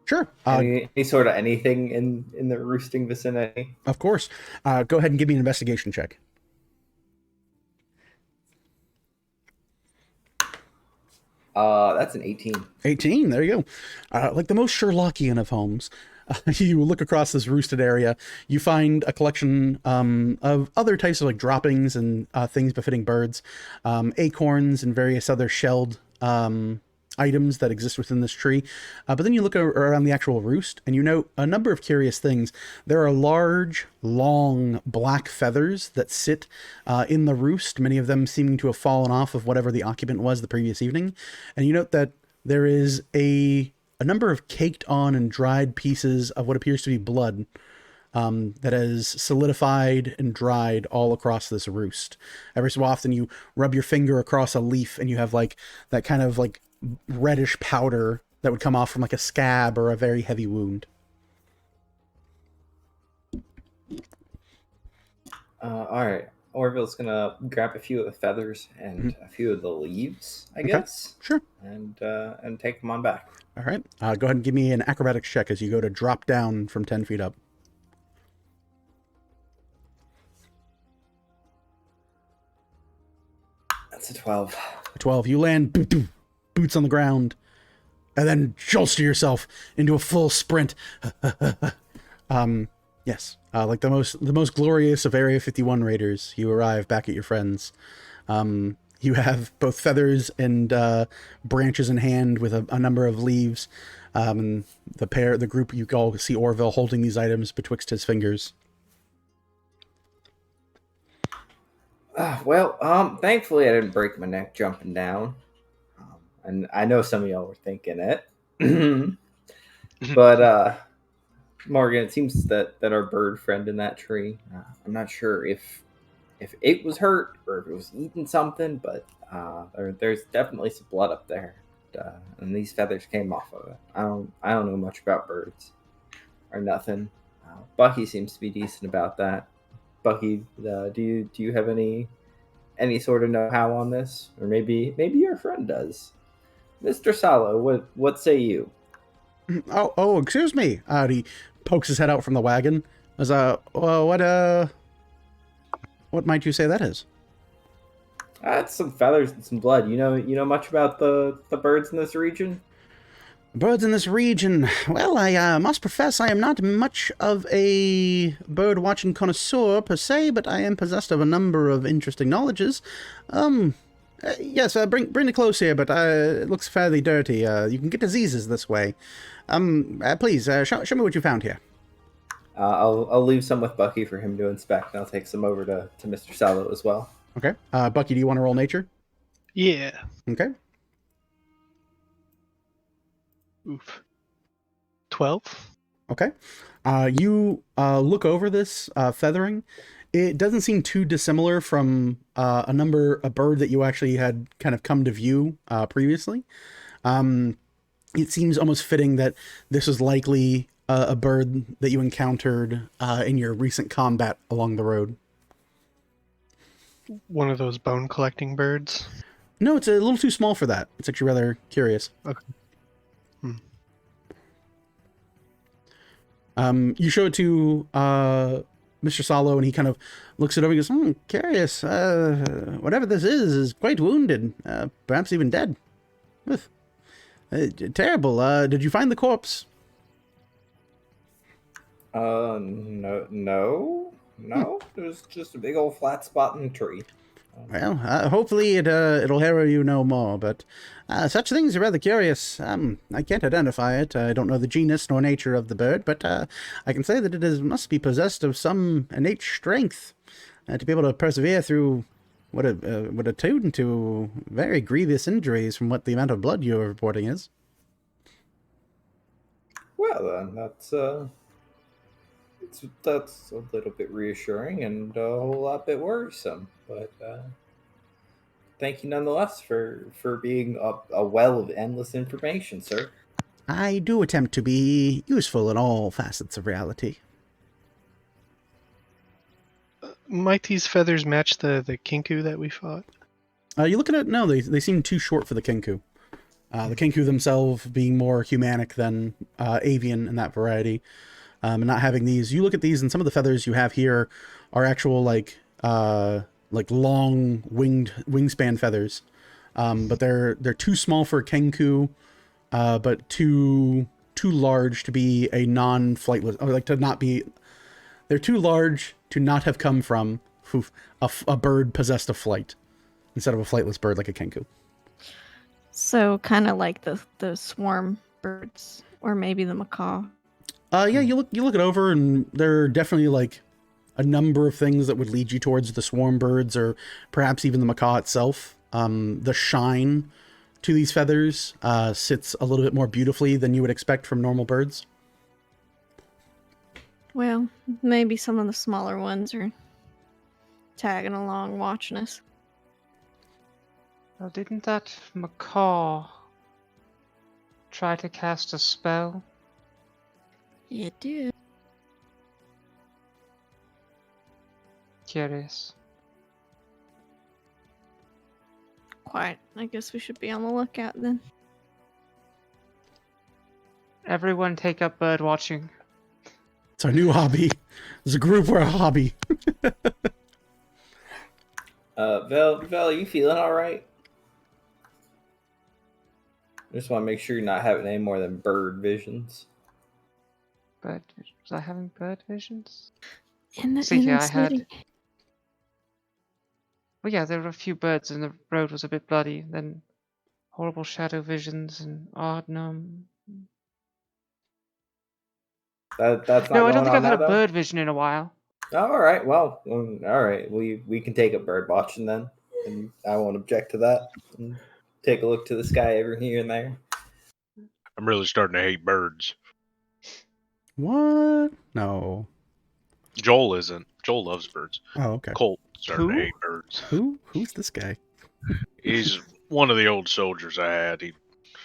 Speaker 1: sure
Speaker 6: any sort of anything in the roosting vicinity?
Speaker 1: Of course. Go ahead and give me an investigation check.
Speaker 6: That's an 18.
Speaker 1: 18, there you go. Like the most Sherlockian of homes, you look across this roosted area, you find a collection of other types of like droppings and things befitting birds, acorns and various other shelled items that exist within this tree. But then you look around the actual roost and you note a number of curious things. There are large, long black feathers that sit in the roost, many of them seeming to have fallen off of whatever the occupant was the previous evening. And you note that there is a number of caked on and dried pieces of what appears to be blood that has solidified and dried all across this roost. Every so often you rub your finger across a leaf and you have like that kind of like reddish powder that would come off from like a scab or a very heavy wound.
Speaker 6: All right. Orville's gonna grab a few of the feathers and a few of the leaves, I guess.
Speaker 1: Sure.
Speaker 6: And take them on back.
Speaker 1: All right. Go ahead and give me an acrobatics check as you go to drop down from 10 feet up.
Speaker 6: That's a 12.
Speaker 1: 12. You land boots on the ground and then jolster yourself into a full sprint. Yes. Like the most glorious of Area 51 raiders, you arrive back at your friends. You have both feathers and branches in hand with a number of leaves. The group, you all see Orville holding these items betwixt his fingers.
Speaker 6: Thankfully I didn't break my neck jumping down. And I know some of y'all were thinking it. But, Morgan, it seems that our bird friend in that tree, I'm not sure if it was hurt or if it was eating something, but there's definitely some blood up there. And these feathers came off of it. I don't know much about birds or nothing. Bucky seems to be decent about that. Bucky, do you have any sort of know-how on this? Or maybe your friend does. Mr. Salo, what say you?
Speaker 1: Oh, excuse me. He pokes his head out from the wagon. What might you say that is?
Speaker 6: It's some feathers and some blood. You know much about the birds in this region?
Speaker 1: Birds in this region. Well, I must profess I am not much of a bird-watching connoisseur per se, but I am possessed of a number of interesting knowledges. Yes, bring it close here, but it looks fairly dirty. You can get diseases this way. Please, show me what you found here.
Speaker 6: I'll leave some with Bucky for him to inspect, and I'll take some over to Mr. Salo as well.
Speaker 1: Okay. Bucky, do you want to roll nature?
Speaker 2: Yeah.
Speaker 1: Okay.
Speaker 2: Oof. 12.
Speaker 1: Okay. You look over this feathering. It doesn't seem too dissimilar from a bird that you actually had kind of come to view previously. It seems almost fitting that this is likely a bird that you encountered in your recent combat along the road.
Speaker 2: One of those bone collecting birds?
Speaker 1: No, it's a little too small for that. It's actually rather curious.
Speaker 2: Okay.
Speaker 1: You show it to Mr. Salo, and he kind of looks it over and goes, curious. Whatever this is quite wounded, perhaps even dead. Terrible. Did you find the corpse?
Speaker 6: No. There's just a big old flat spot in the tree.
Speaker 1: Well, hopefully it'll harrow you no more, but such things are rather curious. I can't identify it. I don't know the genus nor nature of the bird, but I can say that it must be possessed of some innate strength to be able to persevere through what attuned to very grievous injuries from what the amount of blood you're reporting is.
Speaker 6: Well, then, that's a little bit reassuring and a whole lot bit worrisome, but thank you nonetheless for being a well of endless information, sir.
Speaker 1: I do attempt to be useful in all facets of reality.
Speaker 2: Might these feathers match the kinku that we fought?
Speaker 1: You look at it, no, they seem too short for the kinku. The kinku themselves being more humanic than avian in that variety. And not having these, you look at these, and some of the feathers you have here are actual like long wingspan feathers, but they're too small for a kenku, but too large to be a non-flightless, or like to not be. They're too large to not have come from a bird possessed of flight, instead of a flightless bird like a kenku.
Speaker 4: So kind of like the swarm birds, or maybe the macaw.
Speaker 1: Yeah, you look it over, and there are definitely like a number of things that would lead you towards the swarm birds, or perhaps even the macaw itself. The shine to these feathers sits a little bit more beautifully than you would expect from normal birds.
Speaker 4: Well, maybe some of the smaller ones are tagging along watching us.
Speaker 3: Well, didn't that macaw try to cast a spell?
Speaker 4: Yeah, it did.
Speaker 3: Curious.
Speaker 4: Quite. I guess we should be on the lookout then.
Speaker 3: Everyone take up bird watching.
Speaker 1: It's our new hobby. As a group, we're a hobby.
Speaker 6: Vel, you feeling all right? I just want to make sure you're not having any more than bird visions.
Speaker 3: Was I having bird visions?
Speaker 4: In the
Speaker 3: See, I
Speaker 4: city.
Speaker 3: had. Well, yeah, there were a few birds, and the road was a bit bloody. Then horrible shadow visions and odd gnome.
Speaker 6: That's not
Speaker 3: No, I don't
Speaker 6: going
Speaker 3: think
Speaker 6: on
Speaker 3: I've had
Speaker 6: now,
Speaker 3: a
Speaker 6: though?
Speaker 3: bird vision in a while.
Speaker 6: All right. Well, all right. We can take a bird watching then, and I won't object to that. And take a look to the sky every here and there.
Speaker 5: I'm really starting to hate birds.
Speaker 1: What? No.
Speaker 5: Joel isn't. Joel loves birds.
Speaker 1: Oh, okay.
Speaker 5: Colt starting to
Speaker 3: Who?
Speaker 5: hate birds.
Speaker 1: Who's this guy?
Speaker 5: He's one of the old soldiers I had. He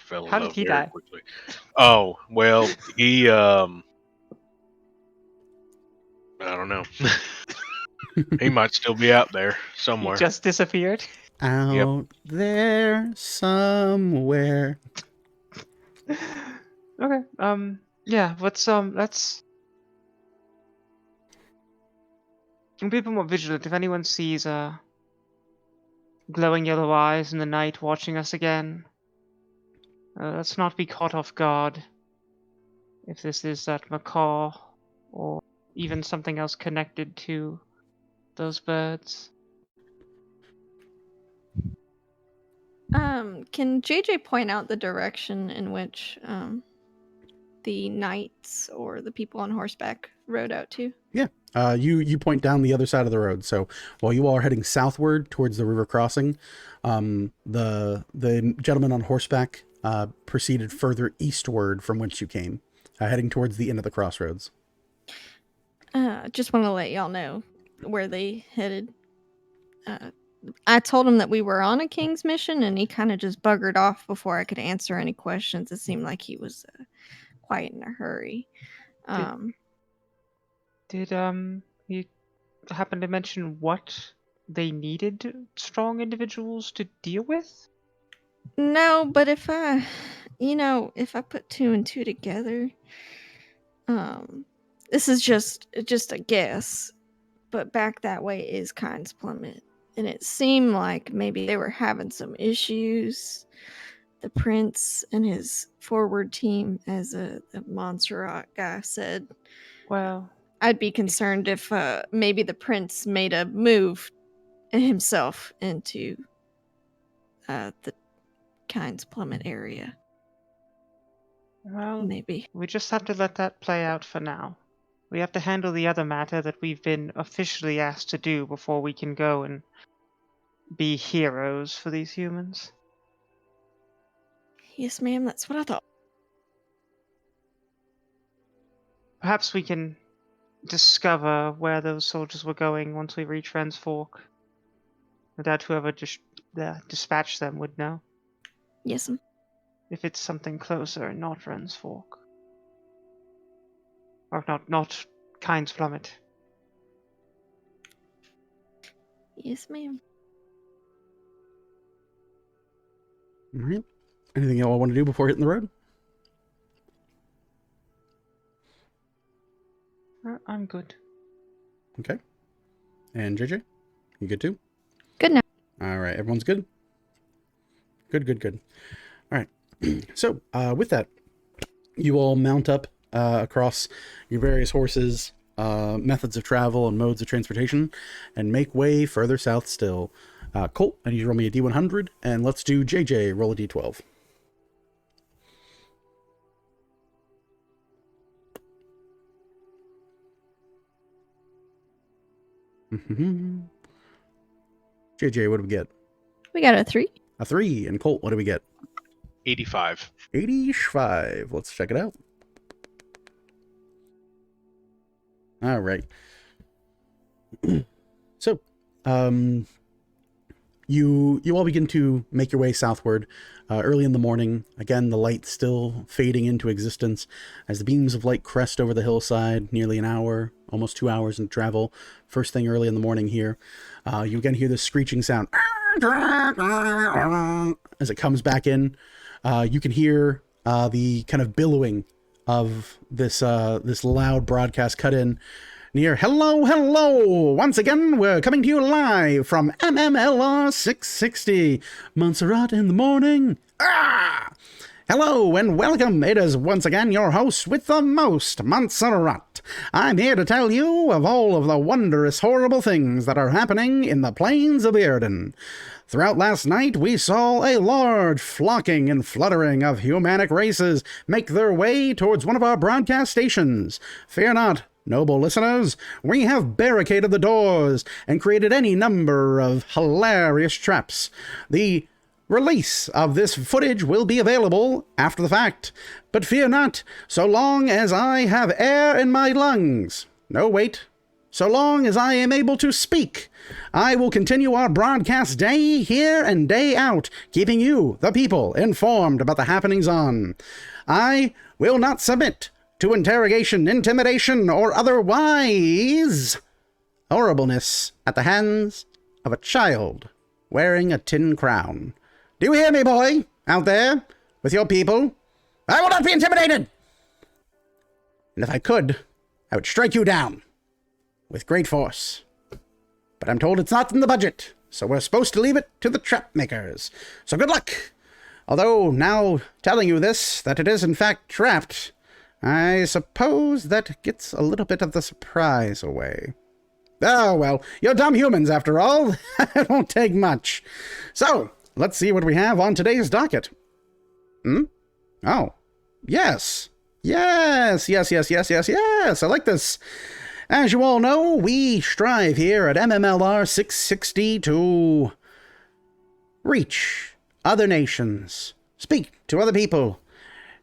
Speaker 5: fell in
Speaker 3: How did
Speaker 5: love
Speaker 3: he
Speaker 5: very
Speaker 3: die?
Speaker 5: quickly. Oh, well, he I don't know. He might still be out there
Speaker 3: He
Speaker 5: somewhere.
Speaker 3: just disappeared.
Speaker 1: Out there somewhere.
Speaker 3: Okay. Yeah. Let's be a bit more vigilant. If anyone sees glowing yellow eyes in the night watching us again, let's not be caught off guard. If this is that macaw, or even something else connected to those birds.
Speaker 4: Can JJ point out the direction in which the knights or the people on horseback rode out to?
Speaker 1: Yeah. You point down the other side of the road. So while you all are heading southward towards the river crossing, the gentleman on horseback proceeded further eastward from whence you came, heading towards the end of the crossroads.
Speaker 4: Just want to let y'all know where they headed. I told him that we were on a king's mission, and he kind of just buggered off before I could answer any questions. It seemed like he was quite in a hurry.
Speaker 3: Did he happen to mention what they needed strong individuals to deal with?
Speaker 4: No, but if I put two and two together, this is just a guess, but back that way is Kind's Plummet. And it seemed like maybe they were having some issues. The prince and his forward team, as the Montserrat guy said.
Speaker 3: Well,
Speaker 4: I'd be concerned if maybe the prince made a move himself into the Kind's Plummet area.
Speaker 3: Well,
Speaker 4: maybe.
Speaker 3: We just have to let that play out for now. We have to handle the other matter that we've been officially asked to do before we can go and be heroes for these humans.
Speaker 4: Yes, ma'am, that's what I thought.
Speaker 3: Perhaps we can discover where those soldiers were going once we reach Ren's Fork. No doubt whoever dispatched them would know.
Speaker 4: Yes, ma'am.
Speaker 3: If it's something closer and not Ren's Fork. Or not Kind's Plummet.
Speaker 4: Yes, ma'am.
Speaker 1: All right. Anything y'all want to do before hitting the road?
Speaker 3: I'm good.
Speaker 1: Okay. And JJ, you good too?
Speaker 4: Good now.
Speaker 1: All right. Everyone's good? Good. All right. So, with that, you all mount up across your various horses, methods of travel, and modes of transportation, and make way further south still. Colt, I need you to roll me a D100, and let's do JJ, roll a D12. JJ, what do we get?
Speaker 4: We got a 3.
Speaker 1: A 3. And Colt, what do we get?
Speaker 5: 85.
Speaker 1: 85. Let's check it out. All right. So, you all begin to make your way southward early in the morning. Again, the light still fading into existence as the beams of light crest over the hillside. Nearly an hour, almost 2 hours in travel. First thing early in the morning here. You again hear this screeching sound as it comes back in. You can hear the kind of billowing of this loud broadcast cut in. Near hello, once again, we're coming to you live from MMLR 660, Montserrat in the morning. Hello and welcome. It is once again your host with the most, Montserrat. I'm here to tell you of all of the wondrous, horrible things that are happening in the plains of Irden. Throughout last night, we saw a large flocking and fluttering of humanic races make their way towards one of our broadcast stations. Fear not, noble listeners, we have barricaded the doors and created any number of hilarious traps. The release of this footage will be available after the fact, but fear not, so long as I have air in my lungs. No, wait. So long as I am able to speak, I will continue our broadcast day here and day out, keeping you, the people, informed about the happenings on. I will not submit to interrogation, intimidation, or otherwise horribleness at the hands of a child wearing a tin crown. Do you hear me, boy, out there with your people? I will not be intimidated! And if I could, I would strike you down with great force. But I'm told it's not in the budget, so we're supposed to leave it to the trap makers. So good luck! Although, now telling you this, that it is in fact trapped, I suppose that gets a little bit of the surprise away. Oh, well, you're dumb humans after all. It won't take much. So, let's see what we have on today's docket. Oh, yes. Yes. I like this. As you all know, we strive here at MMLR 660 to reach other nations, speak to other people.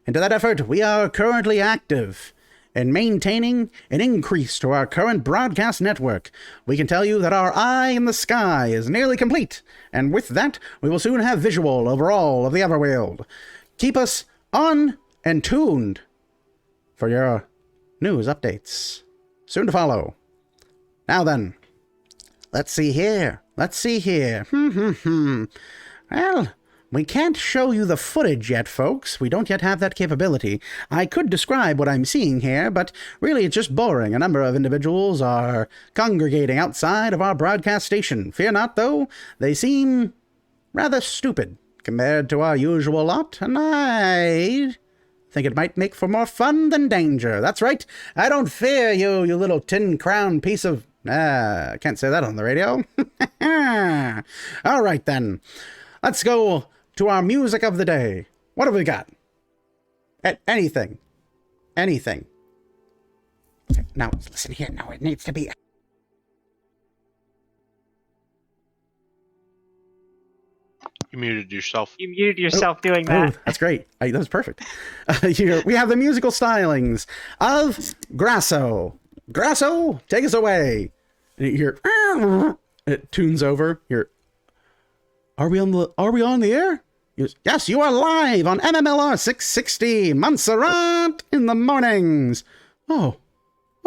Speaker 1: And to that effort, we are currently active in maintaining an increase to our current broadcast network. We can tell you that our eye in the sky is nearly complete, and with that, we will soon have visual over all of the Everworld. Keep us on and tuned for your news updates. Soon to follow. Now then, let's see here. Well, we can't show you the footage yet, folks. We don't yet have that capability. I could describe what I'm seeing here, but really it's just boring. A number of individuals are congregating outside of our broadcast station. Fear not, though. They seem rather stupid compared to our usual lot, and I think it might make for more fun than danger. That's right. I don't fear you, you little tin crown piece of... I can't say that on the radio. All right, then. Let's go to our music of the day. What have we got? Anything. Okay, now, listen here. Now, it needs to be...
Speaker 5: You muted yourself.
Speaker 3: You muted yourself doing that.
Speaker 1: Oh, that's great. That was perfect. Here, we have the musical stylings of Grasso. Grasso, take us away. And you hear... It tunes over. You're... Are we on the air? Yes, you are live on MMLR 660, Montserrat in the mornings. Oh,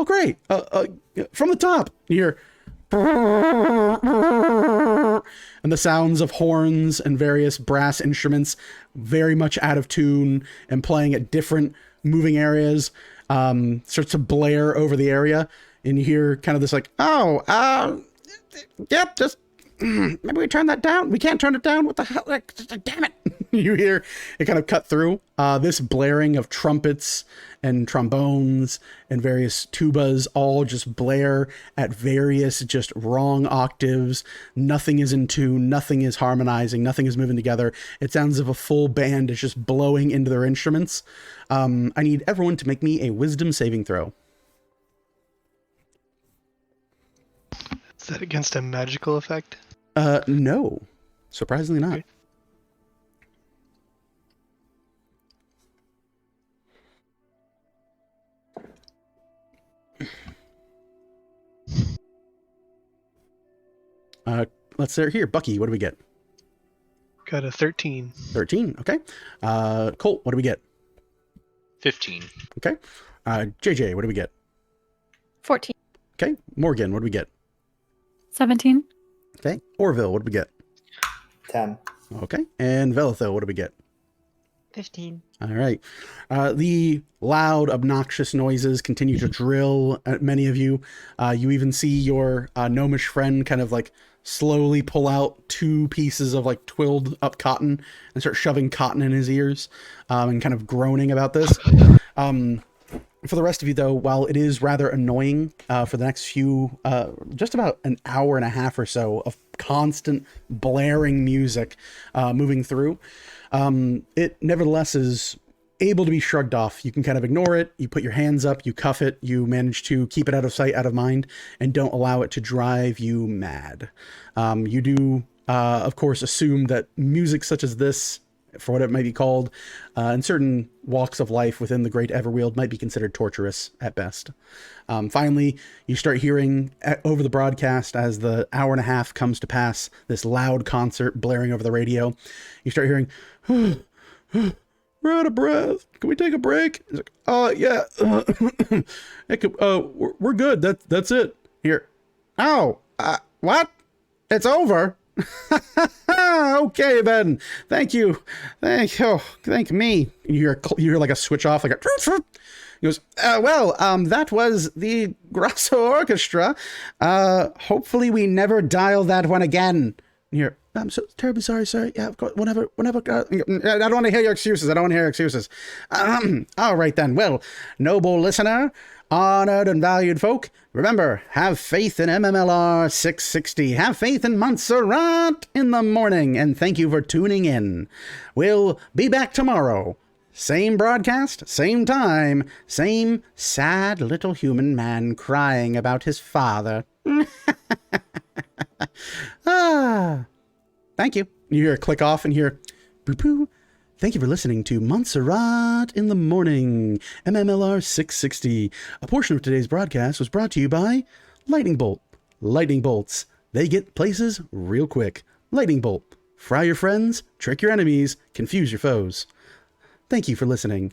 Speaker 1: great. From the top, you hear... And the sounds of horns and various brass instruments very much out of tune and playing at different moving areas starts to blare over the area. And you hear kind of this like, yep, just... maybe we turn that down. We can't turn it down. What the hell? Damn it. You hear it kind of cut through. This blaring of trumpets and trombones and various tubas all just blare at various just wrong octaves. Nothing is in tune. Nothing is harmonizing. Nothing is moving together. It sounds as if a full band is just blowing into their instruments. I need everyone to make me a wisdom saving throw.
Speaker 2: Is that against a magical effect?
Speaker 1: No. Surprisingly not. Let's start here. Bucky, what do we get?
Speaker 2: Got a 13.
Speaker 1: 13. Okay. Colt, what do we get?
Speaker 9: 15.
Speaker 1: Okay. JJ, what do we get?
Speaker 4: 14.
Speaker 1: Okay. Morgan, what do we get?
Speaker 8: 17.
Speaker 1: Okay. Orville, what do we get?
Speaker 6: 10.
Speaker 1: Okay. And Velithil, what do we get?
Speaker 3: 15.
Speaker 1: All right. The loud, obnoxious noises continue to drill at many of you. You even see your gnomish friend kind of like slowly pull out 2 pieces of like twilled up cotton and start shoving cotton in his ears and kind of groaning about this. For the rest of you, though, while it is rather annoying for the next few, just about an hour and a half or so of constant blaring music moving through, it nevertheless is able to be shrugged off. You can kind of ignore it. You put your hands up, you cuff it, you manage to keep it out of sight, out of mind, and don't allow it to drive you mad. You do, of course, assume that music such as this, for what it might be called, in certain walks of life within the Great Everwield might be considered torturous at best. Finally, you start hearing over the broadcast as the hour and a half comes to pass, this loud concert blaring over the radio. You start hearing, we're out of breath. Can we take a break? It's like, yeah. We're good. That's it. Here. Oh, what? It's over? Okay then. Thank you. Thank me. You hear like a switch off, like a. He goes, that was the Grosso Orchestra. Hopefully we never dial that one again. And you're, I'm so terribly sorry, sir. Yeah, of course, whenever. I don't want to hear your excuses. All right then. Well, noble listener, honored and valued folk, remember, have faith in MMLR 660. Have faith in Montserrat in the morning. And thank you for tuning in. We'll be back tomorrow. Same broadcast, same time, same sad little human man crying about his father. Thank you. You hear a click off and hear, boo-poo. Thank you for listening to Montserrat in the Morning, MMLR 660. A portion of today's broadcast was brought to you by Lightning Bolt. Lightning Bolts. They get places real quick. Lightning Bolt. Fry your friends, trick your enemies, confuse your foes. Thank you for listening.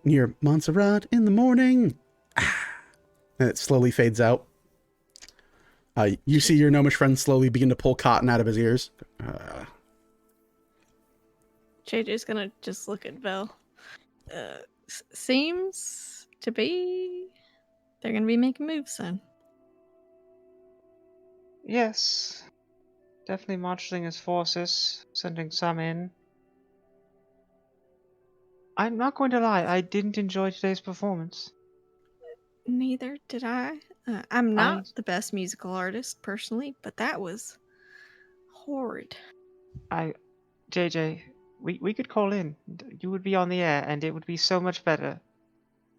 Speaker 1: Near Montserrat in the Morning. And it slowly fades out. You see your gnomish friend slowly begin to pull cotton out of his ears.
Speaker 4: JJ's gonna just look at Vel. Seems to be they're gonna be making moves soon.
Speaker 3: Yes. Definitely marshalling his forces, sending some in. I'm not going to lie, I didn't enjoy today's performance.
Speaker 4: Neither did I. I'm not the best musical artist, personally, but that was horrid.
Speaker 3: JJ, we could call in. You would be on the air, and it would be so much better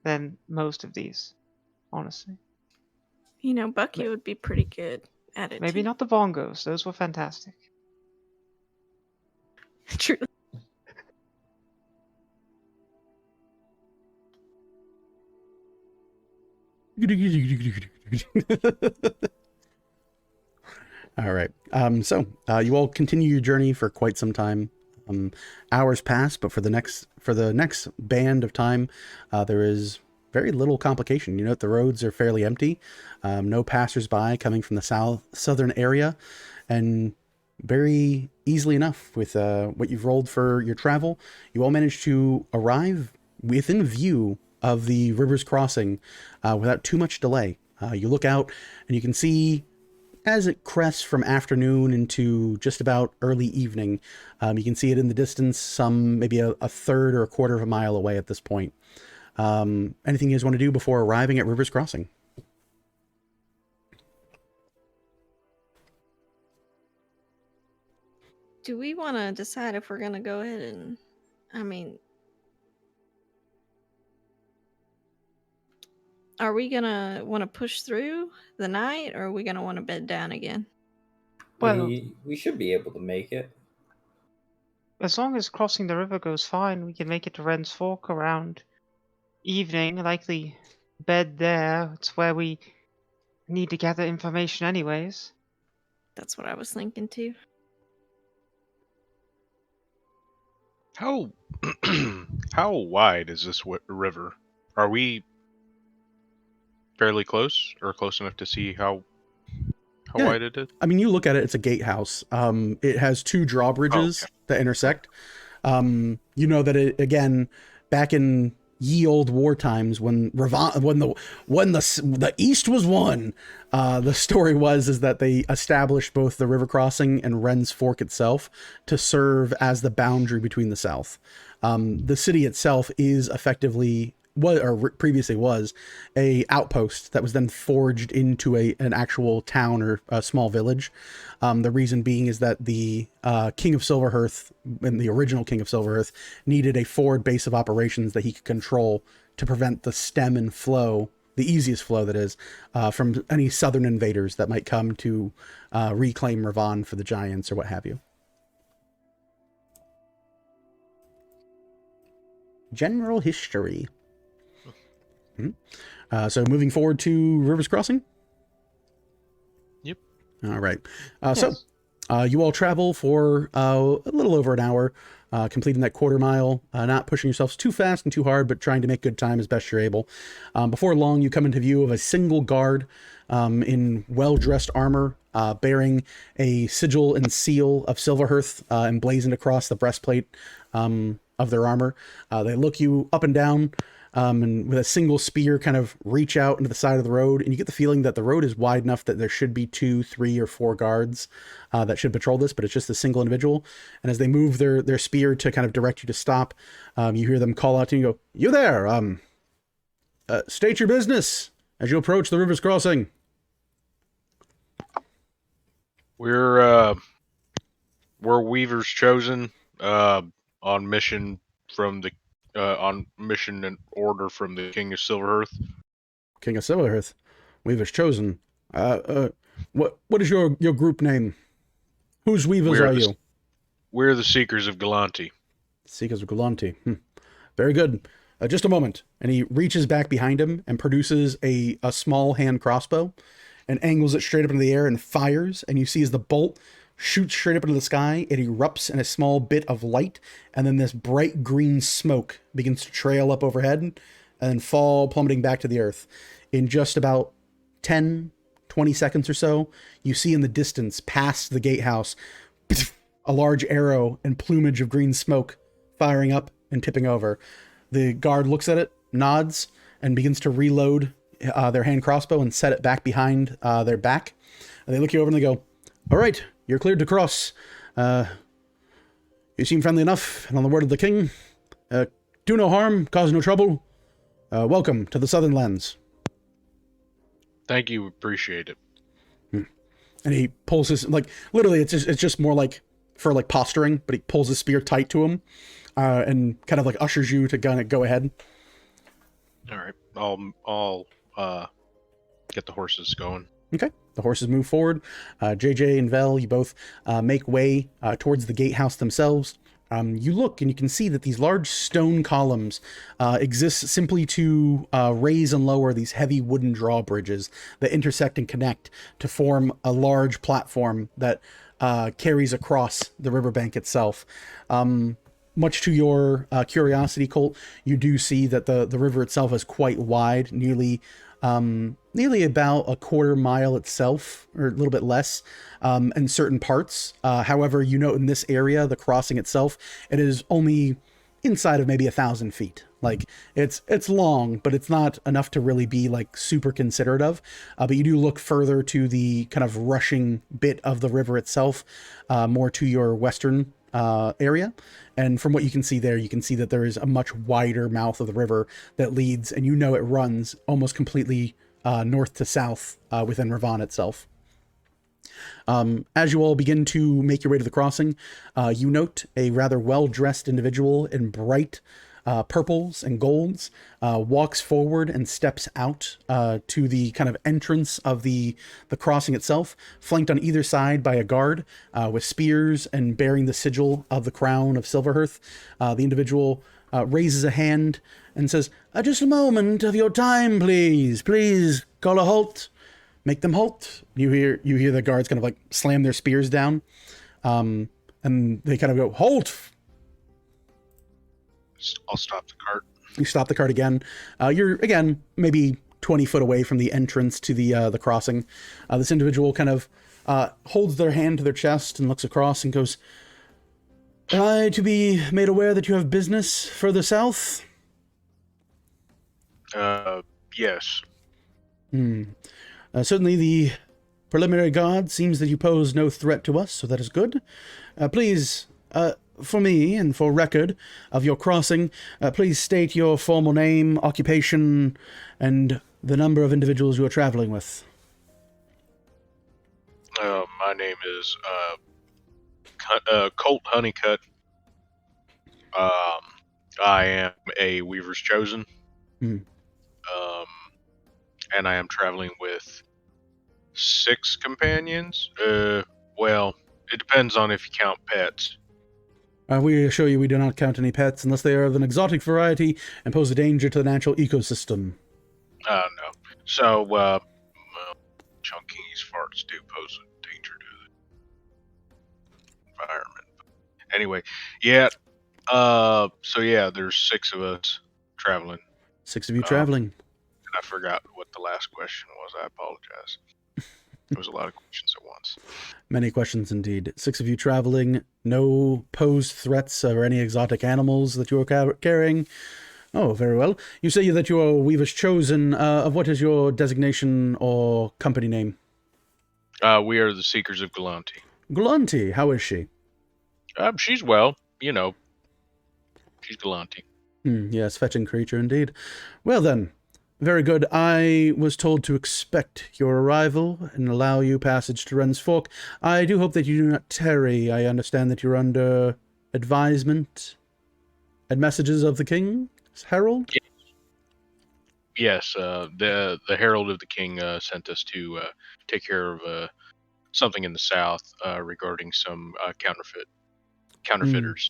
Speaker 3: than most of these, honestly.
Speaker 4: You know, Bucky would be pretty good at it.
Speaker 3: Maybe not the bongos. Those were fantastic.
Speaker 4: True.
Speaker 1: All right. So you all continue your journey for quite some time. Hours pass, but for the next band of time, there is very little complication. You know, the roads are fairly empty. No passersby coming from the southern area, and very easily enough with what you've rolled for your travel, you all managed to arrive within view of the river's crossing without too much delay. You look out and you can see, as it crests from afternoon into just about early evening, you can see it in the distance, maybe a third or a quarter of a mile away at this point. Anything you guys want to do before arriving at River's Crossing?
Speaker 4: Do we want to decide if we're going to go ahead and, are we going to want to push through the night, or are we going to want to bed down again?
Speaker 6: Well, we should be able to make it.
Speaker 3: As long as crossing the river goes fine, we can make it to Wren's Fork around evening, likely bed there. It's where we need to gather information anyways.
Speaker 4: That's what I was thinking too.
Speaker 5: How how wide is this river? Are we fairly close, or close enough to see how wide it is?
Speaker 1: I mean, you look at it; it's a gatehouse. It has two drawbridges that intersect. You know that it, again, back in ye old war times when the East was won, the story is that they established both the river crossing and Wren's Fork itself to serve as the boundary between the South. The city itself is effectively previously was a outpost that was then forged into an actual town or a small village. The reason being is that the King of Silverhearth, and the original King of Silverhearth, needed a forward base of operations that he could control to prevent the stem and flow, the easiest flow that is, from any southern invaders that might come to reclaim Ravon for the Giants or what have you. General history. So moving forward to Rivers Crossing.
Speaker 9: Yep.
Speaker 1: All right. So you all travel for a little over an hour, completing that quarter mile, not pushing yourselves too fast and too hard, but trying to make good time as best you're able. Before long, you come into view of a single guard in well-dressed armor, bearing a sigil and seal of Silverhearth emblazoned across the breastplate of their armor. They look you up and down, and with a single spear kind of reach out into the side of the road, and you get the feeling that the road is wide enough that there should be 2, 3, or 4 guards that should patrol this, but it's just a single individual. And as they move their spear to kind of direct you to stop, you hear them call out to you and go, "You there, state your business as you approach the Rivers Crossing."
Speaker 5: We're Weaver's Chosen, on mission from the on mission and order from the King of Silverhearth.
Speaker 1: King of Silverhearth, Weaver's Chosen. What is your group name? Whose Weavers are you?
Speaker 5: We're the Seekers of Galanti.
Speaker 1: Seekers of Galanti. Very good. Just a moment. And he reaches back behind him and produces a small hand crossbow and angles it straight up into the air and fires. And you see as the bolt shoots straight up into the sky, it erupts in a small bit of light, and then this bright green smoke begins to trail up overhead and then fall plummeting back to the earth. In just about 10, 20 seconds or so, you see in the distance, past the gatehouse, a large arrow and plumage of green smoke firing up and tipping over. The guard looks at it, nods, and begins to reload their hand crossbow and set it back behind their back. And they look you over and they go, "All right, you're cleared to cross. You seem friendly enough, and on the word of the king, do no harm, cause no trouble. Welcome to the Southern Lands."
Speaker 5: Thank you, appreciate it.
Speaker 1: And he pulls his, like, literally, it's just more like for like posturing, but he pulls his spear tight to him, and kind of like ushers you to go ahead.
Speaker 5: All right, I'll get the horses going.
Speaker 1: Okay. The horses move forward. JJ and Vel, you both make way towards the gatehouse themselves. You look and you can see that these large stone columns exist simply to raise and lower these heavy wooden drawbridges that intersect and connect to form a large platform that carries across the riverbank itself. Much to your curiosity, Colt, you do see that the river itself is quite wide, nearly about a quarter mile itself, or a little bit less, in certain parts. However, you know, in this area, the crossing itself, it is only inside of maybe 1,000 feet. Like, it's long, but it's not enough to really be like super considerate of. But you do look further to the kind of rushing bit of the river itself, more to your western area. And from what you can see there, you can see that there is a much wider mouth of the river that leads, and you know it runs almost completely north to south within Ravon itself. As you all begin to make your way to the crossing, you note a rather well-dressed individual in bright purples and golds walks forward and steps out to the kind of entrance of the crossing itself, flanked on either side by a guard with spears and bearing the sigil of the crown of Silverhearth. The individual raises a hand and says, "Just a moment of your time, please. Please call a halt. make them halt. You hear the guards kind of like slam their spears down, and they kind of go, halt.
Speaker 5: I'll stop the cart.
Speaker 1: You stop the cart again. You're again maybe 20 foot away from the entrance to the crossing. This individual kind of holds their hand to their chest and looks across and goes, "Am I to be made aware that you have business further south?"
Speaker 5: Yes.
Speaker 1: Certainly the preliminary guard seems that you pose no threat to us, so that is good. Please, for me and for record of your crossing, please state your formal name, occupation, and the number of individuals you are traveling with.
Speaker 5: My name is Colt Honeycutt. I am a Weaver's Chosen. And I am traveling with 6 companions. Well, it depends on if you count pets.
Speaker 1: We assure you we do not count any pets unless they are of an exotic variety and pose a danger to the natural ecosystem.
Speaker 5: No. So, well, Chunky's farts do pose a danger to the environment. Anyway, yeah. So yeah, there's 6 of us traveling.
Speaker 1: 6 of you traveling.
Speaker 5: And I forgot what the last question was. I apologize. There was a lot of questions at once.
Speaker 1: Many questions indeed. 6 of you traveling. No posed threats or any exotic animals that you are carrying. Oh, very well. You say that you are Weaver's Chosen. Of what is your designation or company name?
Speaker 5: We are the Seekers of Galanti.
Speaker 1: Galanti, how is she?
Speaker 5: She's well, you know. She's Galanti.
Speaker 1: Yes, fetching creature indeed. Well then, very good. I was told to expect your arrival and allow you passage to Wren's Fork. I do hope that you do not tarry. I understand that you're under advisement and messages of the King's Herald?
Speaker 5: Yes, the Herald of the King sent us to take care of something in the south regarding some counterfeiters.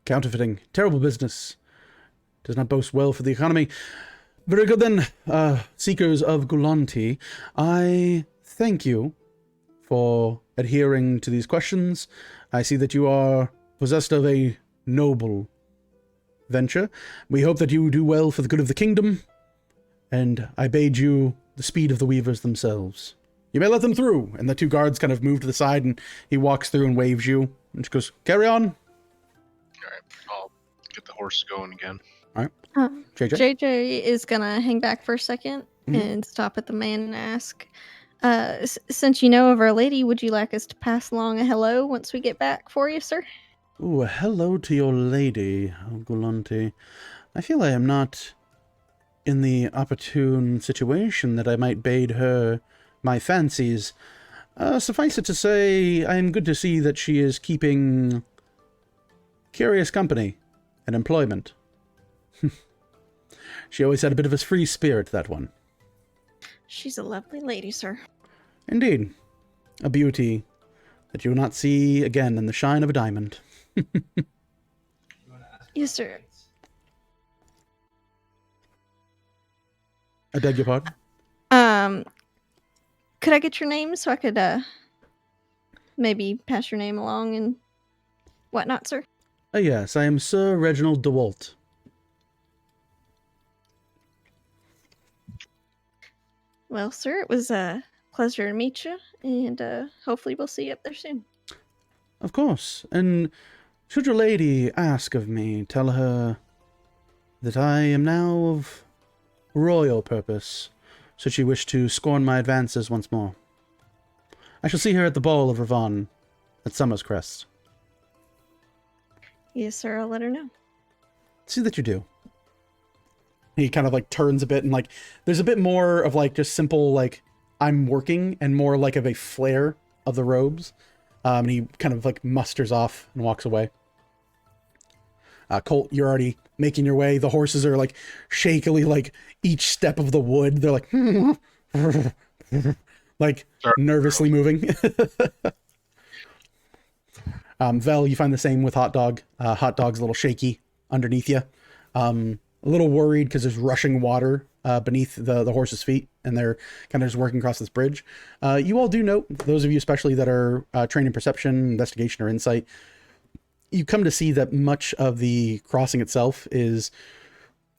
Speaker 1: Counterfeiting. Terrible business. Does not boast well for the economy. Very good then, Seekers of Galanti. I thank you for adhering to these questions. I see that you are possessed of a noble venture. We hope that you do well for the good of the kingdom, and I bade you the speed of the weavers themselves. You may let them through. And the 2 guards kind of move to the side, and he walks through and waves you, and she goes, "Carry on."
Speaker 5: All right, I'll get the horse going again.
Speaker 1: All right.
Speaker 4: JJ is gonna hang back for a second and stop at the man and ask, since you know of our lady, would you like us to pass along a hello once we get back for you, sir?
Speaker 1: Ooh, a hello to your lady, Galanti. I feel I am not in the opportune situation that I might bade her my fancies. Suffice it to say, I am good to see that she is keeping curious company and employment. She always had a bit of a free spirit, that one.
Speaker 4: She's a lovely lady, sir.
Speaker 1: Indeed. A beauty that you will not see again in the shine of a diamond.
Speaker 4: Yes, sir.
Speaker 1: I beg your pardon?
Speaker 4: Could I get your name so I could, maybe pass your name along and whatnot, sir?
Speaker 1: Yes, I am Sir Reginald DeWalt.
Speaker 4: Well, sir, it was a pleasure to meet you, and hopefully we'll see you up there soon.
Speaker 1: Of course, and should your lady ask of me, tell her that I am now of royal purpose, should she wish to scorn my advances once more. I shall see her at the ball of Ravon at Summer's Crest.
Speaker 4: Yes, sir, I'll let her know.
Speaker 1: See that you do. He kind of like turns a bit and like there's a bit more of like just simple like I'm working and more like of a flare of the robes. And he kind of like musters off and walks away. Colt, you're already making your way. The horses are like shakily like each step of the wood. They're like like nervously moving. Vel, you find the same with Hot Dog. Hot Dog's a little shaky underneath you. A little worried because there's rushing water beneath the horse's feet, and they're kind of just working across this bridge. You all do note, those of you especially that are trained in perception, investigation, or insight, you come to see that much of the crossing itself is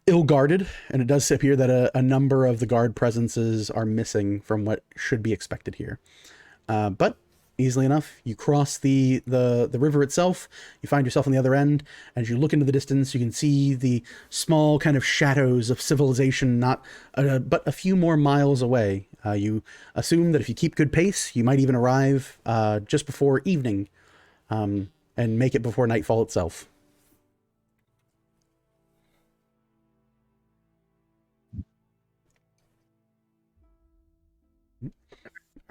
Speaker 1: ill-guarded, and it does appear that a number of the guard presences are missing from what should be expected here. But easily enough, you cross the river itself, you find yourself on the other end. As you look into the distance, you can see the small kind of shadows of civilization not but a few more miles away. You assume that if you keep good pace, you might even arrive just before evening, and make it before nightfall itself.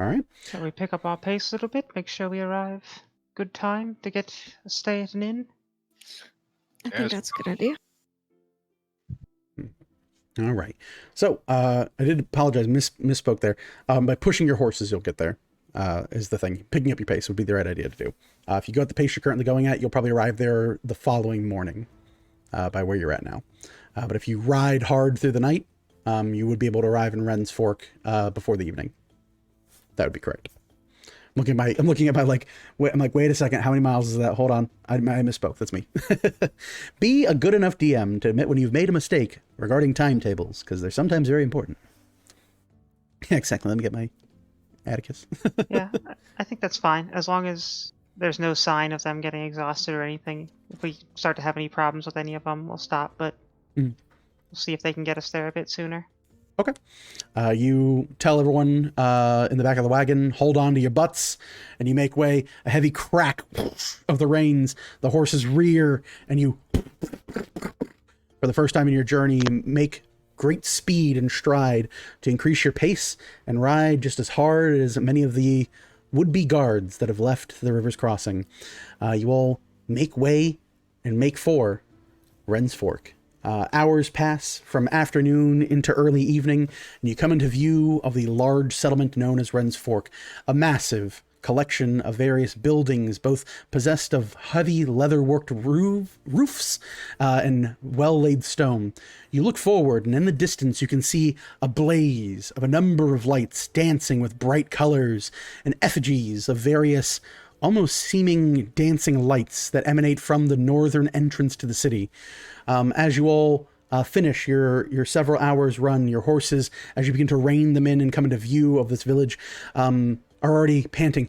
Speaker 1: All right.
Speaker 3: Shall we pick up our pace a little bit? Make sure we arrive good time to get a stay at an inn?
Speaker 4: I think that's a good idea.
Speaker 1: All right. So I did apologize, misspoke there. By pushing your horses, you'll get there, is the thing. Picking up your pace would be the right idea to do. If you go at the pace you're currently going at, you'll probably arrive there the following morning by where you're at now. But if you ride hard through the night, you would be able to arrive in Wren's Fork before the evening. That would be correct. I'm looking at my wait a second, how many miles is that? Hold on. I misspoke. That's me. Be a good enough DM to admit when you've made a mistake regarding timetables, because they're sometimes very important. Yeah, exactly. Let me get my Atticus.
Speaker 3: Yeah, I think that's fine. As long as there's no sign of them getting exhausted or anything. If we start to have any problems with any of them, we'll stop, but we'll see if they can get us there a bit sooner.
Speaker 1: Okay. You tell everyone in the back of the wagon, hold on to your butts, and you make way. A heavy crack of the reins, the horses rear, and you, for the first time in your journey, make great speed and stride to increase your pace and ride just as hard as many of the would-be guards that have left the river's crossing. You all make way and make for Wren's Fork. Hours pass from afternoon into early evening, and you come into view of the large settlement known as Wren's Fork, a massive collection of various buildings, both possessed of heavy leather-worked roofs and well-laid stone. You look forward, and in the distance you can see a blaze of a number of lights dancing with bright colors and effigies of various almost seeming dancing lights that emanate from the northern entrance to the city. As you all finish your several hours run, your horses, as you begin to rein them in and come into view of this village, are already panting.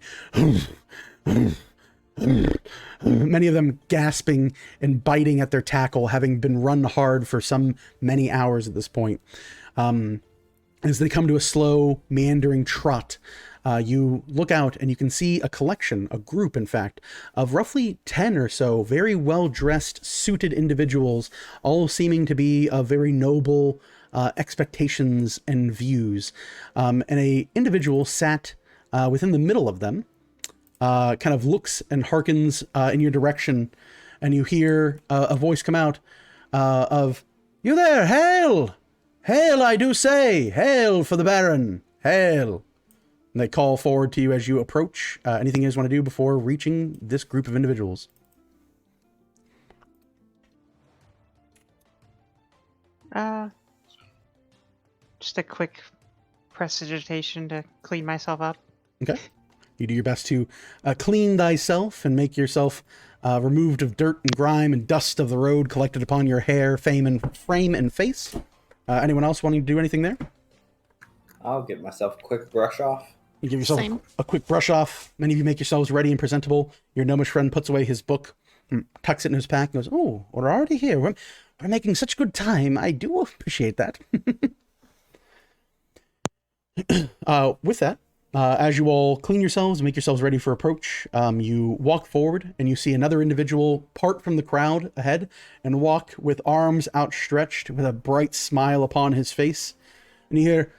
Speaker 1: Many of them gasping and biting at their tackle, having been run hard for many hours at this point. As they come to a slow, meandering trot, you look out and you can see a group, in fact, of roughly 10 or so very well-dressed, suited individuals, all seeming to be of very noble expectations and views. And a individual sat within the middle of them, kind of looks and hearkens in your direction, and you hear a voice come out of, "You there, hail! Hail, I do say! Hail for the Baron! Hail!" And they call forward to you as you approach. Anything you guys want to do before reaching this group of individuals?
Speaker 3: Just a quick prestidigitation to clean myself up.
Speaker 1: Okay. You do your best to clean thyself and make yourself removed of dirt and grime and dust of the road collected upon your hair, frame, and face. Anyone else wanting to do anything there?
Speaker 6: I'll give myself a quick brush off.
Speaker 1: You give yourself a quick brush off. Many of you make yourselves ready and presentable. Your gnomish friend puts away his book, tucks it in his pack, and goes, "Oh, we're already here. We're making such good time. I do appreciate that." With that, as you all clean yourselves and make yourselves ready for approach, you walk forward and you see another individual part from the crowd ahead and walk with arms outstretched with a bright smile upon his face. And you hear,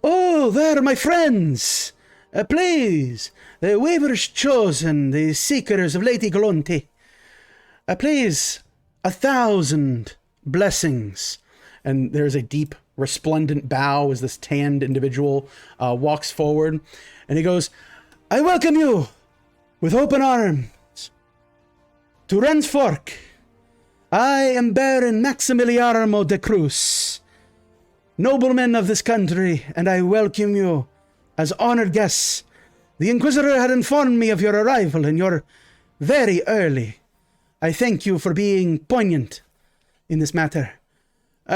Speaker 1: "Oh, there, my friends! Please, the waivers chosen, the seekers of Lady Glonti. Please, 1,000 blessings." And there's a deep, resplendent bow as this tanned individual walks forward. And he goes, "I welcome you with open arms to Wren's Fork. I am Baron Maximiliano de Cruz.
Speaker 7: noblemen of this country, and I welcome you as honored guests. The Inquisitor had informed me of your arrival, and you're very early. I thank you for being poignant in this matter.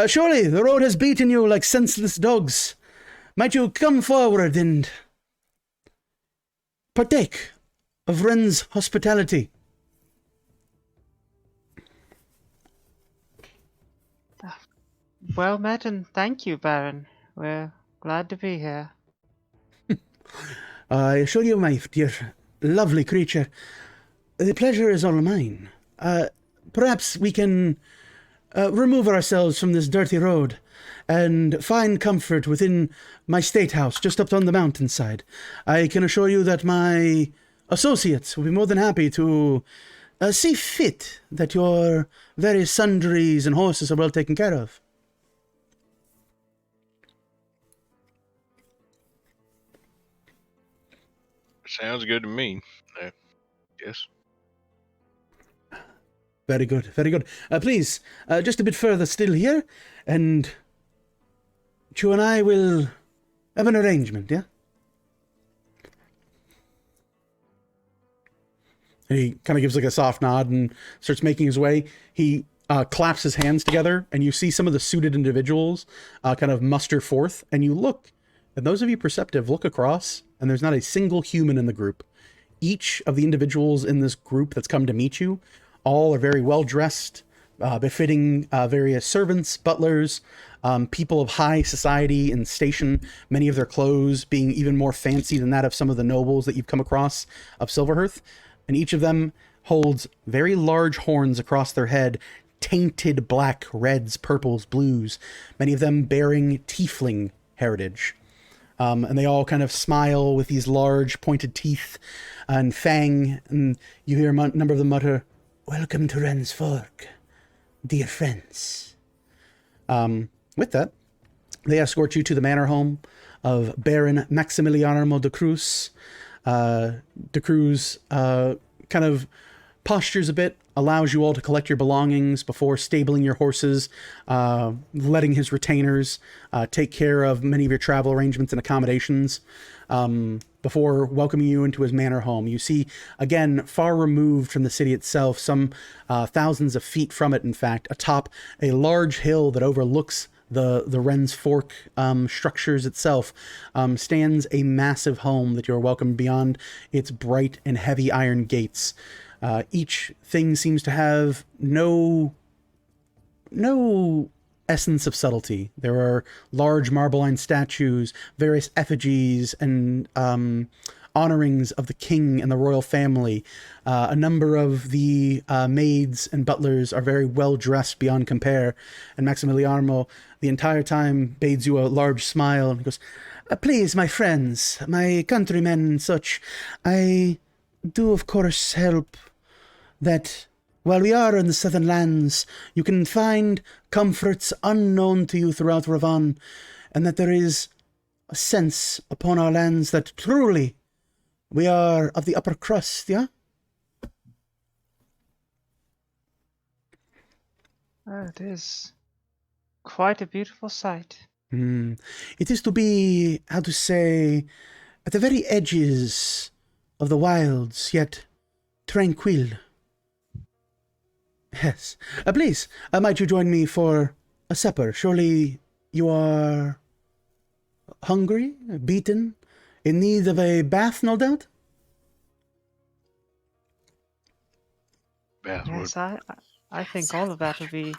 Speaker 7: Surely the road has beaten you like senseless dogs. Might you come forward and partake of Ren's hospitality?
Speaker 3: Well met, and thank you, Baron. We're glad to be here.
Speaker 7: I assure you, my dear, lovely creature, the pleasure is all mine. Perhaps we can remove ourselves from this dirty road and find comfort within my state house just up on the mountainside. I can assure you that my associates will be more than happy to see fit that your various sundries and horses are well taken care of.
Speaker 5: Sounds good to me. Yes.
Speaker 7: Very good, very good. Please, just a bit further still here, and you and I will have an arrangement, yeah? He kind of gives like a soft nod and starts making his way. He claps his hands together, and you see some of the suited individuals kind of muster forth, and you look, and those of you perceptive look across, and there's not a single human in the group. Each of the individuals in this group that's come to meet you, all are very well dressed, befitting various servants, butlers, people of high society and station, many of their clothes being even more fancy than that of some of the nobles that you've come across of Silverhearth. And each of them holds very large horns across their head, tainted black, reds, purples, blues, many of them bearing tiefling heritage. And they all kind of smile with these large pointed teeth and fang, and you hear a number of them mutter, "Welcome to Ren's Fork, dear friends." With that, they escort you to the manor home of Baron Maximiliano de Cruz. De Cruz kind of postures a bit, allows you all to collect your belongings before stabling your horses, letting his retainers take care of many of your travel arrangements and accommodations, before welcoming you into his manor home. You see, again, far removed from the city itself, some thousands of feet from it, in fact, atop a large hill that overlooks the Ren's Fork structures itself, stands a massive home that you're welcomed beyond its bright and heavy iron gates. Each thing seems to have no essence of subtlety. There are large marble-lined statues, various effigies, and honorings of the king and the royal family. A number of the maids and butlers are very well dressed beyond compare. And Maximiliano, the entire time, bades you a large smile and goes, "Please, my friends, my countrymen and such, I do, of course, help that while we are in the southern lands, you can find comforts unknown to you throughout Ravon, and that there is a sense upon our lands that truly we are of the upper crust, yeah?"
Speaker 3: It is quite a beautiful sight.
Speaker 7: It is to be, how to say, at the very edges of the wilds, yet tranquil. Yes. Please, might you join me for a supper? Surely you are hungry, beaten, in need of a bath, no doubt?
Speaker 3: Yes, I think all of that would be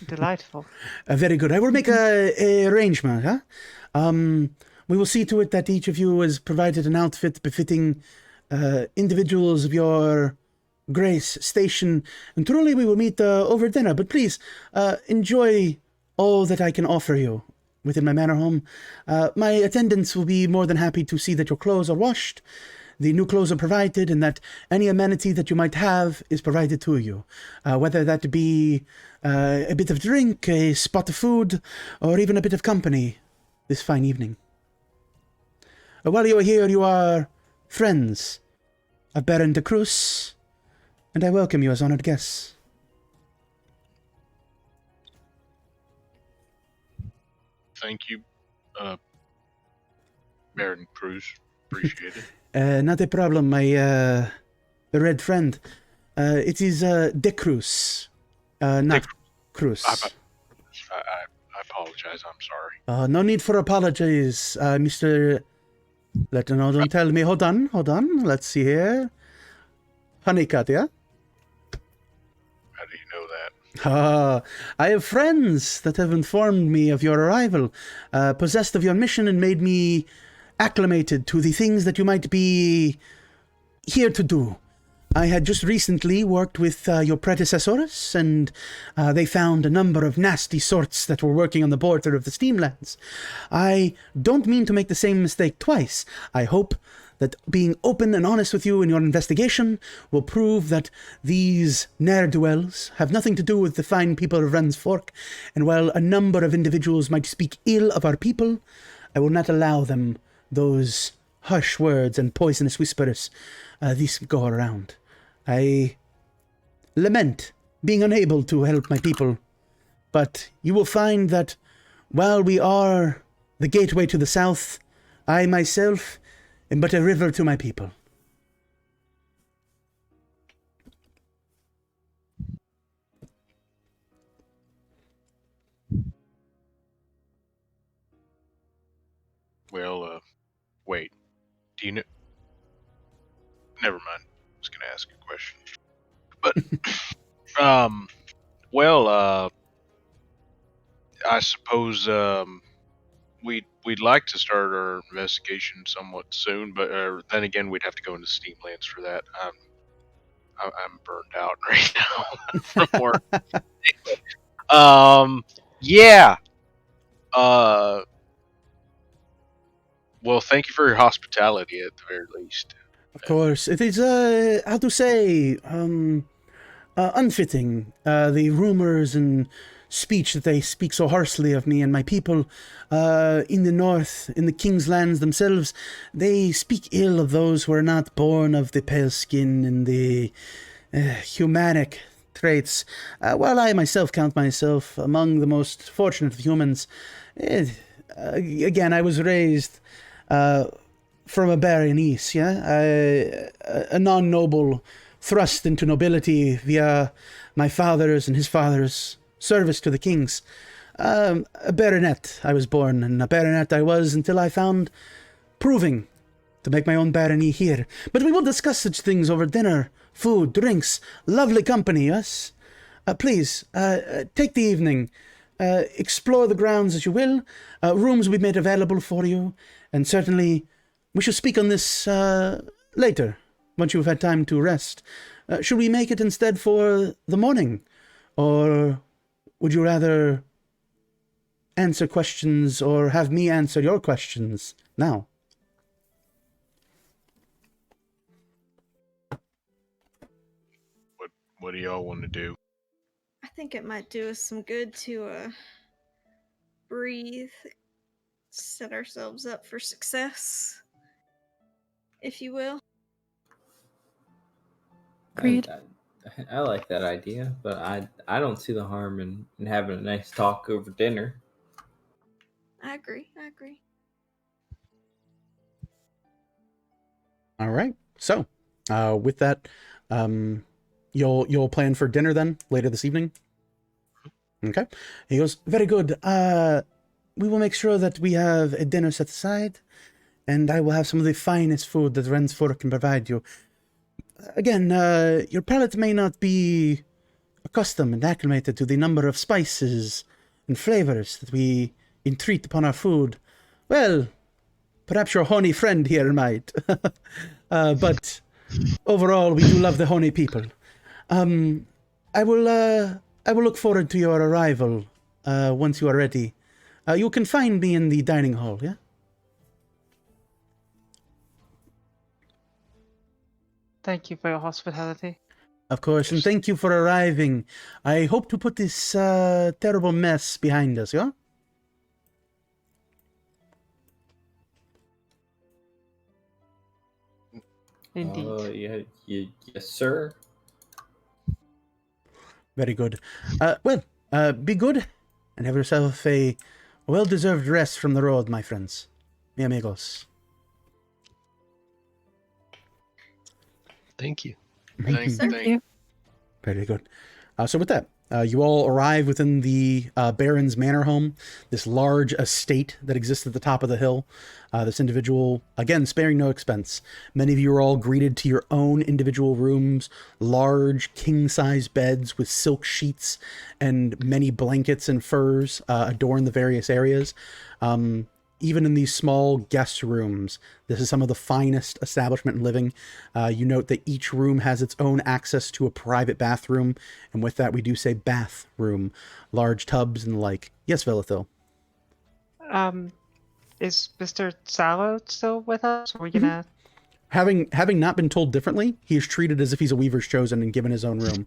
Speaker 3: delightful.
Speaker 7: Very good. I will make a arrangement, huh? We will see to it that each of you is provided an outfit befitting individuals of your grace, station, and truly we will meet over dinner. But please, enjoy all that I can offer you within my manor home. My attendants will be more than happy to see that your clothes are washed, the new clothes are provided, and that any amenity that you might have is provided to you. Whether that be a bit of drink, a spot of food, or even a bit of company this fine evening. While you are here, you are friends of Baron de Cruz, and I welcome you as honored guests.
Speaker 5: thank you, Baron Cruz. Appreciate
Speaker 7: it. Not a problem, my red friend. It is De Cruz, not Cruz.
Speaker 5: I apologize. I'm sorry.
Speaker 7: No need for apologies, Mr. Don't tell me. Hold on. Let's see here. Honeycutt, yeah?
Speaker 5: How do you know that?
Speaker 7: I have friends that have informed me of your arrival, possessed of your mission, and made me acclimated to the things that you might be here to do. I had just recently worked with your predecessors, and they found a number of nasty sorts that were working on the border of the Steamlands. I don't mean to make the same mistake twice. I hope that being open and honest with you in your investigation will prove that these ne'er-do-wells have nothing to do with the fine people of Wren's Fork, and while a number of individuals might speak ill of our people, I will not allow them those harsh words and poisonous whispers these go around. I lament being unable to help my people, but you will find that while we are the gateway to the south, I myself am but a river to my people.
Speaker 5: Well, wait. Do you know? Never mind. I was gonna ask a question. But, well, I suppose, we'd like to start our investigation somewhat soon, but then again, we'd have to go into Steamlands for that. I'm burned out right now from work. Yeah. Well, thank you for your hospitality at the very least.
Speaker 7: Of course, it is, how to say, unfitting, the rumors and speech that they speak so harshly of me and my people, in the north, in the King's lands themselves. They speak ill of those who are not born of the pale skin and the humanic traits, while I myself count myself among the most fortunate of humans. Again, I was raised from a Berenice, yeah? A non-noble thrust into nobility via my father's and his father's service to the kings. A baronet I was born, and a baronet I was until I found proving to make my own barony here. But we will discuss such things over dinner, food, drinks, lovely company, yes? Please, take the evening. Explore the grounds as you will. Rooms will be made available for you, and certainly we shall speak on this later, once you've had time to rest. Should we make it instead for the morning? Or would you rather answer questions or have me answer your questions now?
Speaker 5: What do y'all want to do?
Speaker 4: I think it might do us some good to breathe, set ourselves up for success, if you will.
Speaker 8: Agreed.
Speaker 6: I like that idea, but I don't see the harm in having a nice talk over dinner.
Speaker 4: I agree.
Speaker 1: All right. So, with that, you'll plan for dinner then later this evening. Okay. He goes, very good. We will make sure that we have a dinner set aside, and I will have some of the finest food that Wren's Fork can provide you. Again, your palate may not be accustomed and acclimated to the number of spices and flavors that we entreat upon our food. Well, perhaps your honey friend here might. But overall, we do love the honey people. I will look forward to your arrival once you are ready. You can find me in the dining hall, yeah?
Speaker 3: Thank you for your hospitality.
Speaker 1: Of course, and thank you for arriving. I hope to put this terrible mess behind us, yeah?
Speaker 3: Indeed.
Speaker 6: Yes, sir.
Speaker 1: Very good. Be good and have yourself a well-deserved rest from the road, my friends. Mi amigos.
Speaker 9: Thank you.
Speaker 4: Thank you.
Speaker 1: Very good. So with that, you all arrive within the Baron's manor home, this large estate that exists at the top of the hill. This individual, again, sparing no expense. Many of you are all greeted to your own individual rooms, large king-size beds with silk sheets and many blankets and furs adorn the various areas. Even in these small guest rooms, this is some of the finest establishment in living. You note that each room has its own access to a private bathroom, and with that we do say bathroom, large tubs and the like. Yes, Velithil?
Speaker 3: Is Mr. Sallow still with us? Are we gonna...
Speaker 1: Having not been told differently, he is treated as if he's a Weaver's Chosen and given his own room.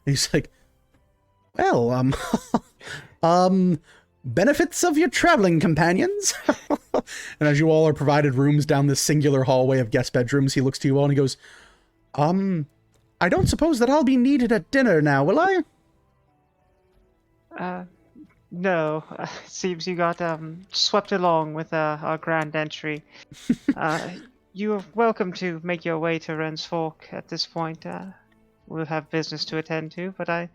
Speaker 1: He's like, well, benefits of your traveling companions. And as you all are provided rooms down this singular hallway of guest bedrooms, he looks to you all and he goes, I don't suppose that I'll be needed at dinner now, will I?
Speaker 3: No. Seems you got swept along with our grand entry. You are welcome to make your way to Ren's Fork at this point. We'll have business to attend to, but I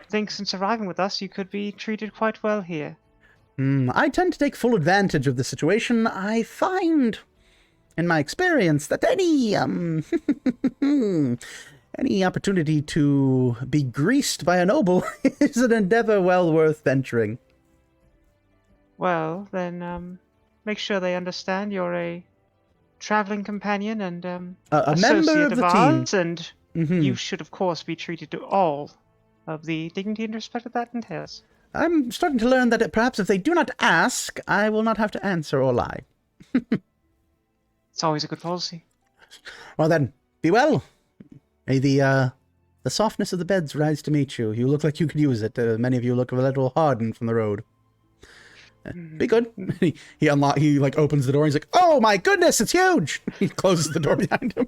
Speaker 3: think since arriving with us, you could be treated quite well here.
Speaker 1: I tend to take full advantage of the situation. I find, in my experience, that any opportunity to be greased by a noble is an endeavor well worth venturing.
Speaker 3: Well, then, make sure they understand you're a traveling companion and
Speaker 1: a
Speaker 3: associate
Speaker 1: member of the
Speaker 3: ours,
Speaker 1: team.
Speaker 3: and you should, of course, be treated to all of the dignity and respect that entails.
Speaker 1: I'm starting to learn that perhaps if they do not ask, I will not have to answer or lie.
Speaker 3: It's always a good policy.
Speaker 1: Well then, be well. May the softness of the beds rise to meet you. You look like you could use it. Many of you look a little hardened from the road. Be good. He opens the door and he's like, oh my goodness, it's huge! He closes the door behind him.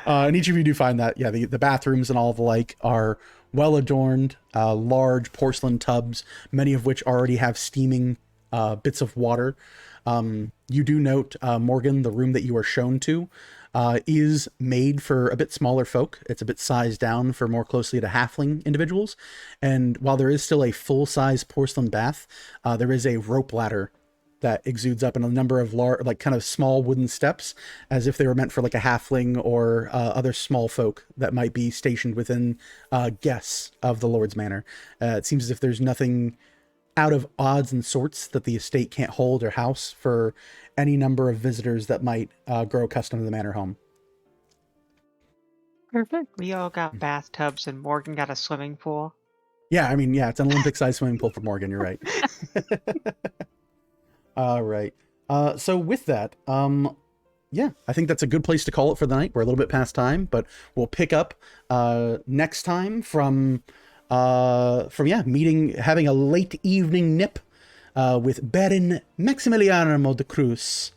Speaker 1: And each of you do find that, yeah, the bathrooms and all the like are well adorned, large porcelain tubs, many of which already have steaming bits of water. You do note, Morgan, the room that you are shown to is made for a bit smaller folk. It's a bit sized down for more closely to halfling individuals. And while there is still a full-size porcelain bath, there is a rope ladder that exudes up in a number of kind of small wooden steps, as if they were meant for like a halfling or other small folk that might be stationed within guests of the Lord's Manor. It seems as if there's nothing out of odds and sorts that the estate can't hold or house for any number of visitors that might grow accustomed to the manor home.
Speaker 8: Perfect.
Speaker 3: We all got bathtubs and Morgan got a swimming pool.
Speaker 1: Yeah, I mean, yeah, it's an Olympic-sized swimming pool for Morgan, you're right. All right. So with that, yeah, I think that's a good place to call it for the night. We're a little bit past time, but we'll pick up next time from having a late evening nip with Baron Maximiliano de Cruz.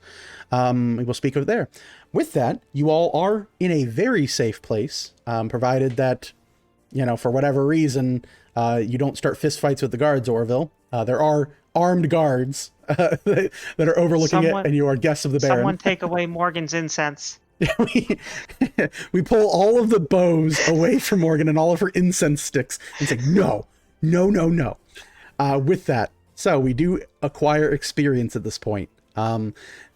Speaker 1: We will speak of it there. With that, you all are in a very safe place, provided that, for whatever reason, you don't start fistfights with the guards, Orville. There are armed guards that are overlooking it, and you are guests of the Baron.
Speaker 3: Someone take away Morgan's incense.
Speaker 1: we pull all of the bows away from Morgan and all of her incense sticks and say, no. With that, so we do acquire experience at this point.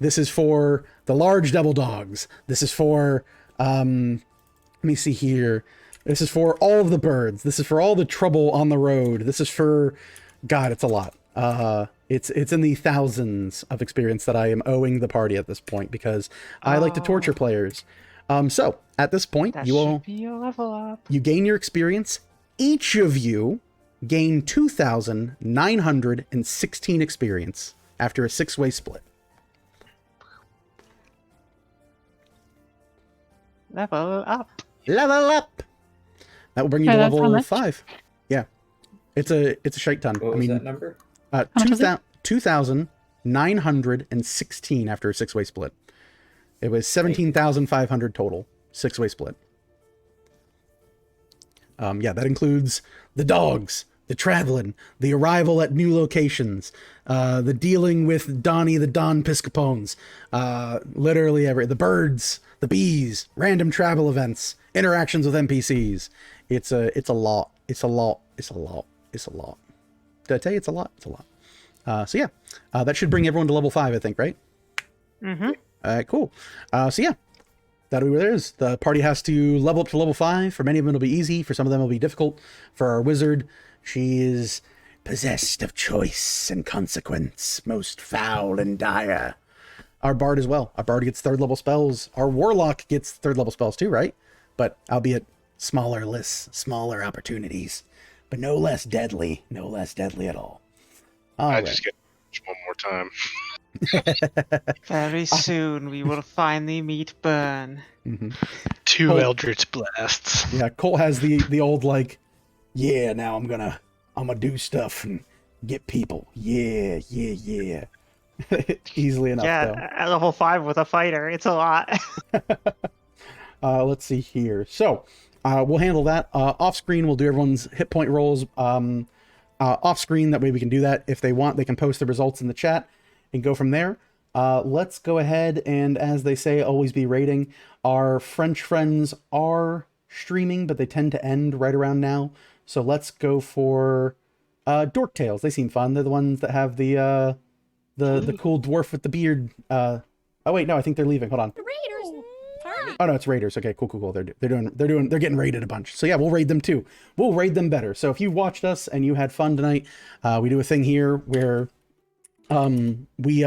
Speaker 1: This is for the large double dogs. This is for, let me see here. This is for all of the birds. This is for all the trouble on the road. This is for, God, it's a lot. It's in the thousands of experience that I am owing the party at this point because I like to torture players. So at this point,
Speaker 3: That
Speaker 1: you all
Speaker 3: should be your level up.
Speaker 1: you gain your experience. Each of you gain 2,916 experience after a 6-way split.
Speaker 3: Level up.
Speaker 1: Level up. That will bring you to level 5. Yeah, it's a shite ton.
Speaker 6: What was that number?
Speaker 1: 2,916 after a 6-way split. It was 17,500 total 6-way split. Yeah, that includes the dogs, the traveling, the arrival at new locations, the dealing with Donnie the Don Piscapones, literally the birds, the bees, random travel events, interactions with NPCs. It's a lot. It's a lot. It's a lot. It's a lot. Did I tell you it's a lot? It's a lot. So yeah, that should bring everyone to level 5, I think, right?
Speaker 3: Mm-hmm.
Speaker 1: All right, cool. So yeah, that'll be what it is. The party has to level up to level 5. For many of them, it'll be easy. For some of them, it'll be difficult. For our wizard, she is possessed of choice and consequence, most foul and dire. Our bard as well. Our bard gets 3rd level spells. Our warlock gets 3rd level spells too, right? But albeit smaller lists, smaller opportunities, but no less deadly. No less deadly at all.
Speaker 5: I just get one more time.
Speaker 3: Very soon we will finally meet Burn.
Speaker 1: Mm-hmm.
Speaker 2: 2
Speaker 1: Colt,
Speaker 2: Eldritch Blasts.
Speaker 1: Yeah, Colt has the old like, yeah, now I'm gonna do stuff and get people. Yeah. Easily enough.
Speaker 3: Yeah,
Speaker 1: though.
Speaker 3: at level 5 with a fighter, it's a lot.
Speaker 1: Let's see here. So we'll handle that off screen. We'll do everyone's hit point rolls off screen. That way we can do that. If they want, they can post the results in the chat and go from there. Let's go ahead and, as they say, always be rating. Our French friends are streaming, but they tend to end right around now. So let's go for Dork Tales. They seem fun. They're the ones that have the cool dwarf with the beard. Oh wait, no, I think they're leaving. Hold on.
Speaker 4: Raiders.
Speaker 1: Oh no, it's Raiders. Okay, cool. They're getting raided a bunch. So yeah, we'll raid them too. We'll raid them better. So if you watched us and you had fun tonight, we do a thing here where we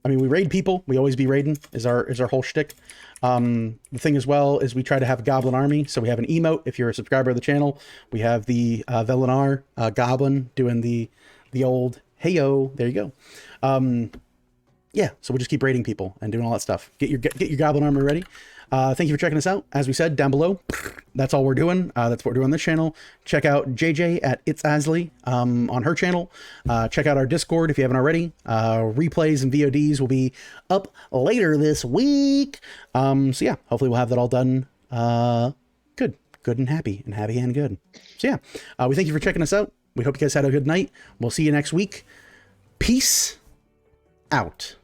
Speaker 1: raid people. We always be raiding is our whole shtick. The thing as well is we try to have a goblin army. So we have an emote. If you're a subscriber of the channel, we have the Velinar goblin doing the old heyo. There you go. Yeah, so we'll just keep raiding people and doing all that stuff. Get your goblin armor ready. Thank you for checking us out. As we said, down below, that's all we're doing. That's what we're doing on this channel. Check out JJ at It's Asley on her channel. Check out our Discord if you haven't already. Replays and VODs will be up later this week. So yeah, hopefully we'll have that all done. Good and happy and good. So yeah, we thank you for checking us out. We hope you guys had a good night. We'll see you next week. Peace out.